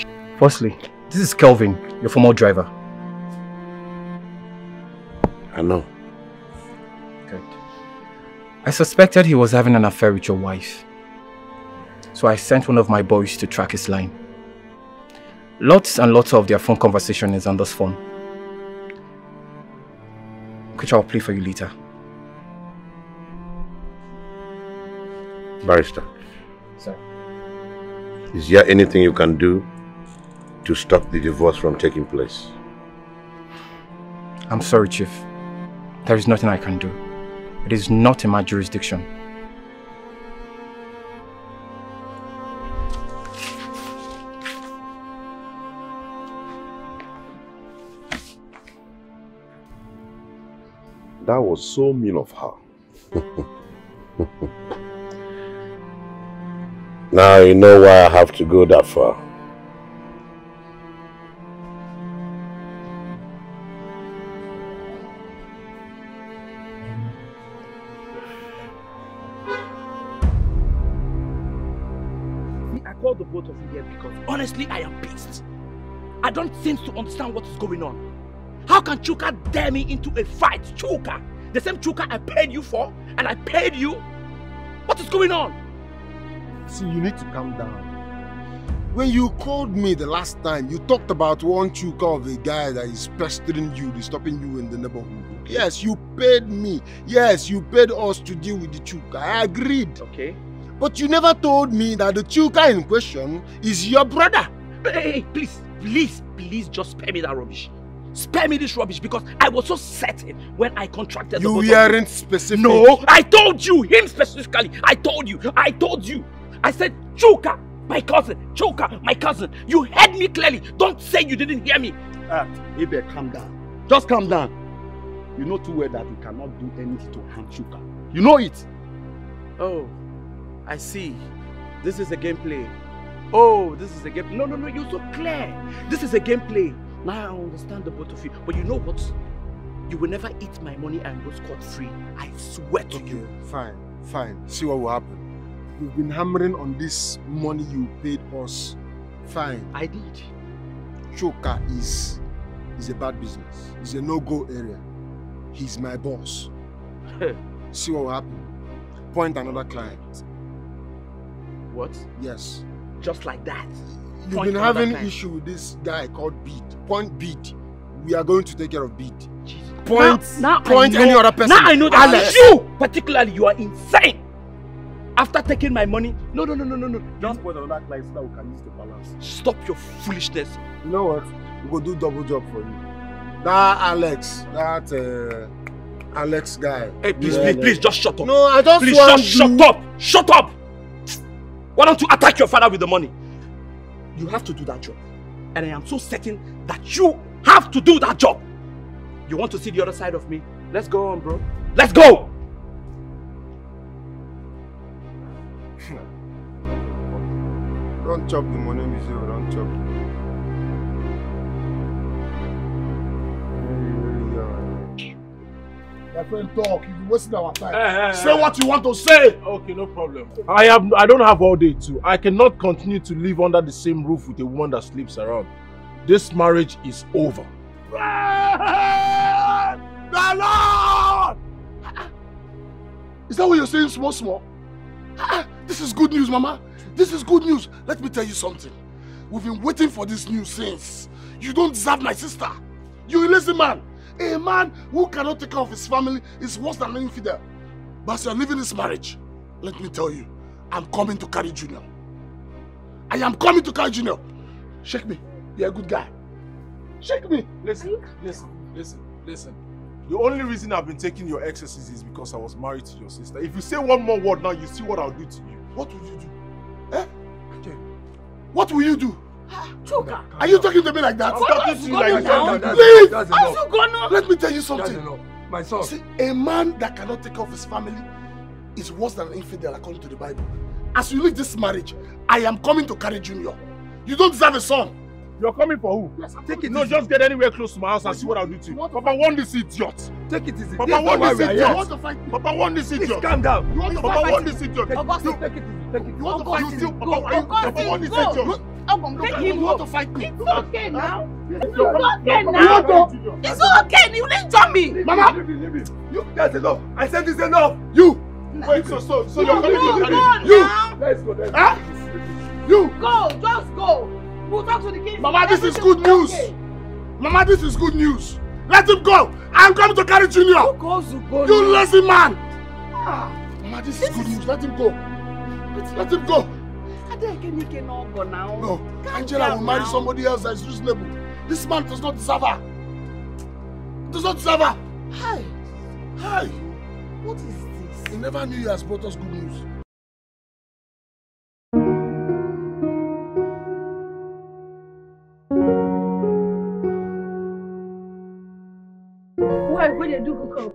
you. Firstly, this is Kelvin, your former driver. I know. Good. I suspected he was having an affair with your wife. So I sent one of my boys to track his line. Lots and lots of their phone conversation is on this phone, which I'll play for you later. Barrister. Sir. Is there anything you can do to stop the divorce from taking place? I'm sorry, Chief. There is nothing I can do. It is not in my jurisdiction. That was so mean of her. Now you know why I have to go that far. I called the both of you here because honestly I am pissed. I don't seem to understand what is going on. How can Chuka dare me into a fight? Chuka! The same Chuka I paid you for, and I paid you? What is going on? See, you need to calm down. When you called me the last time, you talked about one Chuka of a guy that is pestering you, disturbing you in the neighborhood. Yes, you paid me. Yes, you paid us to deal with the Chuka. I agreed. Okay. But you never told me that the Chuka in question is your brother. Hey, please just spare me that rubbish. Spare me this rubbish because I was so certain when I contracted the both of you. You weren't specific. No, I told you, him specifically. I told you. I said, Chuka, my cousin. Chuka, my cousin. You heard me clearly. Don't say you didn't hear me. Ebele, calm down. Just calm down. You know too well that you cannot do anything to harm Chuka. You know it. Oh, I see. This is a gameplay. Oh, this is a game. No, you're so clear. This is a gameplay. Now I understand the both of you. But you know what? You will never eat my money and go scot-free. I swear to you. Fine. See what will happen. You've been hammering on this money you paid us. Fine. I did. Chuka is a bad business. It's a no-go area. He's my boss. See what will happen. Point another client. What? Yes. Just like that. You've been having issue with this guy called Beat. Point Beat. We are going to take care of Beat. Point any other person. Now I know that Alex. You, particularly, you are insane. After taking my money, no. Just point another client so that we can use the balance. Stop your foolishness. You know what? We'll go do double job for you. That Alex guy. Hey, please, just shut up. No, I just please, want just shut up. Why don't you attack your father with the money? You have to do that job. And I am so certain that you have to do that job. You want to see the other side of me? Let's go on, bro. Let's go! Don't chop the money, Mister. Don't chop. My friend, talk. You've been wasting our time. Say what you want to say. Okay, no problem. I don't have all day too. I cannot continue to live under the same roof with a woman that sleeps around. This marriage is over. The Lord! Is that what you're saying, small? This is good news, Mama. This is good news. Let me tell you something. We've been waiting for this news since. You don't deserve my sister. You're a lazy man. A man who cannot take care of his family is worse than an infidel. But as you're leaving this marriage, let me tell you, I'm coming to carry Junior. I am coming to carry Junior. Shake me. You're a good guy. Shake me. Listen. The only reason I've been taking your exorcism is because I was married to your sister. If you say one more word now, you see what I'll do to you. What will you do? Eh? What will you do? Chuka. Are you talking to me like that? I'm talking to you like that. Please! That's enough. Let me tell you something. That's enough. My son. See, a man that cannot take care of his family is worse than an infidel according to the Bible. As you leave this marriage, I am coming to carry Junior. You don't deserve a son. You're coming for who? Yes, take it. No, just get anywhere close to my house and see what I'll do to you. Papa want this idiot. Take it easy. Papa want this idiot. You want to fight me? Papa want this idiot. Please calm down. You want to Papa want this idiot. Augustus, take it easy. Take it. You want to fight me? Papa want this idiot. You want to fight me? It's okay now. It's okay now. It's okay. You didn't jump me. Mama. You. That's enough. I said this enough. You. Wait. So you're coming to carry me. You. Let's go. Huh? You. Go. Just go. We'll talk to the kids. Mama, this is good news. Okay. Mama, this is good news. Let him go. I'm coming to carry Junior. You lazy man. Mama, this is good news. Let him go. Let him go. No, Angela will marry somebody else that is reasonable. This man does not deserve her. Does not deserve her. Hi. What is this? He never knew he has brought us good news. Why would you do hook up?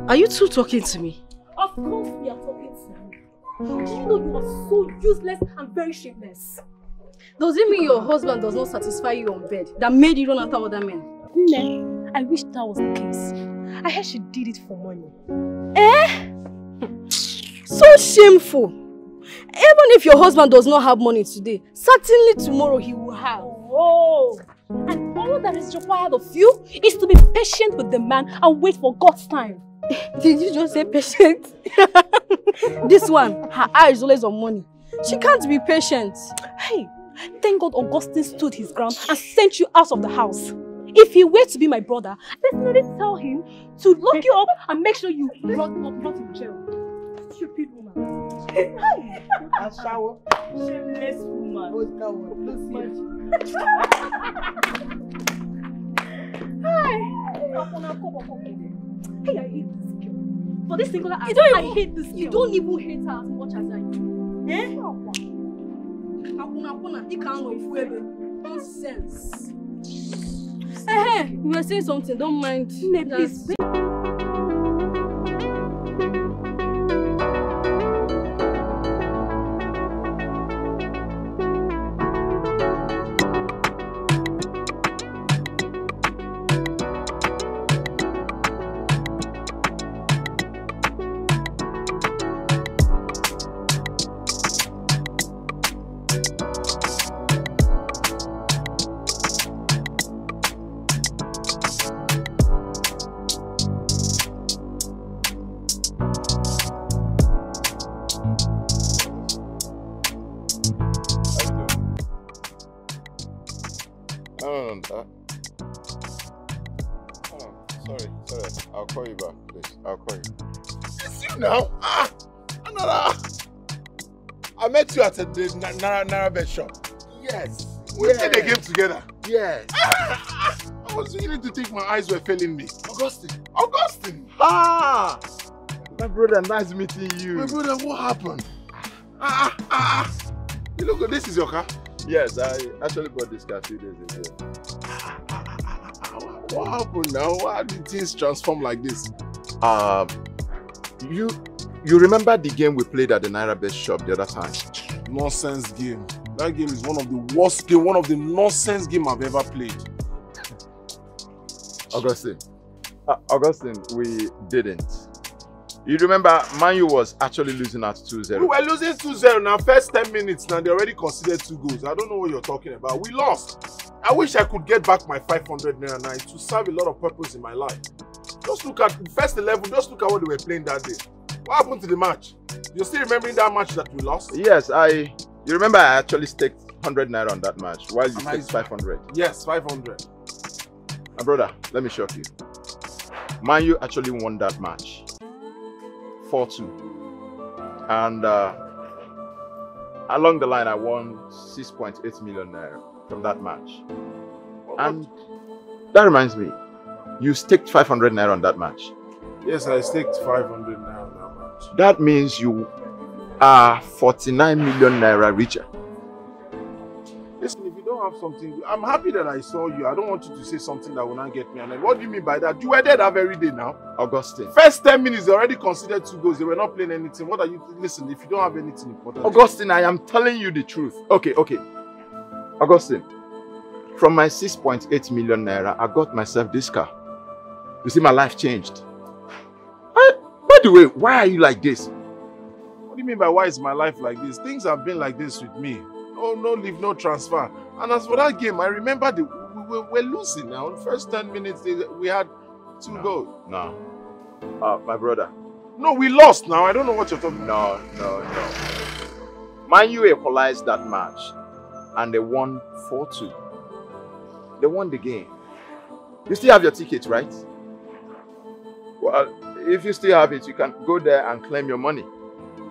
Are you two talking to me? Of course we are talking to you. Do you know you are so useless and very shameless? Does it mean your husband does not satisfy you on bed that made you run after other men? No, I wish that was the case. I heard she did it for money. So shameful. Even if your husband does not have money today, certainly tomorrow he will have. Oh, and all that is required of you is to be patient with the man and wait for God's time. Did you just say patient? This one, her eye is always on money. She can't be patient. Hey, thank God Augustine stood his ground and sent you out of the house. If he were to be my brother, definitely tell him to lock you up and make sure you not in jail. Stupid woman. A shower. Shameless woman. Hey, I hate this girl. For this singular act, I hate this girl. You don't even hate her as much as I do. Nonsense. Hey, you were saying something, don't mind. Please. Sorry. I'll call you back, please. I'll call you. It's you now. Another. I met you at the Narabet shop. Yes. We played the game together. Yes. I was beginning to think my eyes were failing me. Augustine. My brother, nice meeting you. My brother, what happened? You look good. This is your car? Yes, I actually bought this car 2 days ago. What happened now? Why did things transform like this? You remember the game we played at the Naira Best shop the other time? Nonsense game. That game is one of the worst game, one of the nonsense game I've ever played. Augustine, we didn't. You remember, Man U was actually losing at 2-0. We were losing 2-0 now. First 10 minutes now, they already considered 2 goals. I don't know what you're talking about. We lost. I wish I could get back my 500 naira now. It would serve a lot of purpose in my life. Just look at first 11. Just look at what they were playing that day. What happened to the match? You're still remembering that match that we lost? Yes, you remember I actually staked 100 naira on that match while you staked 500. Yes, 500. My brother, let me shock you. Man U actually won that match 4-2. And along the line, I won 6.8 million naira from that match. And that reminds me, you staked 500 naira on that match. Yes, I staked 500 naira on that match. That means you are 49 million naira richer. Listen, if you don't have something, I'm happy that I saw you. I don't want you to say something that will not get me. And what do you mean by that? You were there that very day now. Augustine. First 10 minutes, they already considered 2 goals. They were not playing anything. What are you? Listen, if you don't have anything important. Augustine, I am telling you the truth. Okay. Augustine, from my 6.8 million naira, I got myself this car. You see, my life changed. By the way, why are you like this? What do you mean by why is my life like this? Things have been like this with me. No leave, no transfer. And as for that game, I remember we were losing now. In the first 10 minutes, we had 2 goals. No. My brother. No, we lost now. I don't know what you're talking about. No. Man U equalized that match and they won 4-2. They won the game. You still have your ticket, right? Well, if you still have it, you can go there and claim your money.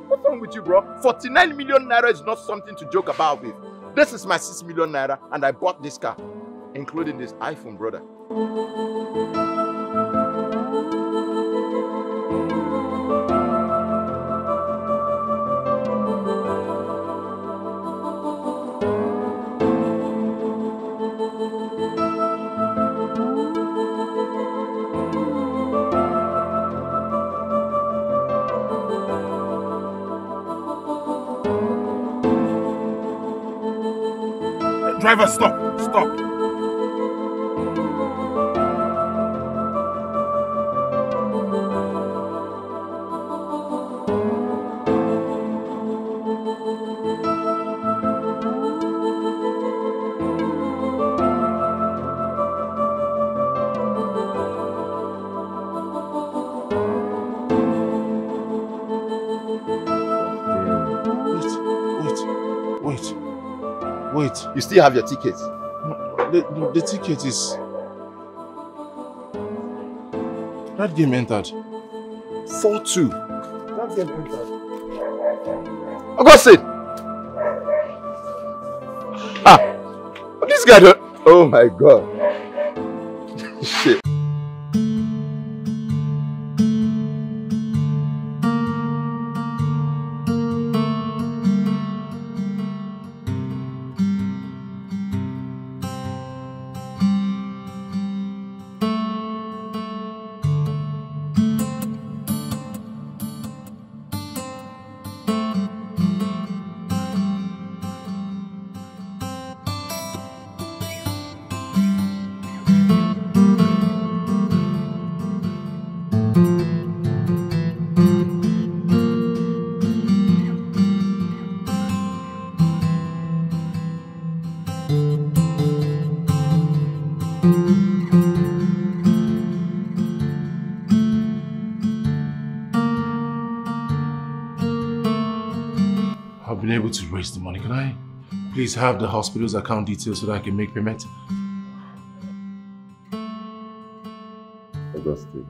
What's wrong with you, bro? 49 million naira is not something to joke about with. This is my 6 million naira and I bought this car, including this iPhone, brother. Driver, stop. Wait. You still have your ticket? The ticket is... That game entered. 4-2. That game entered. Augustine! This guy don't... Oh my God. Shit. I've been able to raise the money. Can I please have the hospital's account details so that I can make payment? Augustine.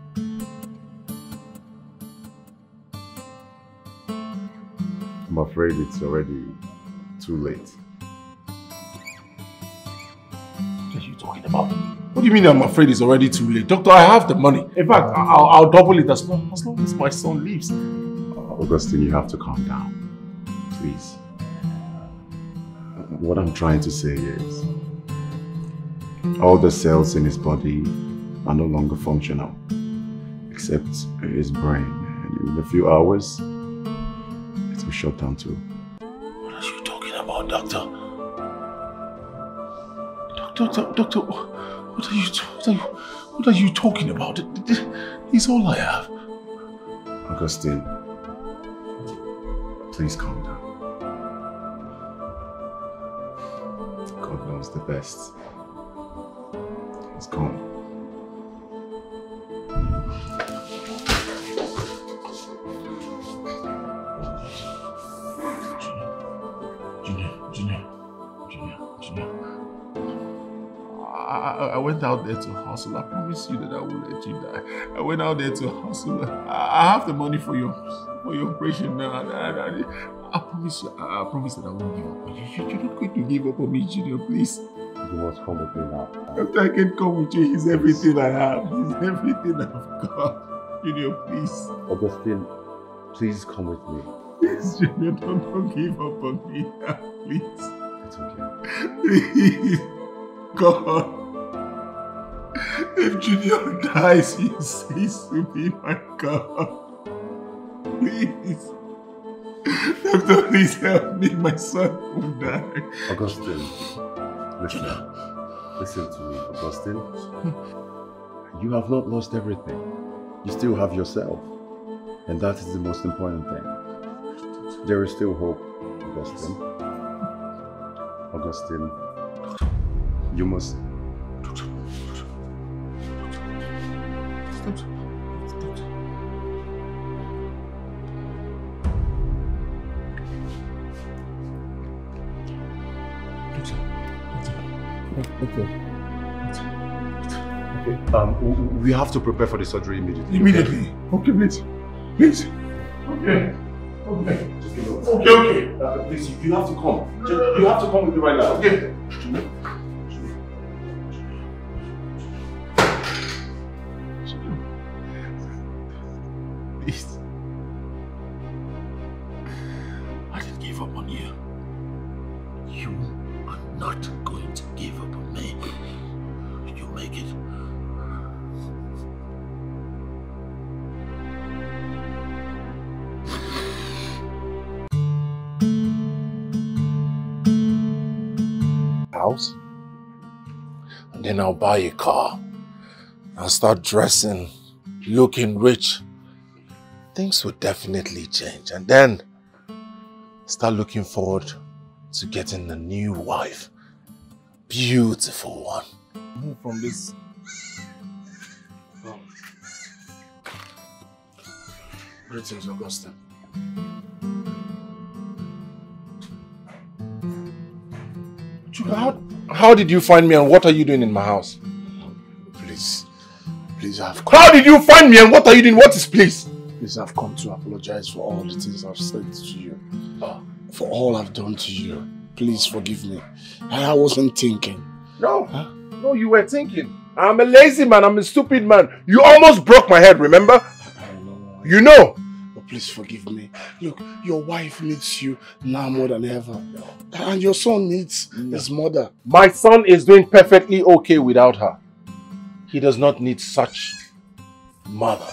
I'm afraid it's already too late. What are you talking about? What do you mean I'm afraid it's already too late? Doctor, I have the money. In fact, I'll double it as long as my son leaves. Augustine, you have to calm down. Please. What I'm trying to say is, all the cells in his body are no longer functional, except his brain. And in a few hours, it will shut down too. What are you talking about, doctor? Doctor, what are you talking about? It's all I have. Augustine, please calm down. God knows the best. He's gone. I went out there to hustle. I promise you that I won't let you die. I went out there to hustle. I have the money for your operation now. I promise you. I promise that I won't give up on you. You're not going to give up on me, Junior, please. You must come with me now. After I can come with you, he's everything I have. He's everything I've got. Junior, please. Augustine, please come with me. Please, Junior, don't give up on me now, please. It's okay. Please. God. If Junior dies, he ceases to be my God. Please. Doctor, please help me. My son will die. Augustine, listen to me, Augustine. You have not lost everything. You still have yourself. And that is the most important thing. There is still hope, Augustine. Augustine, you must... we have to prepare for the surgery immediately. Immediately? Okay, please. Please. Okay. Okay. Just give it okay. Please, you have to come. You have to come with me right now. Okay. Please. I didn't give up on you. You are not going to give up on me. You make it. House, and then I'll buy a car. I'll start dressing, looking rich. Things will definitely change, and then start looking forward to getting a new wife, beautiful one. Move from this. Greetings, Augustine. How did you find me and what are you doing in my house? Please, I've come. How did you find me and what are you doing? What is please? Please, I've come to apologize for all the things I've said to you. For all I've done to you. Please forgive me. I wasn't thinking. No, no, you were thinking. I'm a lazy man, I'm a stupid man. You almost broke my head, remember? I know. You know. But please forgive me. Look, your wife needs you now more than ever. And your son needs his mother. My son is doing perfectly okay without her. He does not need such mother.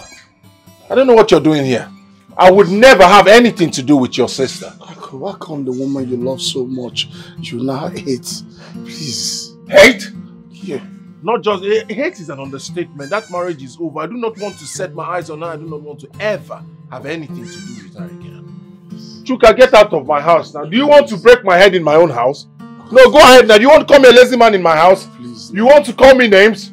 I don't know what you're doing here. I would never have anything to do with your sister. Why come the woman you love so much, you now hate? Please. Hate? Yeah. Not just, hate is an understatement. That marriage is over. I do not want to set my eyes on her. I do not want to ever have anything to do with her again. Chuka, get out of my house now. Do you want to break my head in my own house? No, go ahead now. Do you want to call me a lazy man in my house? Please. You want to call me names?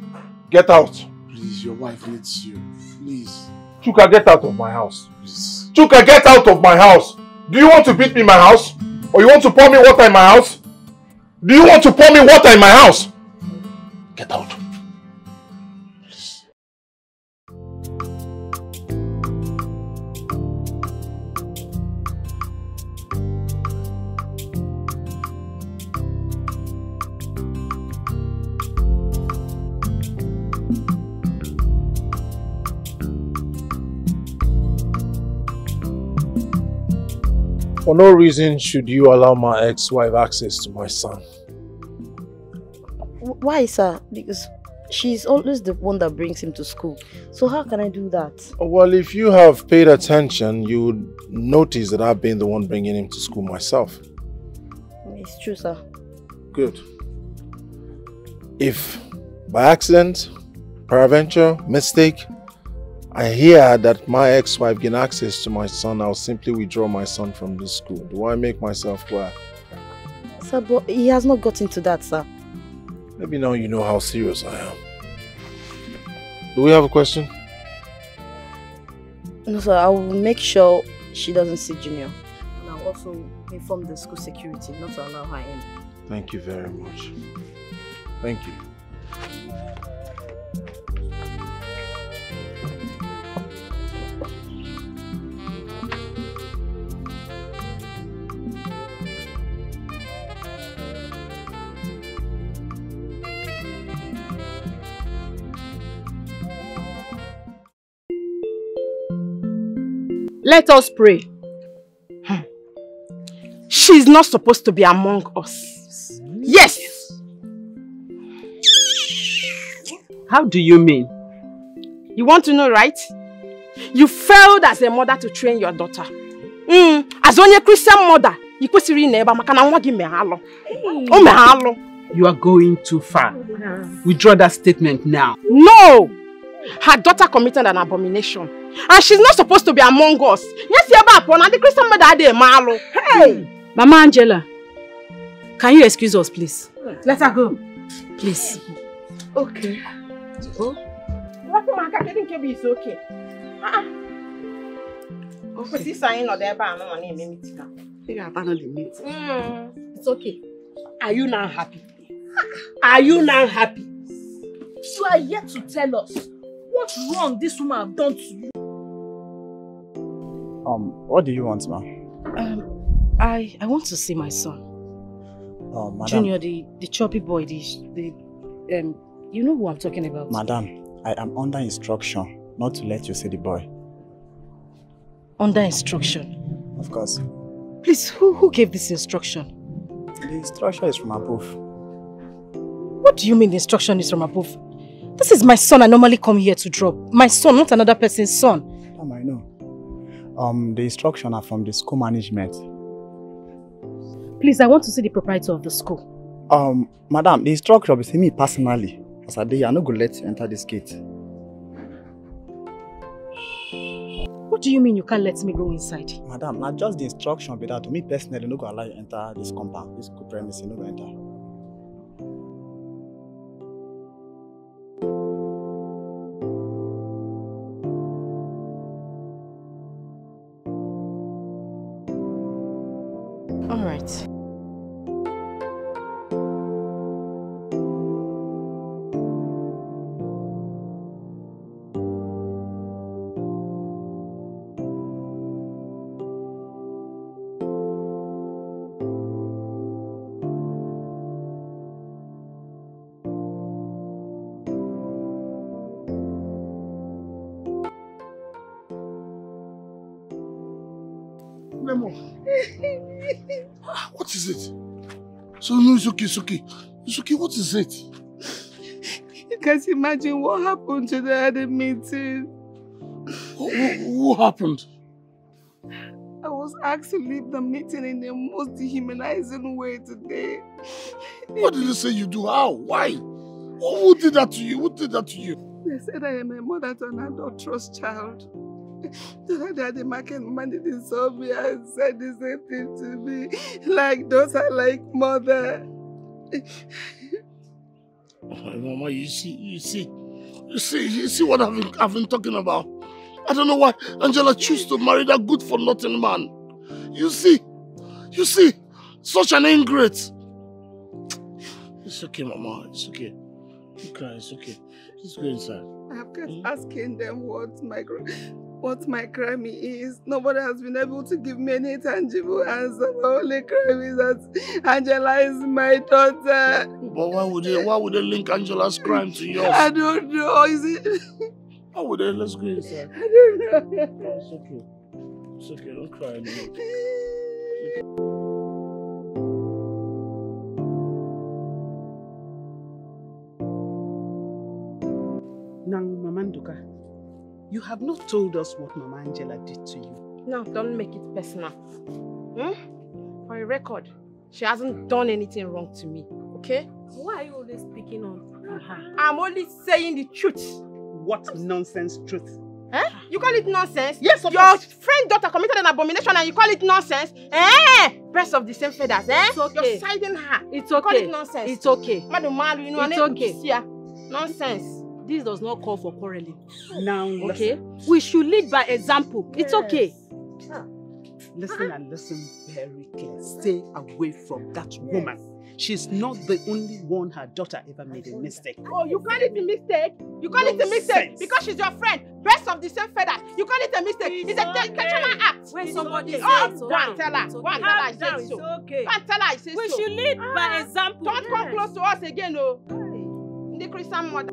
Get out. Please, your wife needs you. Please. Chuka, get out of my house. Please. Chuka, get out of my house. Do you want to beat me in my house? Or you want to pour me water in my house? Do you want to pour me water in my house? Get out. Please. For no reason should you allow my ex-wife access to my son. Why, sir? Because she's always the one that brings him to school. So how can I do that? Well, if you have paid attention, you would notice that I've been the one bringing him to school myself. It's true, sir. Good. If by accident, peradventure, mistake, I hear that my ex-wife gained access to my son, I'll simply withdraw my son from this school. Do I make myself clear? Sir, but he has not gotten to that, sir. Maybe now you know how serious I am. Do we have a question? No, sir. I will make sure she doesn't see Junior. And I'll also inform the school security not to allow her in. Thank you very much. Thank you. Let us pray. She's not supposed to be among us. Yes! How do you mean? You want to know, right? You failed as a mother to train your daughter. As only a Christian mother, you could see neighbor makana wagi mehalo. Oh mehalo. You are going too far. Withdraw that statement now. No! Her daughter committed an abomination. And she's not supposed to be among us. Yes, you're back on the Christian mother had a malo. Hey! Mama Angela, can you excuse us, please? Let her go. Please. Okay. Oh? It's okay. It's okay. Are you now happy? Are you now happy? You are yet to tell us what wrong this woman have done to you. What do you want, ma? I want to see my son. Oh, madam. Junior, the choppy boy, you know who I'm talking about? Madam, I am under instruction not to let you see the boy. Under instruction? Of course. Please, who gave this instruction? The instruction is from above. What do you mean the instruction is from above? This is my son I normally come here to drop. My son, not another person's son. I know. The instruction are from the school management. Please, I want to see the proprietor of the school. Madam, the instruction will see me personally. As I am not going to let you enter this gate. What do you mean you can't let me go inside? Madam, not just the instruction, but that to me personally, no go allow you enter this compound, this school premises, no go enter. All right. What is it? So no, it's okay, it's okay. It's okay, what is it? You can't imagine what happened to the other meeting. What happened? I was asked to leave the meeting in the most dehumanizing way today. What did you say you do? How? Why? Who did that to you? Who did that to you? They said I am a mother to an adulterous child. The other day, the market man didn't solve me and said the same thing to me. Like, those are like mother. Mama, you see what I've been talking about. I don't know why Angela chose to marry that good for nothing man. You see, such an ingrate. It's okay, Mama, it's okay. You cry, it's okay. Just go inside. I've kept asking them what my crime is. Nobody has been able to give me any tangible answer. My only crime is that Angela is my daughter. But why would they link Angela's crime to yours? I don't know. Is it? How would they? Let's go inside. I don't know. It's okay. It's okay. Don't cry anymore. Now, Mama Nduka, you have not told us what Mama Angela did to you. No, don't make it personal. For a record, she hasn't done anything wrong to me, okay? Why are you always speaking on her? I'm only saying the truth. What nonsense truth? Eh? You call it nonsense? Yes, of Your course. friend's daughter committed an abomination and you call it nonsense? Eh? Birds of the same feathers, eh? It's okay. You're siding her. It's You call okay. it nonsense. It's okay. Madam Malu, you know, It's okay. Nonsense. This does not call for quarreling. Now, Okay? We should lead by example. It's okay. Listen and listen very clear. Stay away from that woman. She's not the only one her daughter ever made a mistake. Oh, you call it a mistake? You call it a mistake because she's your friend. Birds of the same feathers. You call it a mistake. It's a intentional act. When somebody says go so. and tell her. Go and tell her I said so. Okay. Go and tell her I said so. We should lead by example. Don't come close to us again, oh. The Christian mother.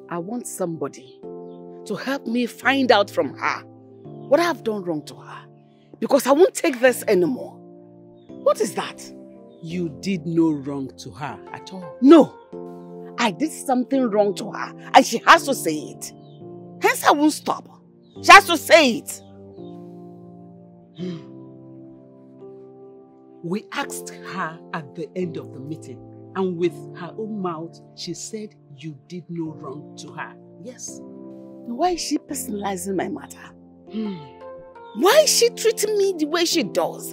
I want somebody to help me find out from her what I have done wrong to her. Because I won't take this anymore. What is that? You did no wrong to her at all. No. I did something wrong to her and she has to say it. Hence I won't stop. She has to say it. We asked her at the end of the meeting, and with her own mouth, she said you did no wrong to her. Yes. Why is she personalizing my matter? Why is she treating me the way she does?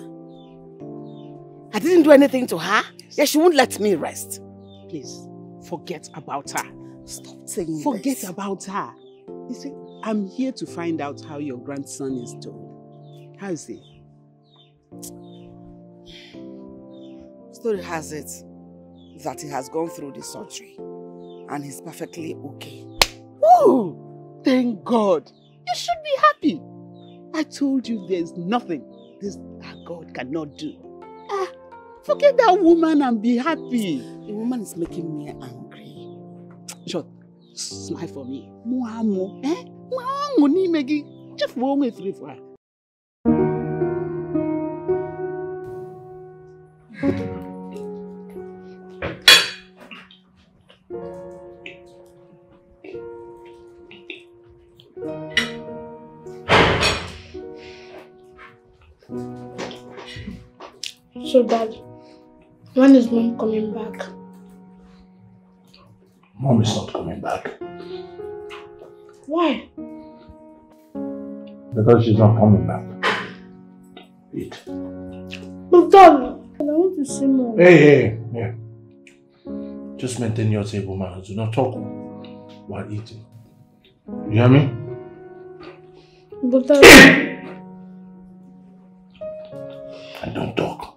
I didn't do anything to her, yet she won't let me rest. Please, forget about her. Stop saying Forget this. about her. You see, I'm here to find out how your grandson is doing. How is he? Story has it that he has gone through the surgery and he's perfectly okay. Oh, thank God. You should be happy. I told you there's nothing this God cannot do. Forget that woman and be happy. The woman is making me angry. Shut. Smile for me. Muamo. Eh? Muamo ni megi. Just one way through for her. So, Dad, when is Mom coming back? Mom is not coming back. Why? Because she's not coming back. Eat. But Dad, I want to see Mom. Hey. Just maintain your table manners. Do not talk while eating. You hear me? But Dad... And don't talk.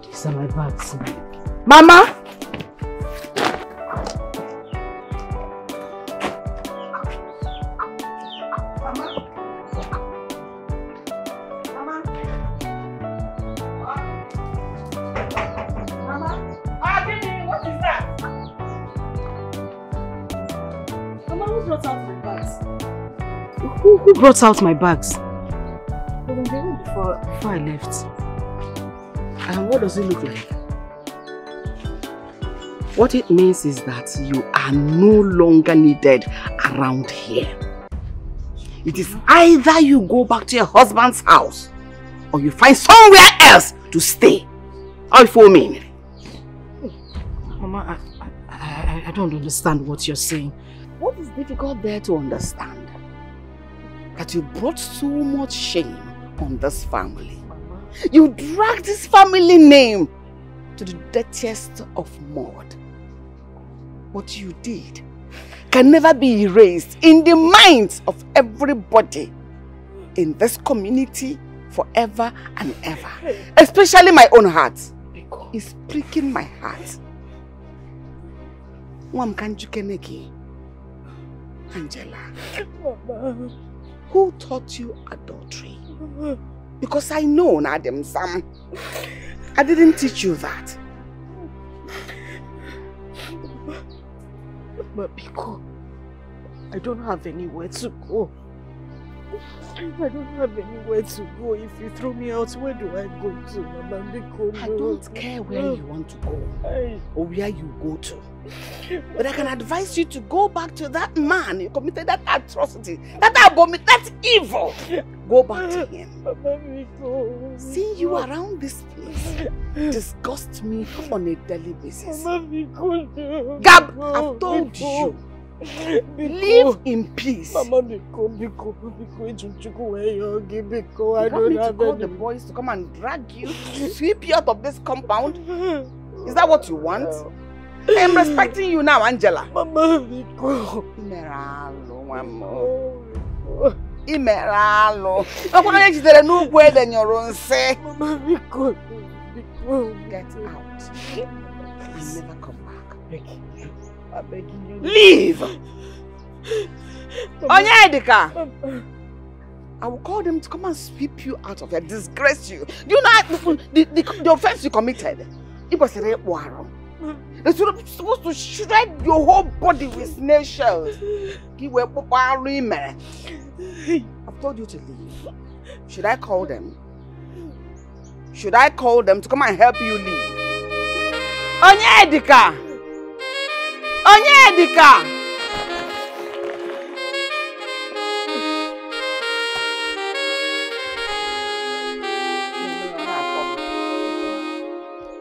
These are my bags. Mama! Who brought out my bags? Before I left. And what does it look like? What it means is that you are no longer needed around here. It is either you go back to your husband's house or you find somewhere else to stay. All for me. Mama, I don't understand what you're saying. What is difficult there to understand? That you brought so much shame on this family. You dragged this family name to the dirtiest of mud. What you did can never be erased in the minds of everybody in this community forever and ever. Especially my own heart. It's breaking my heart. Angela, who taught you adultery? Because I know Nadem Sam. I didn't teach you that. But because I don't have anywhere to go. I don't have anywhere to go. If you throw me out, where do I go to, Mama? I don't care where you want to go or where you go to. But I can advise you to go back to that man who committed that atrocity, that evil. Go back to him. Seeing you around this place disgusts me on a daily basis. Gab, I've told you. Live in peace. Mama, I don't have to call the boys to come and drag you, sweep you out of this compound? Is that what you want? I am respecting you now, Angela. Mama, Imeralo. Why is there no way than your own say? Get out. You'll never come back. I'm begging you. Leave! Onyedika! I will call them to come and sweep you out of here, disgrace you. Do you know the offense you committed? It was a rape warrant. They're supposed to shred your whole body with snail shells. I've told you to leave. Should I call them? Should I call them to come and help you leave? Onyedika! Onyedika!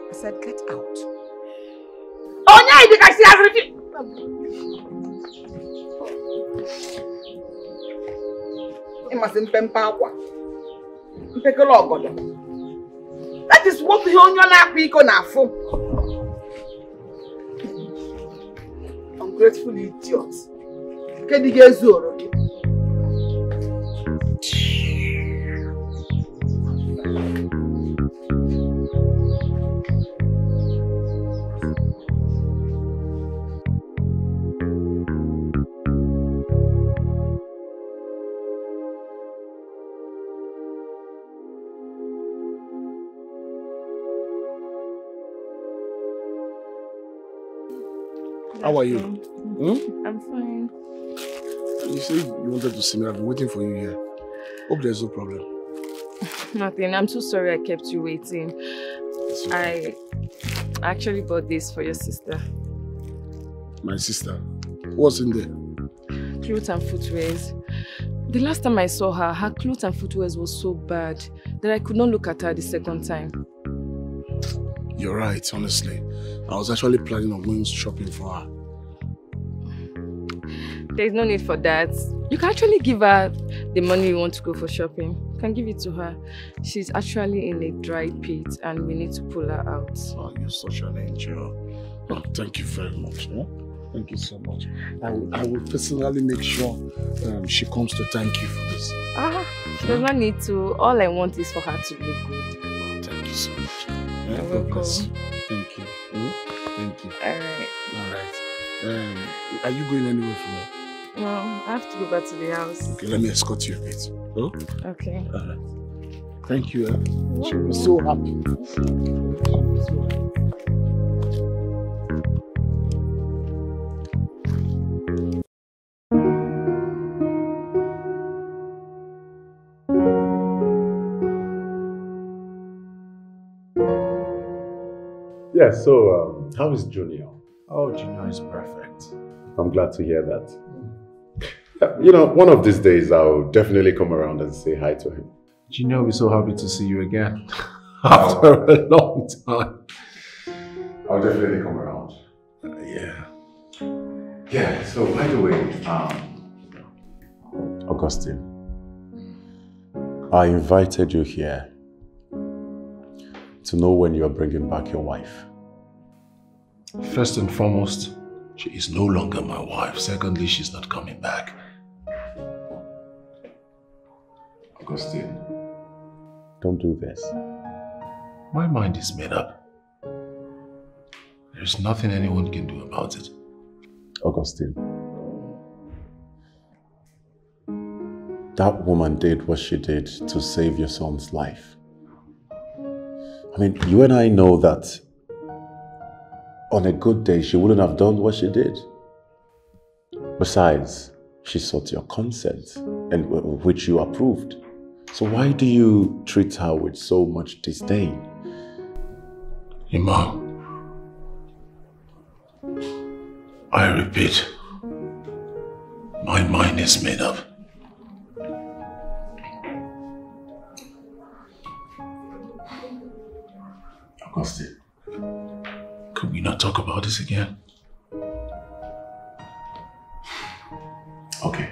I said, get out. Onyedika, she has refused. That is what you on your lap we can afford. Ungrateful idiots. How are you? I'm fine. You said you wanted to see me. I've been waiting for you here. Hope there's no problem. Nothing. I'm so sorry I kept you waiting. I actually bought this for your sister. My sister? What's in there? Clothes and footwears. The last time I saw her, her clothes and footwears was so bad that I could not look at her the second time. You're right, honestly. I was actually planning on going shopping for her. There's no need for that. You can actually give her the money you want to go for shopping. You can give it to her. She's actually in a dry pit and we need to pull her out. Oh, you're such an angel. Oh, thank you very much. Eh? Thank you so much. I will personally make sure she comes to thank you for this. She does not need to. All I want is for her to look good. Oh, thank you so much. You're welcome. Thank you. Thank you. Alright. Are you going anywhere from here? No, I have to go back to the house. Okay, let me escort you a bit. Oh? Okay. Thank you. She'll be so happy. Yeah, so how is Junior? Oh, Junior is perfect. I'm glad to hear that. You know, one of these days I'll definitely come around and say hi to him. Junior will be so happy to see you again after a long time. I'll definitely come around. Yeah. Yeah, so by the way, Augustine, I invited you here to know when you are bringing back your wife. First and foremost, she is no longer my wife. Secondly, she's not coming back. Augustine, don't do this. My mind is made up. There's nothing anyone can do about it. Augustine, that woman did what she did to save your son's life. I mean, you and I know that on a good day, she wouldn't have done what she did. Besides, she sought your consent, and which you approved. So why do you treat her with so much disdain? Ima, I repeat, my mind is made up. Augustine, could we not talk about this again? Okay.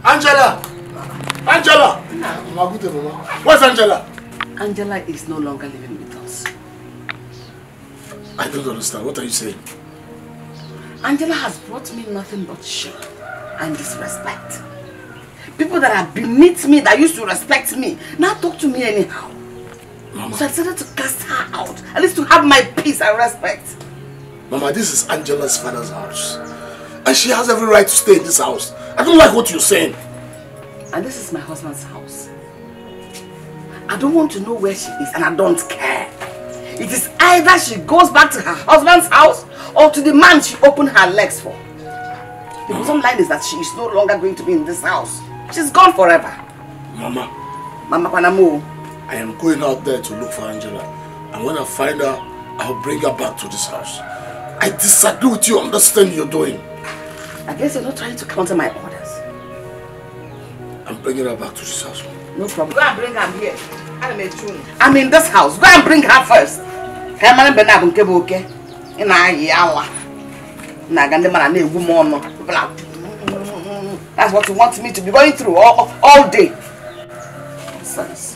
Angela! Angela! Where's Angela? Angela is no longer living with us. I don't understand. What are you saying? Angela has brought me nothing but shame and disrespect. People that are beneath me, that used to respect me, now talk to me anyhow. Mama. So I decided to cast her out, at least to have my peace and respect. Mama, this is Angela's father's house. And she has every right to stay in this house. I don't like what you're saying. And this is my husband's house. I don't want to know where she is and I don't care. It is either she goes back to her husband's house or to the man she opened her legs for. The bottom line is that she is no longer going to be in this house. She's gone forever. Mama. Mama Kwanamu. I am going out there to look for Angela. And when I find her, I'll bring her back to this house. I disagree with you on this thing you're doing. I guess you're not trying to counter my orders. I'm bringing her back to this house. No problem. Go and bring her here. I'm in this house. Go and bring her first. That's what you want me to be going through all day. Nonsense.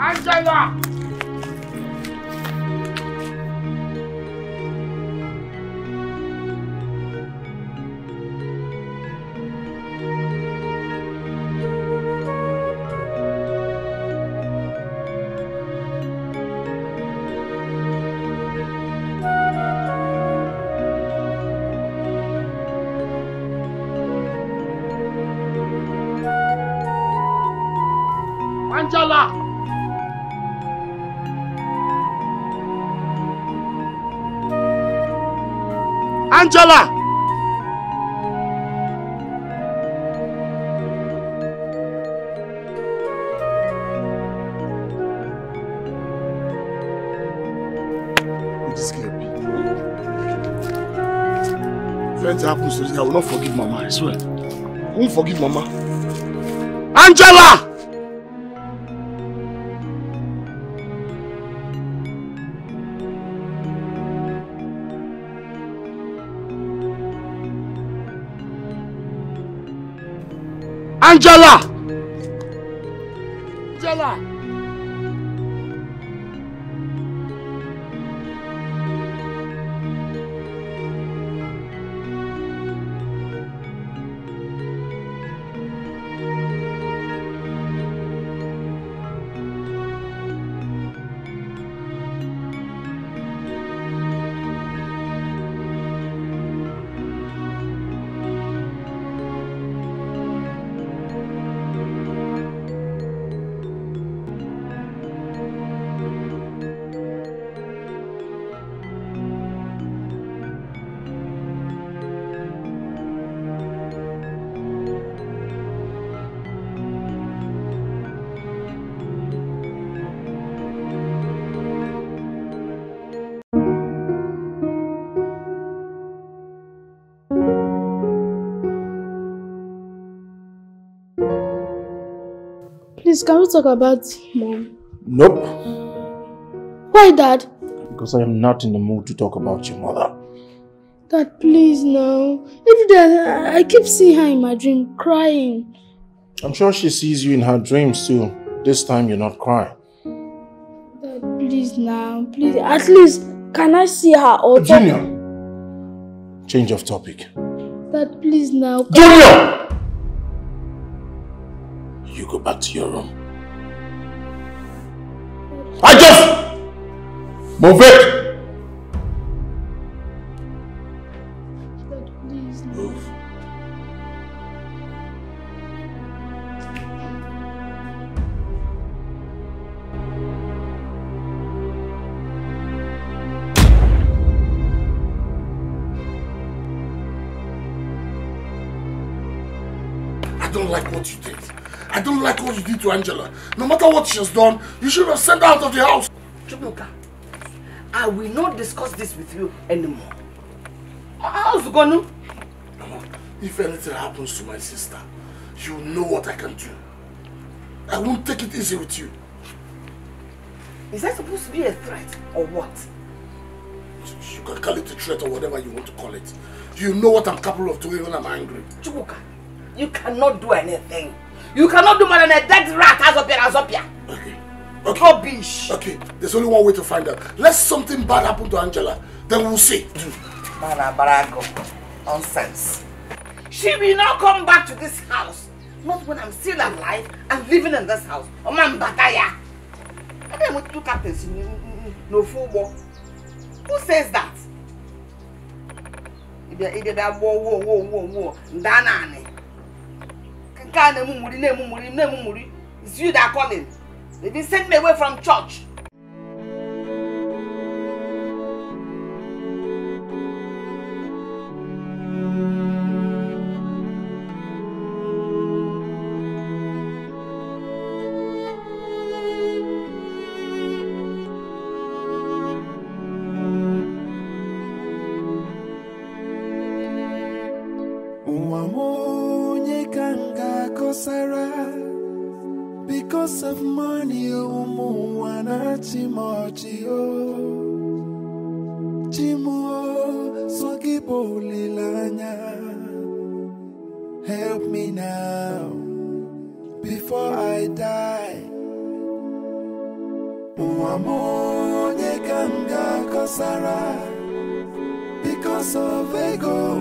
Angela! Angela! Angela! This girl. If anything happens to this girl, I will not forgive Mama, I swear. I won't forgive Mama. Angela! Angela! Angela! Please, can we talk about Mom? Nope. Why, Dad? Because I am not in the mood to talk about your mother. Dad, please now. Every day I keep seeing her in my dream crying. I'm sure she sees you in her dreams too. This time you're not crying. Dad, please now. Please. At least, can I see her or Junior! Change of topic. Dad, please now. Junior! You go back to your room. I just move it! Dad, please. Move. don't like what you did. I don't like what you did to Angela. No matter what she has done, you should have sent her out of the house. Chubuka, I will not discuss this with you anymore. How's it going? If anything happens to my sister, you know what I can do. I won't take it easy with you. Is that supposed to be a threat or what? You can call it a threat or whatever you want to call it. You know what I'm capable of doing when I'm angry. Chubuka, you cannot do anything. You cannot do more than a dead rat Azopia. Okay. Rubbish. Okay, there's only one way to find out. Let something bad happen to Angela, then we'll see. Barago. Nonsense. She will not come back to this house. Not when I'm still alive and living in this house. Oman Bataya. I don't want two captains. No football. Who says that? Whoa. Danane. It's you that are calling. They didn't send me away from church. Because of money, help me now before I die. Because of ego,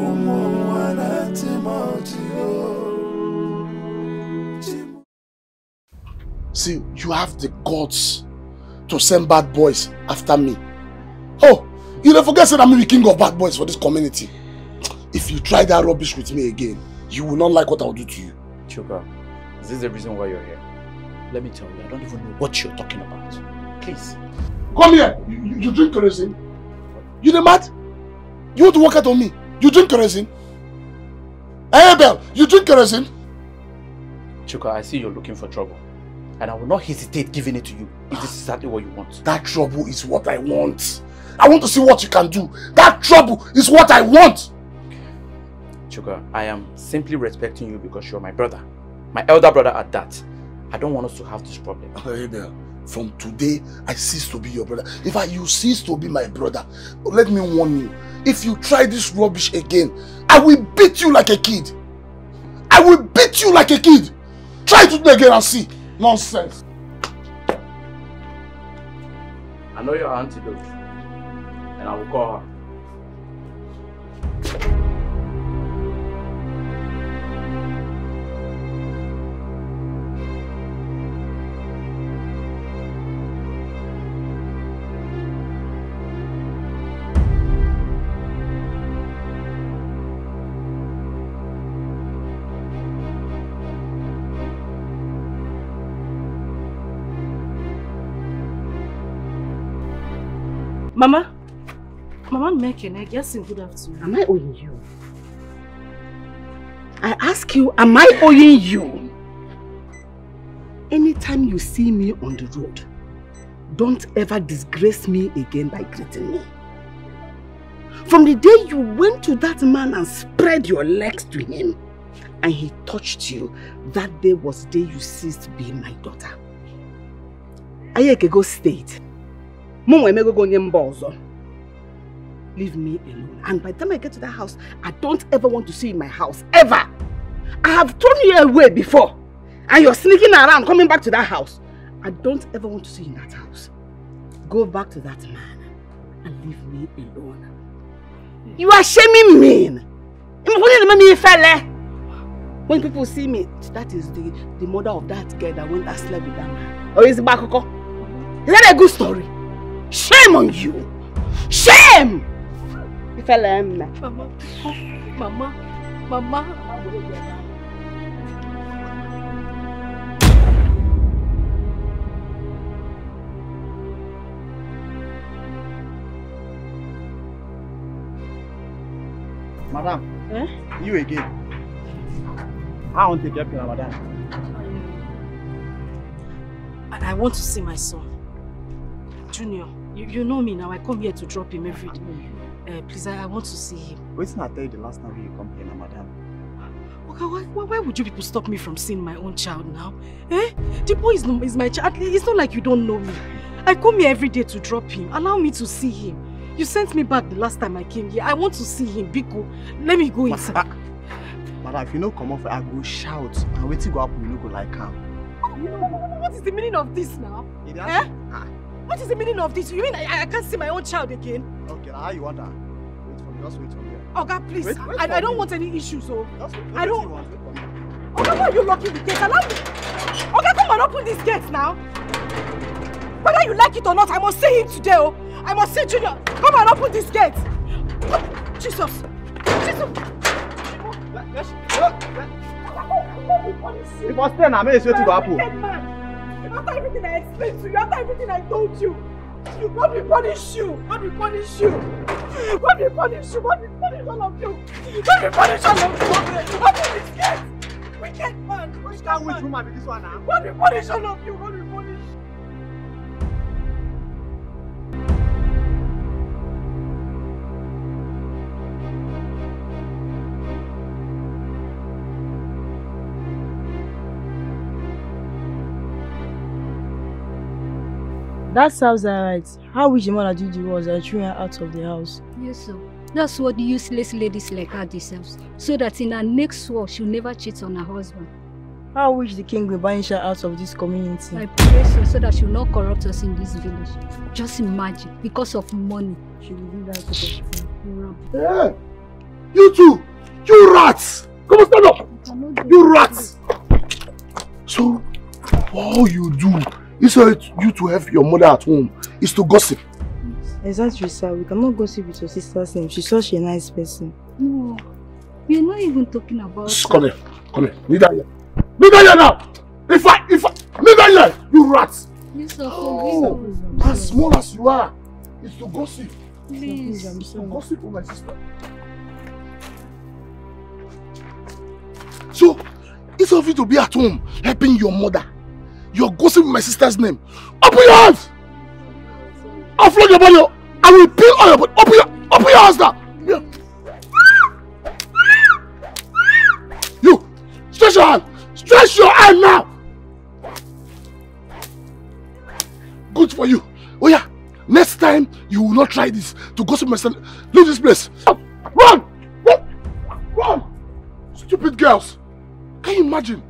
See, you have the guts to send bad boys after me. Oh, you don't forget that I'm the king of bad boys for this community. If you try that rubbish with me again, you will not like what I'll do to you. Chuka, is this the reason why you're here? Let me tell you, I don't even know what you're talking about. Please. Come here. You drink kerosene? You the mad? You want to work out on me? You drink kerosene? Hey, Ebele, you drink kerosene? Chuka, I see you're looking for trouble. And I will not hesitate giving it to you if this is exactly what you want. That trouble is what I want. I want to see what you can do. That trouble is what I want. Chuka, I am simply respecting you because you're my brother. My elder brother at that. I don't want us to have this problem. Ebele, from today, I cease to be your brother. In fact, you cease to be my brother. Let me warn you. If you try this rubbish again, I will beat you like a kid. I will beat you like a kid. Try to do it again and see. Nonsense. I know your antidote. And I will call her. Mama Mekin, I guess in good afternoon. Am I owing you? I ask you, am I owing you? Anytime you see me on the road, don't ever disgrace me again by greeting me. From the day you went to that man and spread your legs to him, and he touched you, that day was the day you ceased being my daughter. Ayekego stayed. Leave me alone. And by the time I get to that house, I don't ever want to see you in my house. Ever! I have thrown you away before. And you're sneaking around, coming back to that house. I don't ever want to see you in that house. Go back to that man and leave me alone. You are shaming me! When people see me, that is the mother of that girl that went and slept with that man. Or is it Bakoko? Is that a good story? Shame on you! Shame! Mama. Madam, you again. How want to take care of madam? I want to see my son. Junior, you know me now. I come here to drop him every day. Please, I want to see him. Wait till I tell you the last time you come here now, madam. Okay, why would you people stop me from seeing my own child now? Eh? The boy is my child. It's not like you don't know me. I come here every day to drop him. Allow me to see him. You sent me back the last time I came here. I want to see him. Biko, let me go inside. Madam, if you don't come off, I go shout. And wait till go up, you no go like him. What is the meaning of this now? Eh? What is the meaning of this? You mean I can't see my own child again? Okay, now how you want that? Wait for me, just wait for me. Oh God, please. Wait I don't want any issues, so I don't. Wait for me. Okay, why are you locking the gate? Allow me. Okay, come and open this gate now. Whether you like it or not, I must see him today. Oh, I must see Junior. Come and open this gate. Jesus. If I stay now, maybe it's waiting to happen. After everything I explained to you, after everything I told you, God will punish you. God will punish you. God will punish you. God will punish all of you. God will punish all of you. Open this gate. Wicked man. Which kind of witch woman be this one now? God will punish all of you. God will punish you. That sounds alright. How wish the mother did you was I threw her out of the house. Yes, sir. That's what the useless ladies like her deserves. So that in her next war, she'll never cheat on her husband. How wish the king will banish her out of this community. I pray so that she'll not corrupt us in this village. Just imagine, because of money, she will do that to Hey! You two! You rats! Come on, stand up! You rats! So, all you do is for you to have your mother at home is to gossip. Exactly, sir. We cannot gossip with your sister's name. She's such a nice person. No, we're not even talking about her. Come here. Leave that here. Leave that here now! If I, leave that here! You rats! Yes, sir. Oh, as small as you are, it's to gossip. Please. It's to gossip with my sister. So, instead of you to be at home helping your mother, you're gossiping with my sister's name. Open your hands! I'll flog your body. I will peel all your body. Open your hands now! Yeah. You! Stretch your hand! Stretch your hand now! Good for you. Oh yeah, next time you will not try this to gossip my son. Leave this place. Run! Run! Stupid girls. Can you imagine?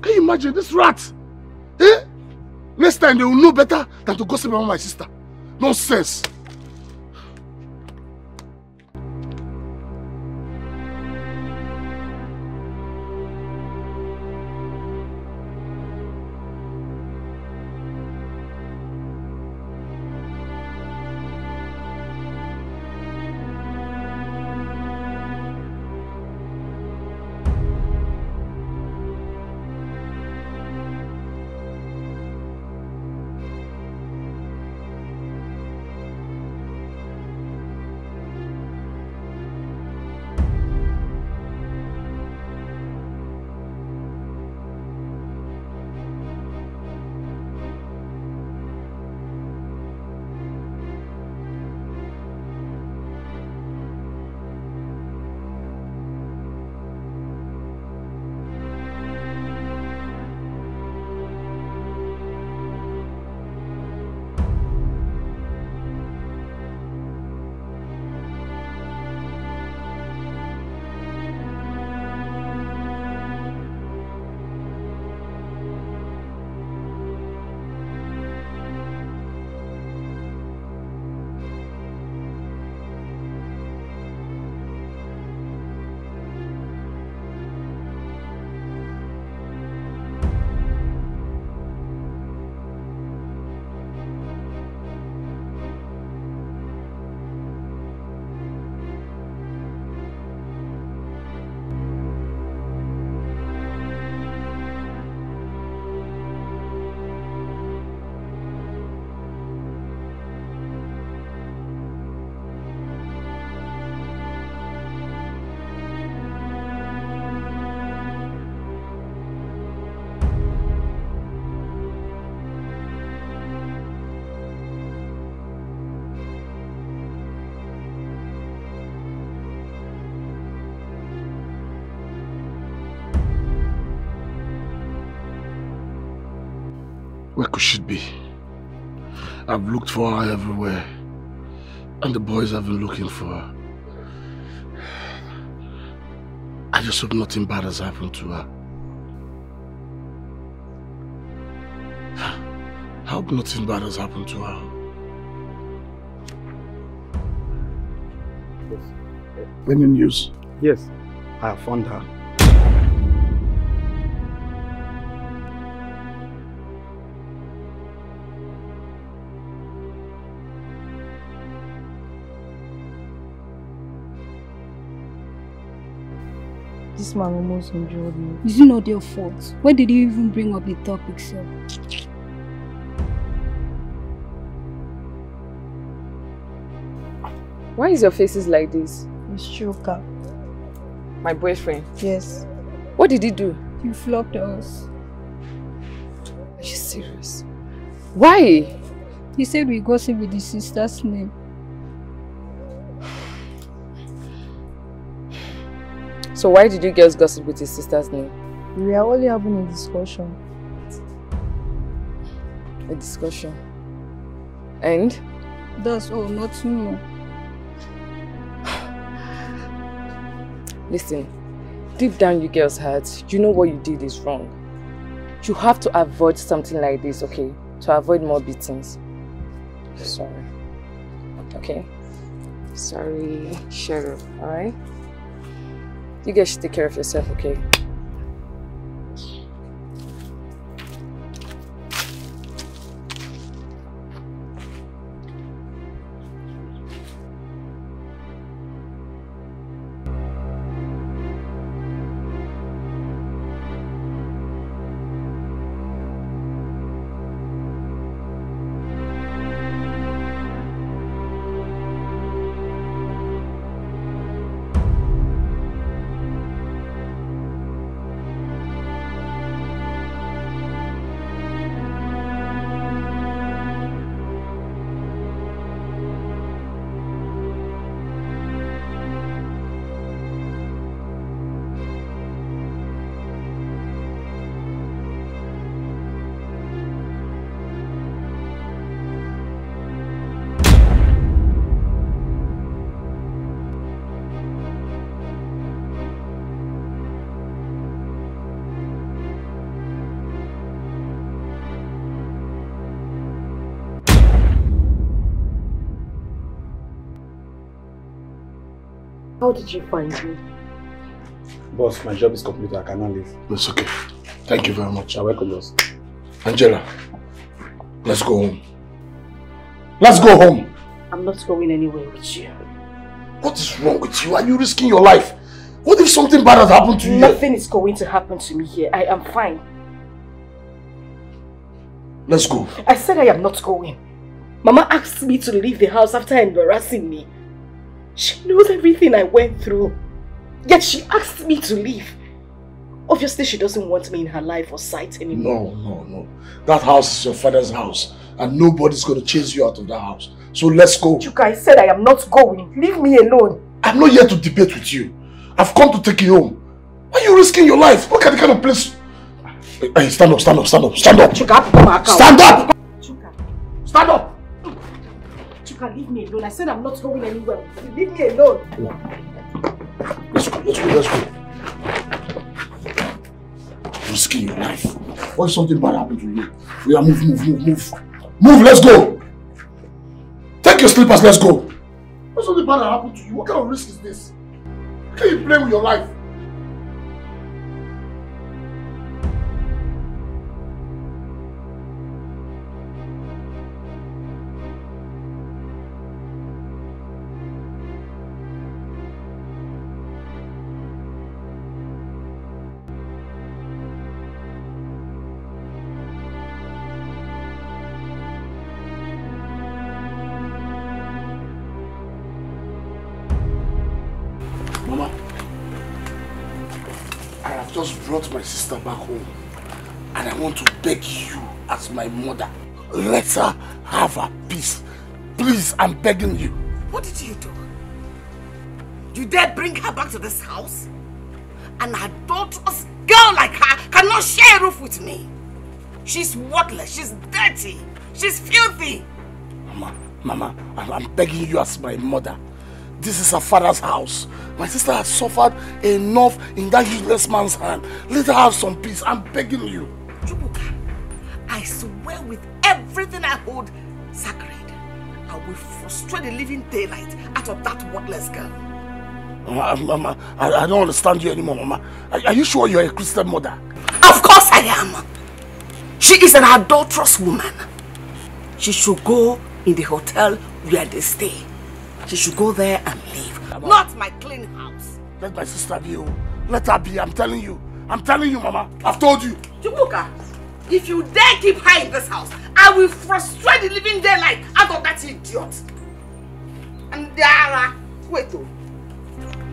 Can you imagine this rat? Eh? Next time they will know better than to gossip about my sister. Nonsense. Where could she be? I've looked for her everywhere. And the boys have been looking for her. I just hope nothing bad has happened to her. I hope nothing bad has happened to her. Any news? Yes, I have found her. This man almost injured me. Is it not your fault? Why did you even bring up the topic, sir? Why is your faces like this? It's Chuka. My boyfriend? Yes. What did he do? You flogged us. Are you serious? Why? He said we gossip with his sister's name. So why did you girls gossip with his sister's name? We are only having a discussion. A discussion? And? That's all, nothing more. Listen, deep down you girls' hearts, you know what you did is wrong. You have to avoid something like this, okay? To avoid more beatings. Sorry. Okay? Sorry, shut up, alright? You guys should take care of yourself, okay? How did you find me? Boss, my job is complete. I cannot leave. It's okay. Thank you very much. You're welcome, boss. Angela, let's go home. Let's go home. I'm not going anywhere with you. What is wrong with you? Are you risking your life? What if something bad has happened to you? Nothing is going to happen to me here. I am fine. Let's go. I said I am not going. Mama asked me to leave the house after embarrassing me. She knows everything I went through. Yet she asked me to leave. Obviously she doesn't want me in her life or sight anymore. No. That house is your father's house. And nobody's going to chase you out of that house. So let's go. Chuka, I said I am not going. Leave me alone. I'm not here to debate with you. I've come to take you home. Why are you risking your life? Look at the kind of place. Hey, stand up. Stand up. Chuka, stand up! Chuka. Stand up! Chuka, leave me alone. I said I'm not going anywhere. Leave me alone. Let's go. Risking your life. What if something bad happened to you? We are move, let's go! Take your slippers, let's go! What if something bad happened to you? What kind of risk is this? How can you play with your life? Mama, I have just brought my sister back home and I want to beg you as my mother, let her have her peace. Please, I'm begging you. What did you do? You dare bring her back to this house? An adulterous girl like her cannot share a roof with me. She's worthless. She's dirty. She's filthy. Mama, I'm begging you as my mother. This is her father's house. My sister has suffered enough in that useless man's hand. Let her have some peace. I'm begging you. Chubuka, I swear with everything I hold sacred, I will frustrate the living daylight out of that worthless girl. Mama, I don't understand you anymore, Mama. Are you sure you're a Christian mother? Of course I am. She is an adulterous woman. She should go in the hotel where they stay. She should go there and live. Not my clean house. Let my sister be. Let her be. I'm telling you. I'm telling you, Mama. I've told you. Chubuka, if you dare keep her in this house, I will frustrate the living daylight out of that idiot. And Dara, wait,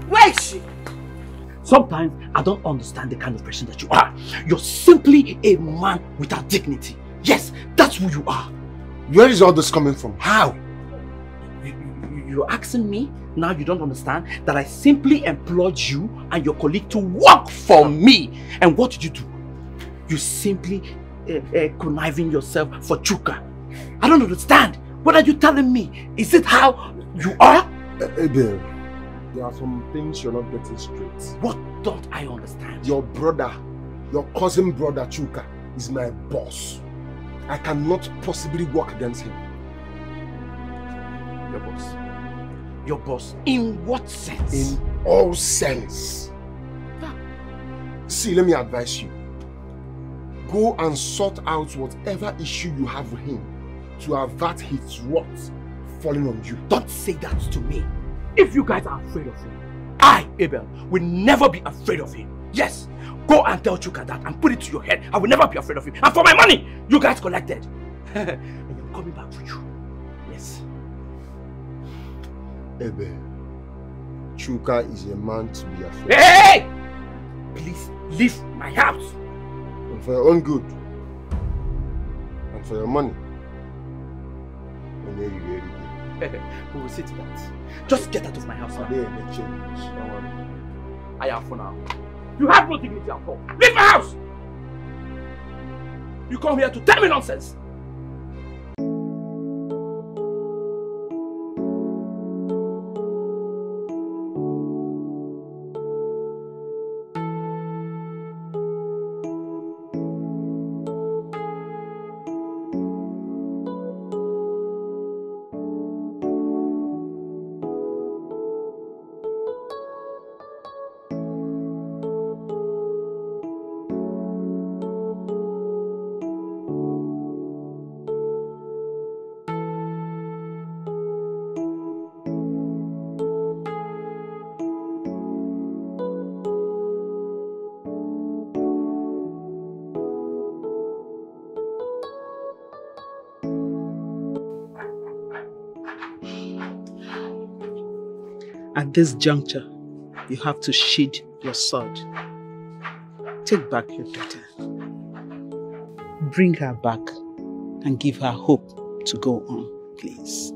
where is she? Sometimes I don't understand the kind of person that you are. You're simply a man without dignity. Yes, that's who you are. Where is all this coming from? How? You're asking me? Now you don't understand that I simply employed you and your colleague to work for me. And what did you do? You simply conniving yourself for Chuka. I don't understand. What are you telling me? Is it how you are? Ebele, there are some things you're not getting straight. What don't I understand? Your brother, your cousin brother Chuka is my boss. I cannot possibly work against him. Your boss? Your boss? In what sense? In all sense. See, let me advise you. Go and sort out whatever issue you have with him to avert his wrath falling on you. Don't say that to me. If you guys are afraid of him, I, Abel, will never be afraid of him. Yes, go and tell Chuka that and put it to your head. I will never be afraid of him. And for my money, you guys collected. And I'm coming back for you. Yes. Ebele, Chuka is a man to be afraid. Hey! Please leave my house. And for your own good. And for your money. We will see to that. Just get out of my house now. Don't worry. I am for now. You have no dignity at all. Leave my house! You come here to tell me nonsense. At this juncture, you have to sheath your sword. Take back your daughter. Bring her back and give her hope to go on, please.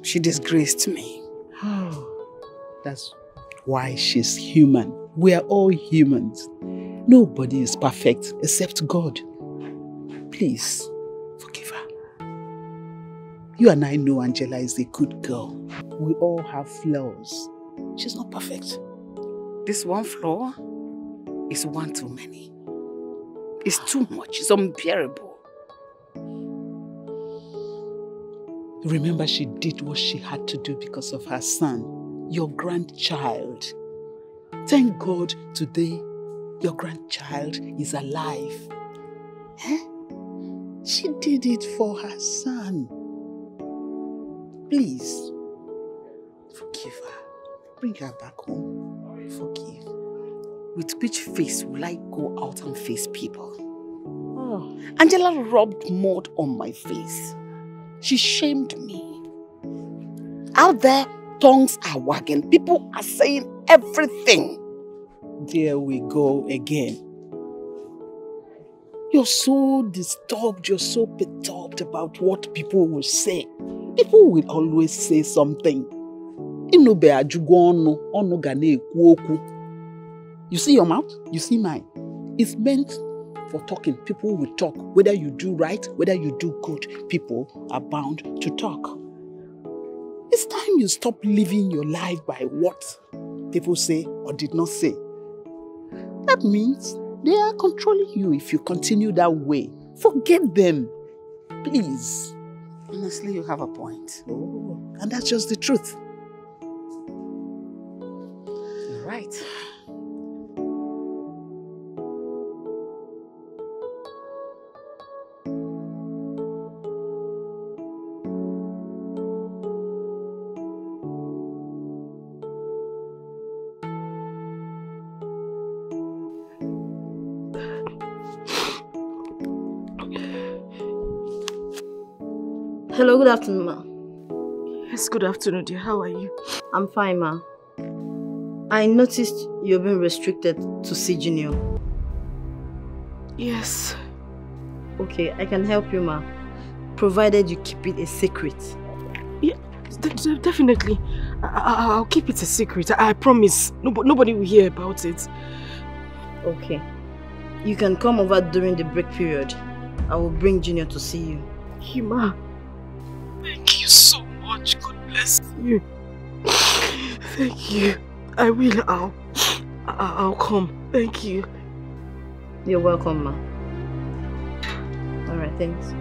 She disgraced me. That's why she's human. We are all humans. Nobody is perfect except God. Please, forgive her. You and I know Angela is a good girl. We all have flaws. She's not perfect. This one flaw is one too many. It's too much. It's unbearable. Remember, she did what she had to do because of her son, your grandchild. Thank God today your grandchild is alive. She did it for her son. Please, forgive her. Bring her back home. Forgive. With which face will I go out and face people? Angela rubbed mud on my face. She shamed me. Out there, tongues are wagging. People are saying everything. There we go again. You're so disturbed, you're so perturbed about what people will say. People will always say something. You see your mouth? You see mine? It's meant for talking, people will talk. Whether you do right, whether you do good, people are bound to talk. It's time you stop living your life by what people say or did not say. That means they are controlling you if you continue that way. Forget them, please. Honestly, you have a point. Oh, and that's just the truth. You're right. Hello, good afternoon, ma. Yes, good afternoon, dear. How are you? I'm fine, ma. I noticed you've been restricted to see Junior. Yes. Okay, I can help you, ma. Provided you keep it a secret. Yeah, definitely. I'll keep it a secret. I promise. Nobody will hear about it. Okay. You can come over during the break period. I will bring Junior to see you. Hima. Thank you so much. God bless you. Thank you. I will. I'll come. Thank you. You're welcome, ma. All right, thanks.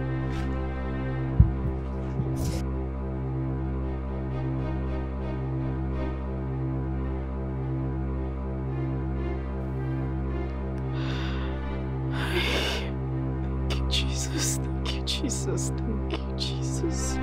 Thank you, Jesus. Thank you, Jesus. Thank you, Jesus.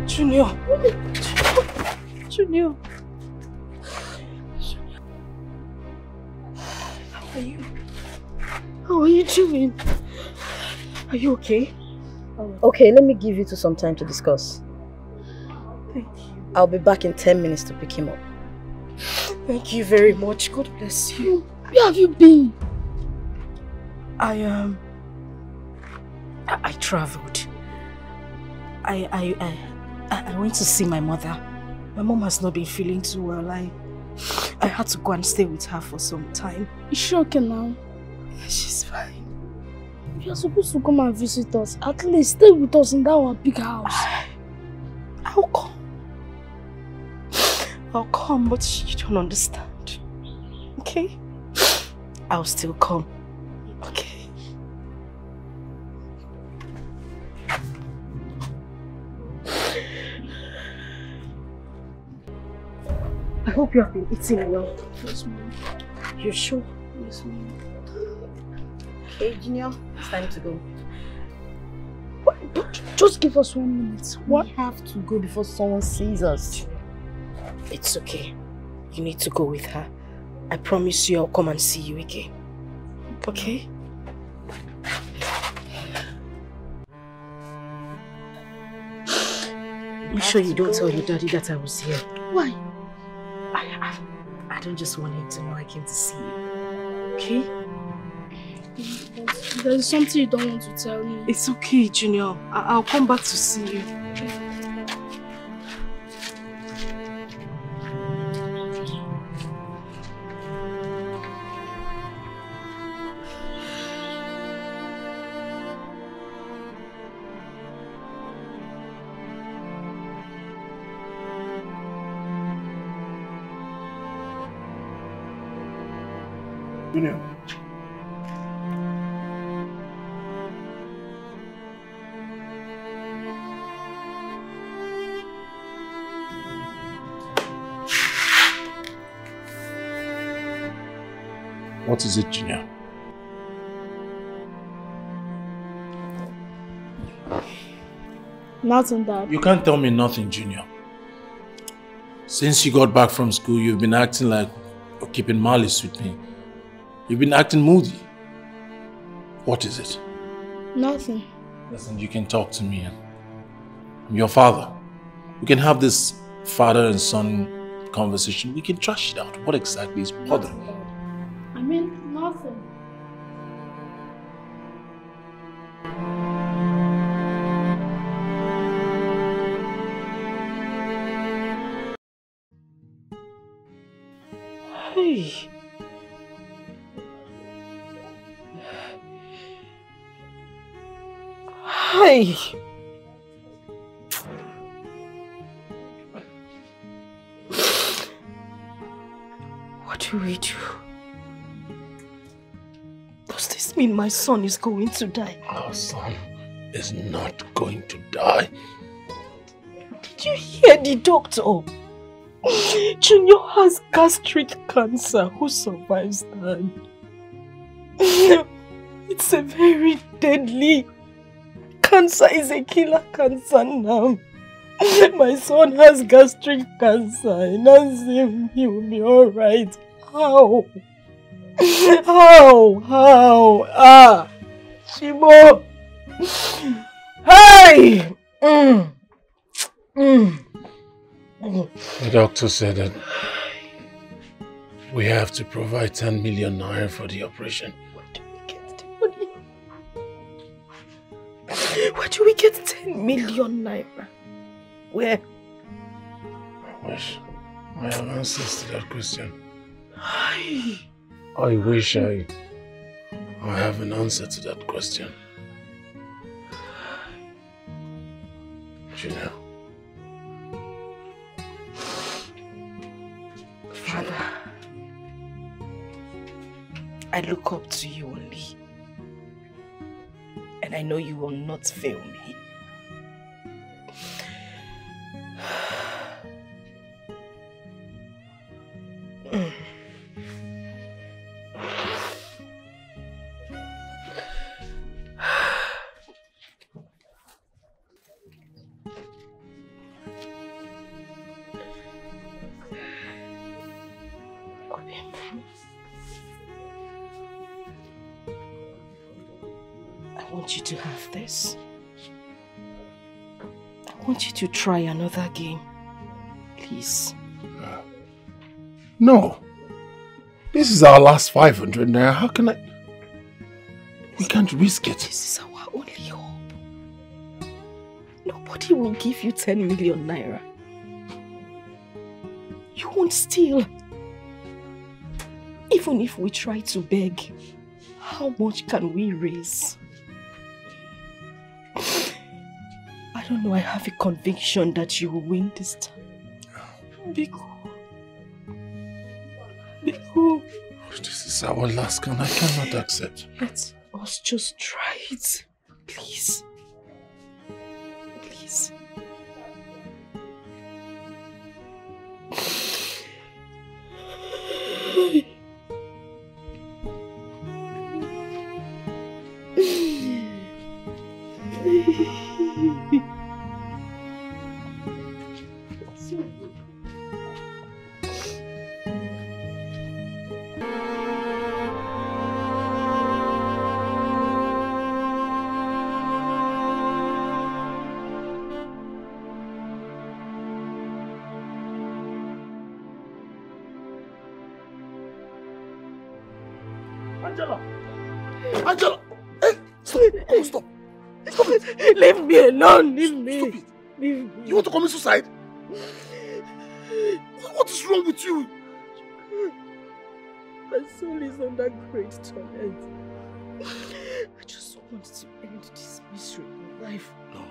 Junior. Junior. How are you? How are you doing? Are you okay? Okay, let me give you some time to discuss. Thank you. I'll be back in 10 minutes to pick him up. Thank you very much. God bless you. Where have you been? I traveled. I went to see my mother. My mom has not been feeling too well. I had to go and stay with her for some time. Is she okay now? She's fine. You are supposed to come and visit us. At least stay with us in that our big house. I'll come. I'll come, but you don't understand. Okay? I'll still come. Okay? I hope you have been eating well. Yes, ma'am. You sure? Yes, ma'am. Hey, Junior, it's time to go. But just give us 1 minute. What? We have to go before someone sees us. It's okay. You need to go with her. I promise you I'll come and see you again. Okay? Make sure you don't tell your daddy that I was here. Why? I don't just want him to know I came to see you. Okay? There is something you don't want to tell me. It's okay, Junior. I'll come back to see you. Junior. What is it, Junior? Nothing, Dad. You can't tell me nothing, Junior. Since you got back from school, you've been acting like you're keeping malice with me. You've been acting moody. What is it? Nothing. Listen, you can talk to me. I'm your father. We can have this father and son conversation. We can trash it out. What exactly is bothering you? I mean, nothing. Hey. Hey. What do we do? Does this mean my son is going to die? Our son is not going to die. Did you hear the doctor? Junior has gastric cancer. Who survives that? It's a very deadly cancer. Is a killer cancer now. My son has gastric cancer. And as him, he will be alright. How? How? Ah! Shimo! Hey! The doctor said that we have to provide 10 million naira for the operation. Where do we get 10 million naira? Where? I wish I have answers to that question. I wish I have an answer to that question. Junior. Father, I look up to you only. And I know you will not fail me. I want you to have this. I want you to try another game. Please. No. This is our last 500 naira. How can I? We can't risk it. This is our only hope. Nobody will give you 10 million naira. You won't steal. Even if we try to beg, how much can we raise? I don't know, I have a conviction that you will win this time. Biko. This is our last gun. I cannot accept. Let us just try it. Please. Please. Angela! Hey! Stop! Oh, stop! Stop it! Leave me alone! Leave me! Stop it! Leave me! You want to commit suicide? What is wrong with you? My soul is under great torment. I just want to end this miserable life. No.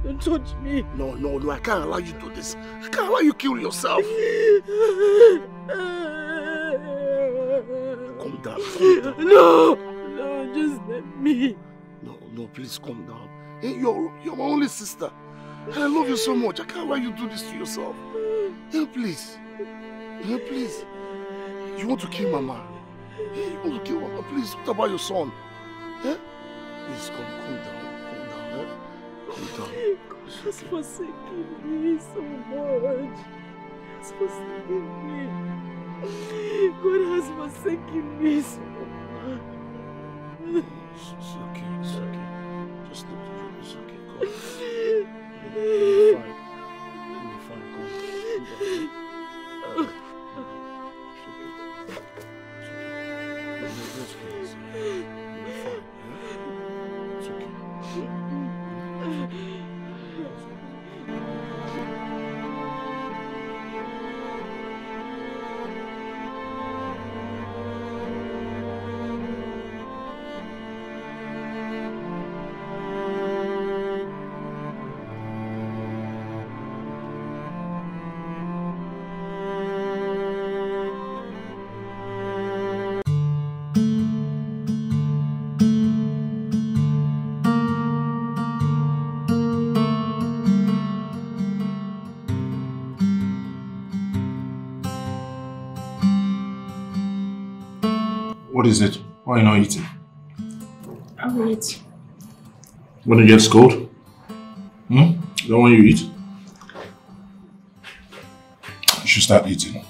Don't touch me. No, I can't allow you to do this. I can't allow you to kill yourself. Calm down. No, just let me. No, please calm down. Hey, you're my only sister. And I love you so much. I can't allow you to do this to yourself. Hey, please. Hey, please. You want to kill Mama? Hey, you want to kill Mama? Please, what about your son? Hey? Please, calm down. Calm down. God has forsaken me so much. He has forsaken me. God has forsaken me so much. It's okay, it's okay. Just look at you, it's okay. Come on. You'll be fine. You'll be fine, come on. It's okay. It's okay. It's okay. You'll be fine, yeah? It's okay. What is it? Why are you not eating? I will eat. When it gets cold? Don't want you eat? You should start eating.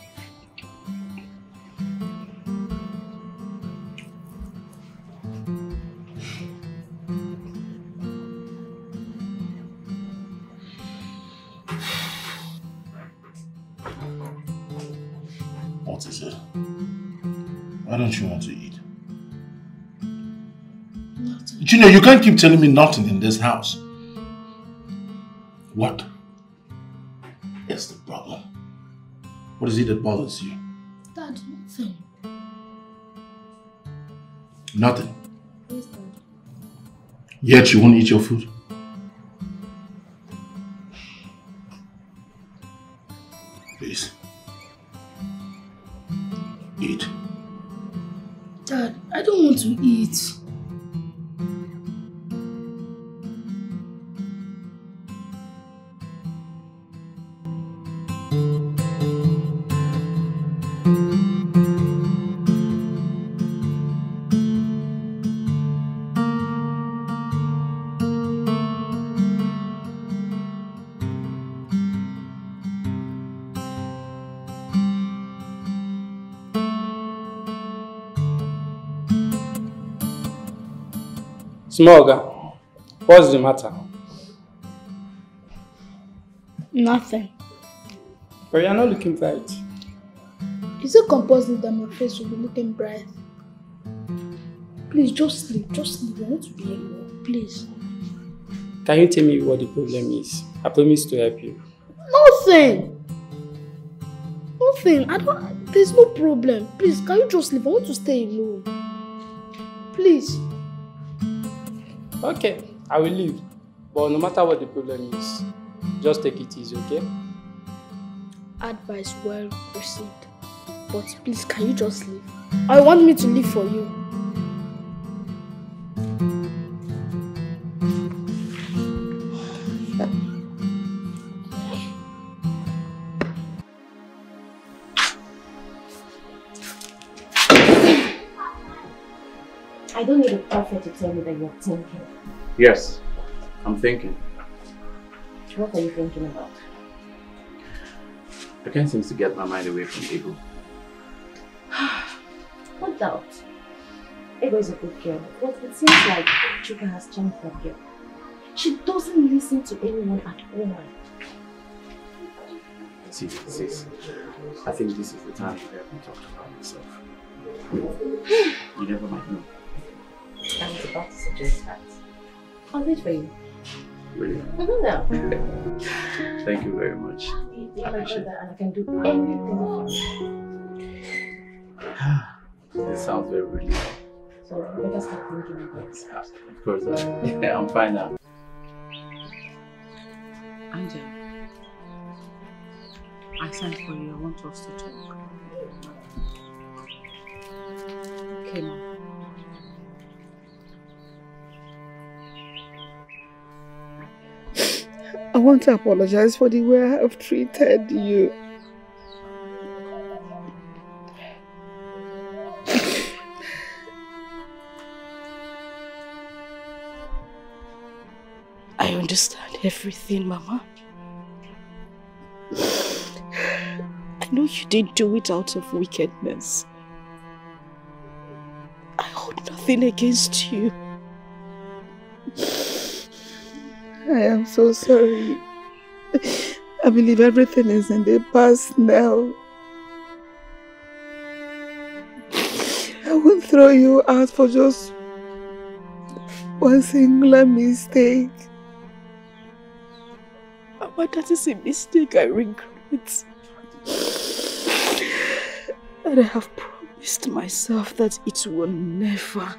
What is it? Why don't you want to eat? Nothing. Junior, you can't keep telling me nothing in this house. What is the problem? What is it that bothers you? Dad, nothing. Nothing. Yes, Dad. Yet you won't eat your food? Please. Eat. Dad, I don't want to eat. Smogger, what's the matter? Nothing. But you're not looking bright. Is it compulsory that my face will be looking bright? Please, just sleep. Just sleep. I want to be alone. Please. Can you tell me what the problem is? I promise to help you. Nothing. Nothing. There's no problem. Please, can you just sleep? I want to stay alone. Please. Okay, I will leave. But no matter what the problem is, just take it easy, okay? Advice well received. But please, can you just leave? I want me to leave for you. I don't need a prophet to tell me that you're thinking. Yes, I'm thinking. What are you thinking about? I can't seem to get my mind away from Ego. No doubt. Ego is a good girl, but it seems like Chuka has changed that girl. She doesn't listen to anyone at all. See, sis, I think this is the time to have me talk about myself. You never might know. I was about to suggest that. I'll wait for you. Really? No. Thank you very much. You're my brother and I can do anything for you. This sounds very relieving. So you better start thinking about it. Of course, I'm fine now. Angel, I sent for you. I want us to talk. Okay, Mom. I want to apologize for the way I have treated you. I understand everything, Mama. I know you didn't do it out of wickedness. I hold nothing against you. I am so sorry. I believe everything is in the past now. I won't throw you out for just one singular mistake. But that is a mistake I regret. And I have promised myself that it will never,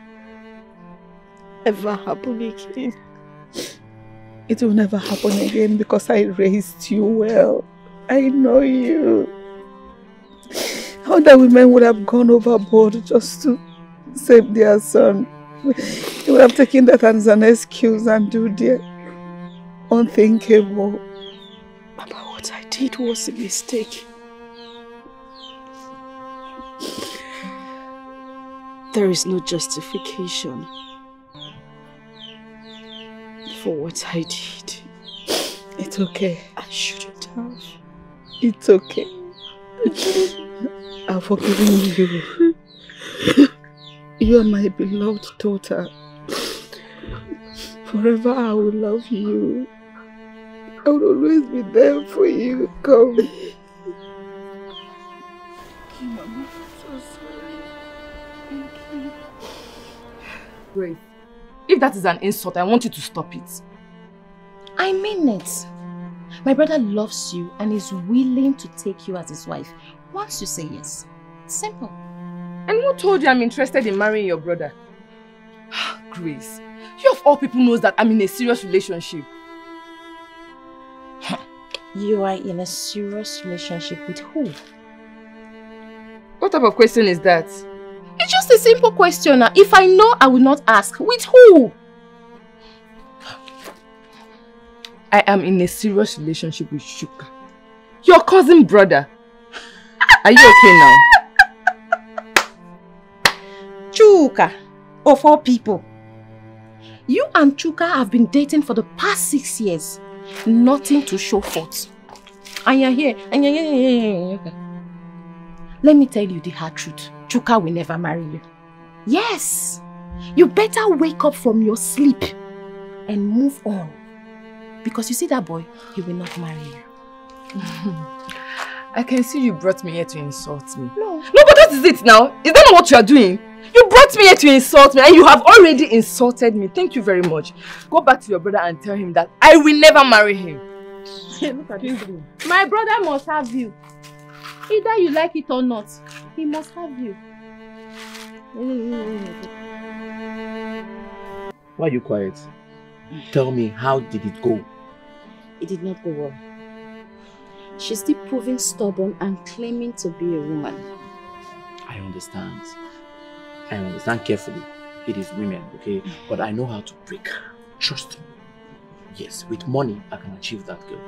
ever happen again. It will never happen again because I raised you well. I know you. Other women would have gone overboard just to save their son. They would have taken that as an excuse and do their unthinkable. Papa, what I did was a mistake. There is no justification for what I did. It's okay. I shouldn't have. It's okay. I've forgiven you. You are my beloved daughter. Forever I will love you. I will always be there for you. Come. Mama, I'm so sorry. Thank you. Grace, if that is an insult, I want you to stop it. I mean it. My brother loves you and is willing to take you as his wife once you say yes. Simple. And who told you I'm interested in marrying your brother? Grace, you of all people knows that I'm in a serious relationship. You are in a serious relationship with who? What type of question is that? It's just a simple question. If I know, I will not ask. With who? I am in a serious relationship with Chuka, your cousin brother. Are you okay now? Chuka, of all people. You and Chuka have been dating for the past 6 years. Nothing to show forth. And you're here. And you're here. Okay. Let me tell you the hard truth. Chuka will never marry you. Yes. You better wake up from your sleep and move on. Because you see that boy, he will not marry you. I can see you brought me here to insult me. No, but that is it now. Is that not what you are doing? You brought me here to insult me and you have already insulted me. Thank you very much. Go back to your brother and tell him that I will never marry him. Look at this. My brother must have you. Either you like it or not, he must have you. Why are you quiet? Tell me, how did it go? It did not go well. She's still proving stubborn and claiming to be a woman. I understand. I understand carefully. It is women, okay? But I know how to break her. Trust me. Yes, with money, I can achieve that girl.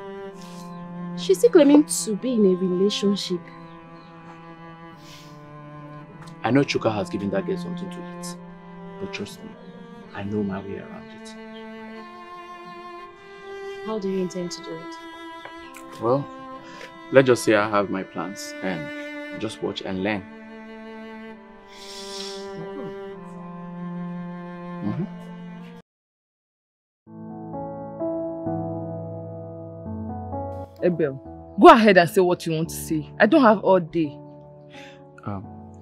She's still claiming to be in a relationship. I know Chuka has given that girl something to eat. But trust me, I know my way around it. How do you intend to do it? Well, let's just say I have my plans and just watch and learn. Ebele, go ahead and say what you want to say. I don't have all day.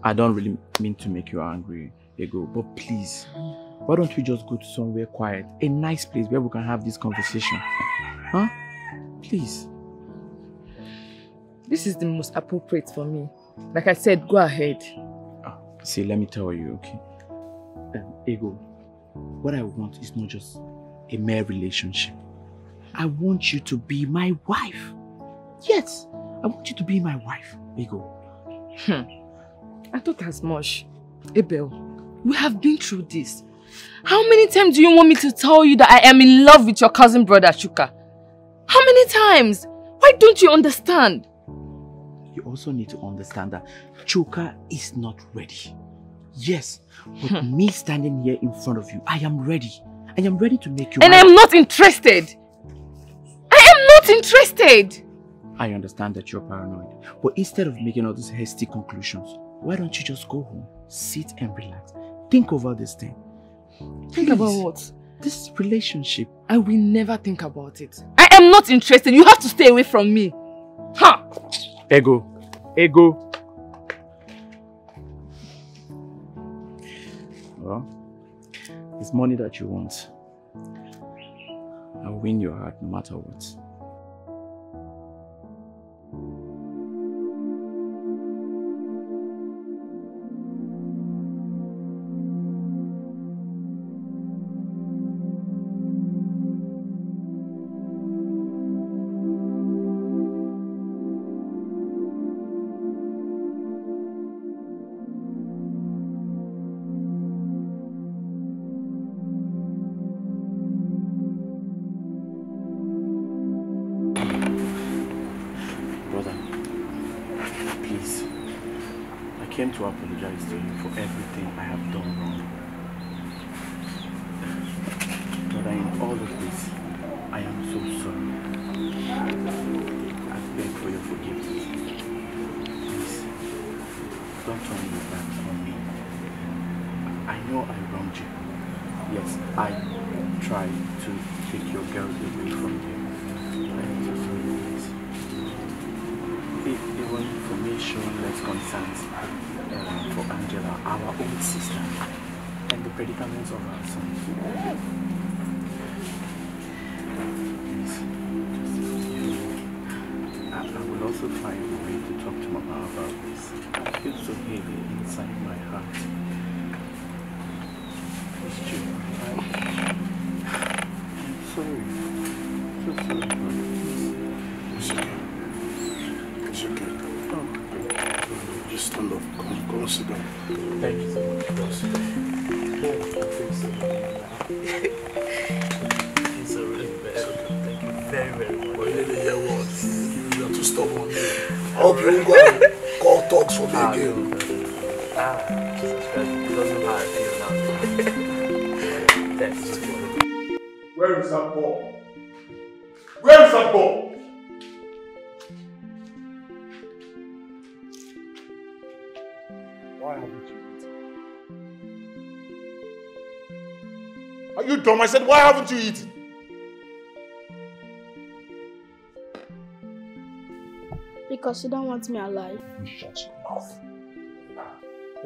I don't really mean to make you angry, Ego, but please, why don't we just go to somewhere quiet, a nice place where we can have this conversation? Huh? Please. This is the most appropriate for me. Like I said, go ahead. See, let me tell you, okay? Ego, what I want is not just a mere relationship. I want you to be my wife. Yes, I want you to be my wife, Ego. I thought as much. Ebele, we have been through this. How many times do you want me to tell you that I am in love with your cousin brother, Chuka? How many times? Why don't you understand? You also need to understand that Chuka is not ready. Yes, but me standing here in front of you, I am ready. I am ready to make you And I am not interested. I am not interested. I understand that you're paranoid, but instead of making all these hasty conclusions, why don't you just go home, sit and relax, think over this thing. Think about what? this relationship. I will never think about it. I am not interested. You have to stay away from me. Ha! Ego. Ego. Well, it's money that you want. I'll win your heart no matter what. I came to apologize to you for everything I have done wrong. But in all of this, I am so sorry. I beg for your forgiveness. Please, don't turn your back on me. I know I wronged you. Yes, I tried to take your girls away from you. I am so sorry, please. It was information less concerns for Angela, our own sister, and the predicaments of our son. Please, I will also find a way to talk to Mama about this. I feel so heavy inside my heart. It's true. I'm sorry. So sorry, Mama. It's okay. It's okay. Just stand up. Come on, sit down. Thank you so much. It's a really bad. Thank you very, very much. But you didn't hear what? You are too stubborn. I hope you don't go and call talks for me again. Jesus Christ. He doesn't know how I feel now. Thanks. Where is that ball? Where is that ball? Why haven't you eaten? Are you dumb? I said, why haven't you eaten? Because you don't want me alive. Shut your mouth.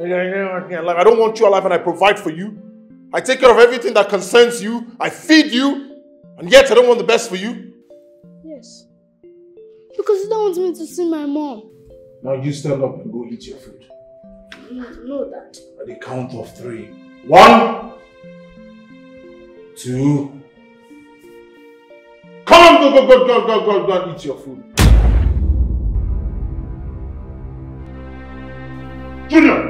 You don't want me alive. I don't want you alive, and I provide for you. I take care of everything that concerns you. I feed you. And yet I don't want the best for you. Yes. Because you don't want me to see my mom. Now you stand up and go eat your food. No, Dad. At the count of 3. 1, 2. Come on, go and eat your food. Junior,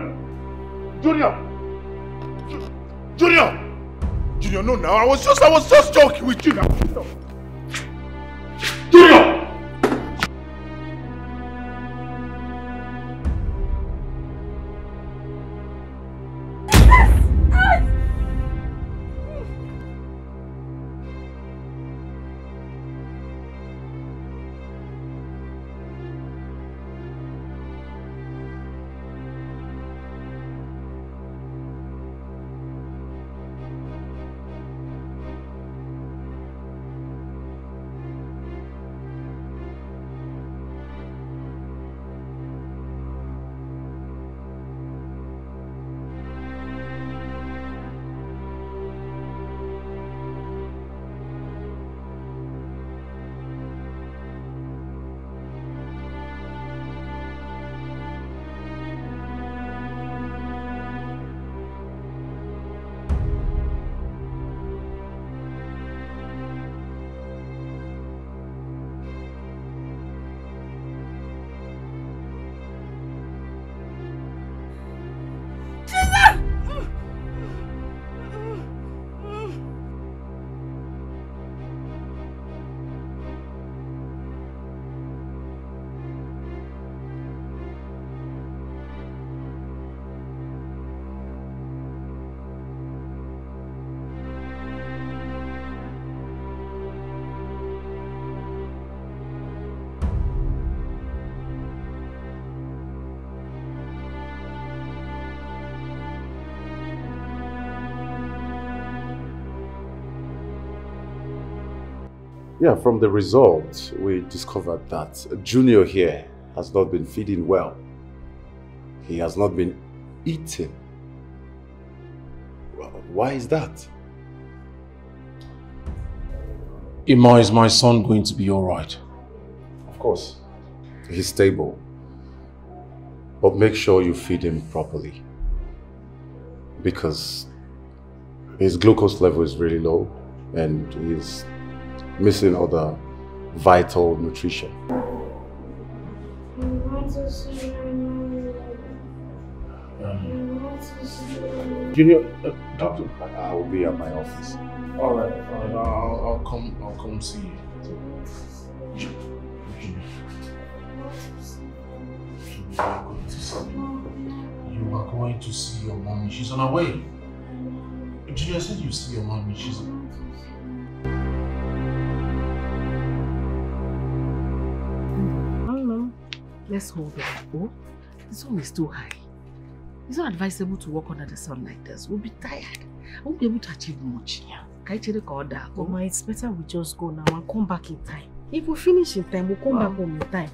no, now I was just joking with you now. Junior! Yeah, from the results, we discovered that Junior here has not been feeding well. He has not been eating. Why is that? Ima, is my son going to be alright? Of course. He's stable. But make sure you feed him properly. Because his glucose level is really low and he's missing other vital nutrition. Junior, Doctor, I will be at my office. Alright, fine. I'll come see you. You are going to see your mommy. She's on her way. Junior said you see your mommy. She's Let's hold it. Oh, the sun is too high. It's not advisable to walk under the sun like this. We'll be tired. I won't be able to achieve much. Yeah. Mama, it's better we just go now and come back in time. If we finish in time, we'll come back home in time.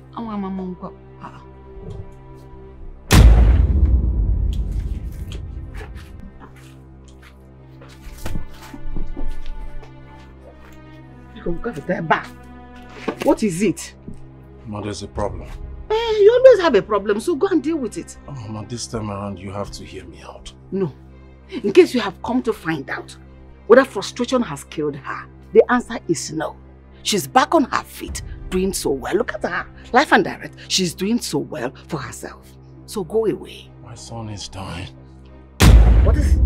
What is it? Mama, there's a problem. You always have a problem, so go and deal with it. Mama, this time around you have to hear me out. No. In case you have come to find out whether frustration has killed her, the answer is no. She's back on her feet, doing so well. Look at her. Life and direct. She's doing so well for herself. So go away. My son is dying. What is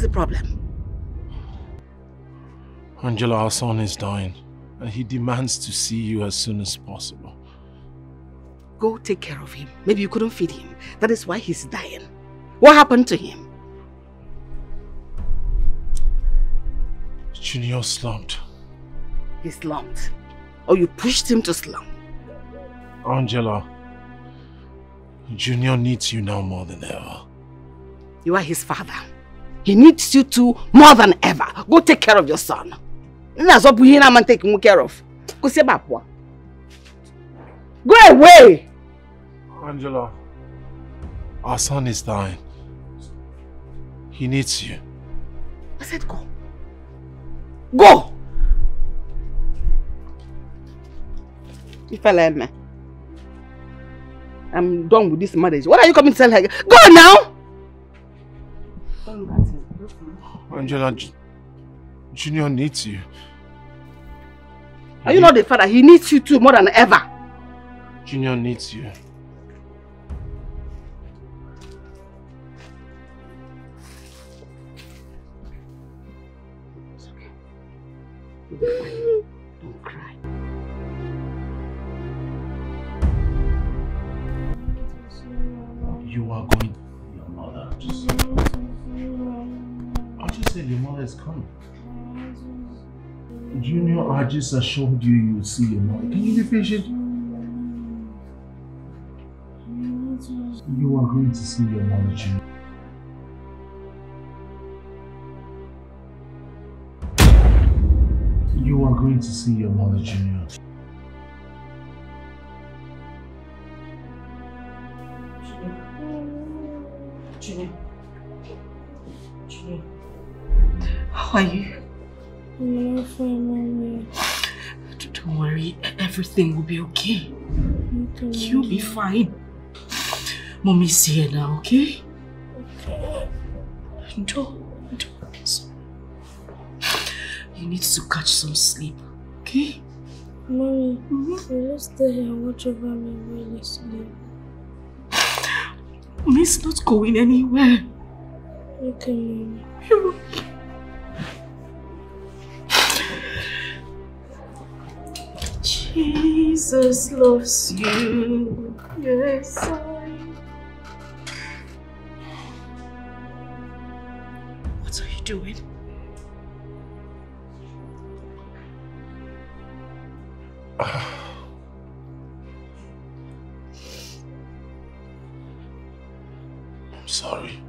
the problem? Angela, our son is dying. And he demands to see you as soon as possible. Go take care of him. Maybe you couldn't feed him. That is why he's dying. What happened to him? Junior slumped. He slumped? Or you pushed him to slump? Angela, Junior needs you now more than ever. You are his father. He needs you too more than ever. Go take care of your son. That's what we are taking care of. Go away! Angela, our son is dying. He needs you. I said go. Go! If I let me, I'm done with this marriage. What are you coming to tell her? Go now! Angela, Junior needs you. Are you not the father? He needs you too more than ever. Junior needs you. It's okay. You'll be fine. Don't cry. You are going to see your mother. I just said your mother is coming. Junior, I just assured you you will see your mother. Can you be patient? You are going to see your mother, Junior. You are going to see your mother, Junior. Junior. Junior. How are you? I'm fine, Mommy. Don't worry, everything will be okay. You'll be fine. Mommy's here now, okay? Okay. Don't. You need to catch some sleep, okay? Mommy, will you stay here and watch over me while I sleep? Mommy's not going anywhere. Okay, Mommy. You're okay. Jesus loves you. Yes, What are you doing? I'm sorry.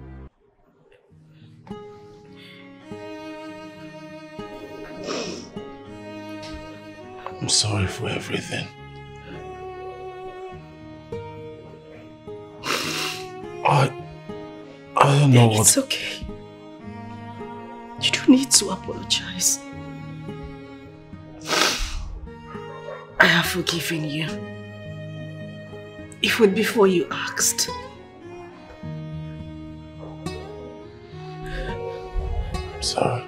I'm I'm sorry for everything. I don't know what... It's okay. You don't need to apologize. I have forgiven you. Even before you asked. I'm sorry.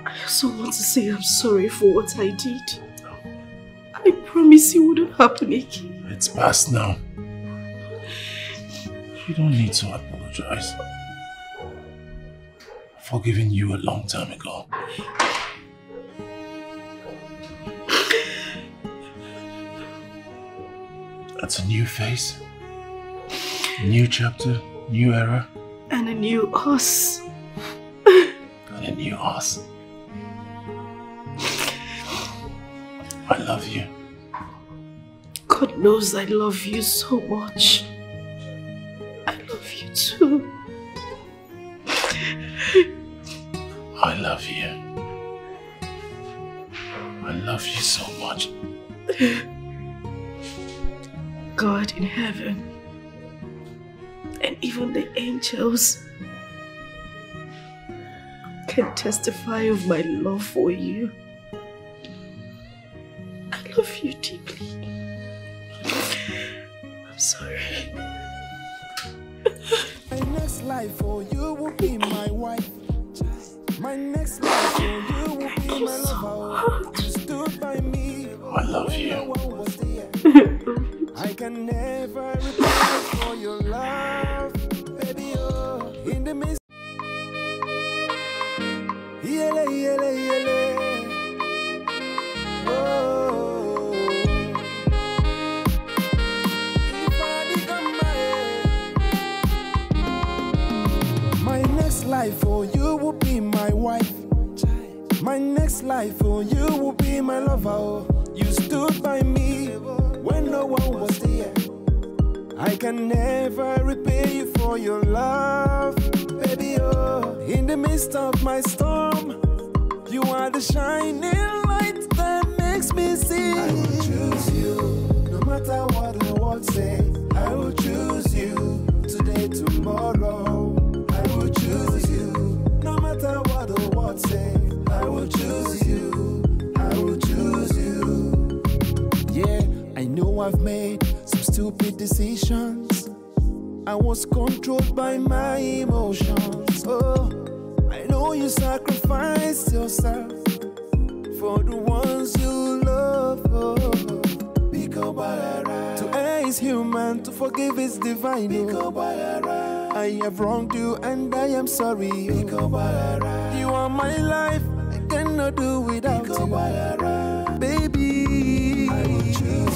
I also want to say I'm sorry for what I did. I promise it wouldn't happen again. It's past now. You don't need to apologize. I've forgiven you a long time ago. That's a new phase, a new chapter, new era. And a new us. And a new us. I love you. God knows I love you so much. I love you too. I love you. I love you so much. God in heaven and even the angels can testify of my love for you. I love you deeply. I'm sorry. My next life for you will be my wife. My next life for you will be my lover. You stood by me. I love you. I can never repay for your love, baby. Oh, in the midst. Yele, yele, yele. Oh, my next life for you will be my wife. My next life for you will be my lover. Oh, you stood by me when no one was there. I can never repay you for your love, baby. Oh, in the midst of my storm, you are the shining light that makes me see. I will choose you, no matter what the world say. I will choose you today, tomorrow. I will choose you, no matter what the world say. I will choose you. I will choose you. Yeah, I know I've made some stupid decisions. I was controlled by my emotions. Oh, I know you sacrificed yourself for the ones you love. Oh, to err is human, to forgive is divine. Oh, I have wronged you and I am sorry. Oh, you are my life, I cannot do without you. Baby, I will choose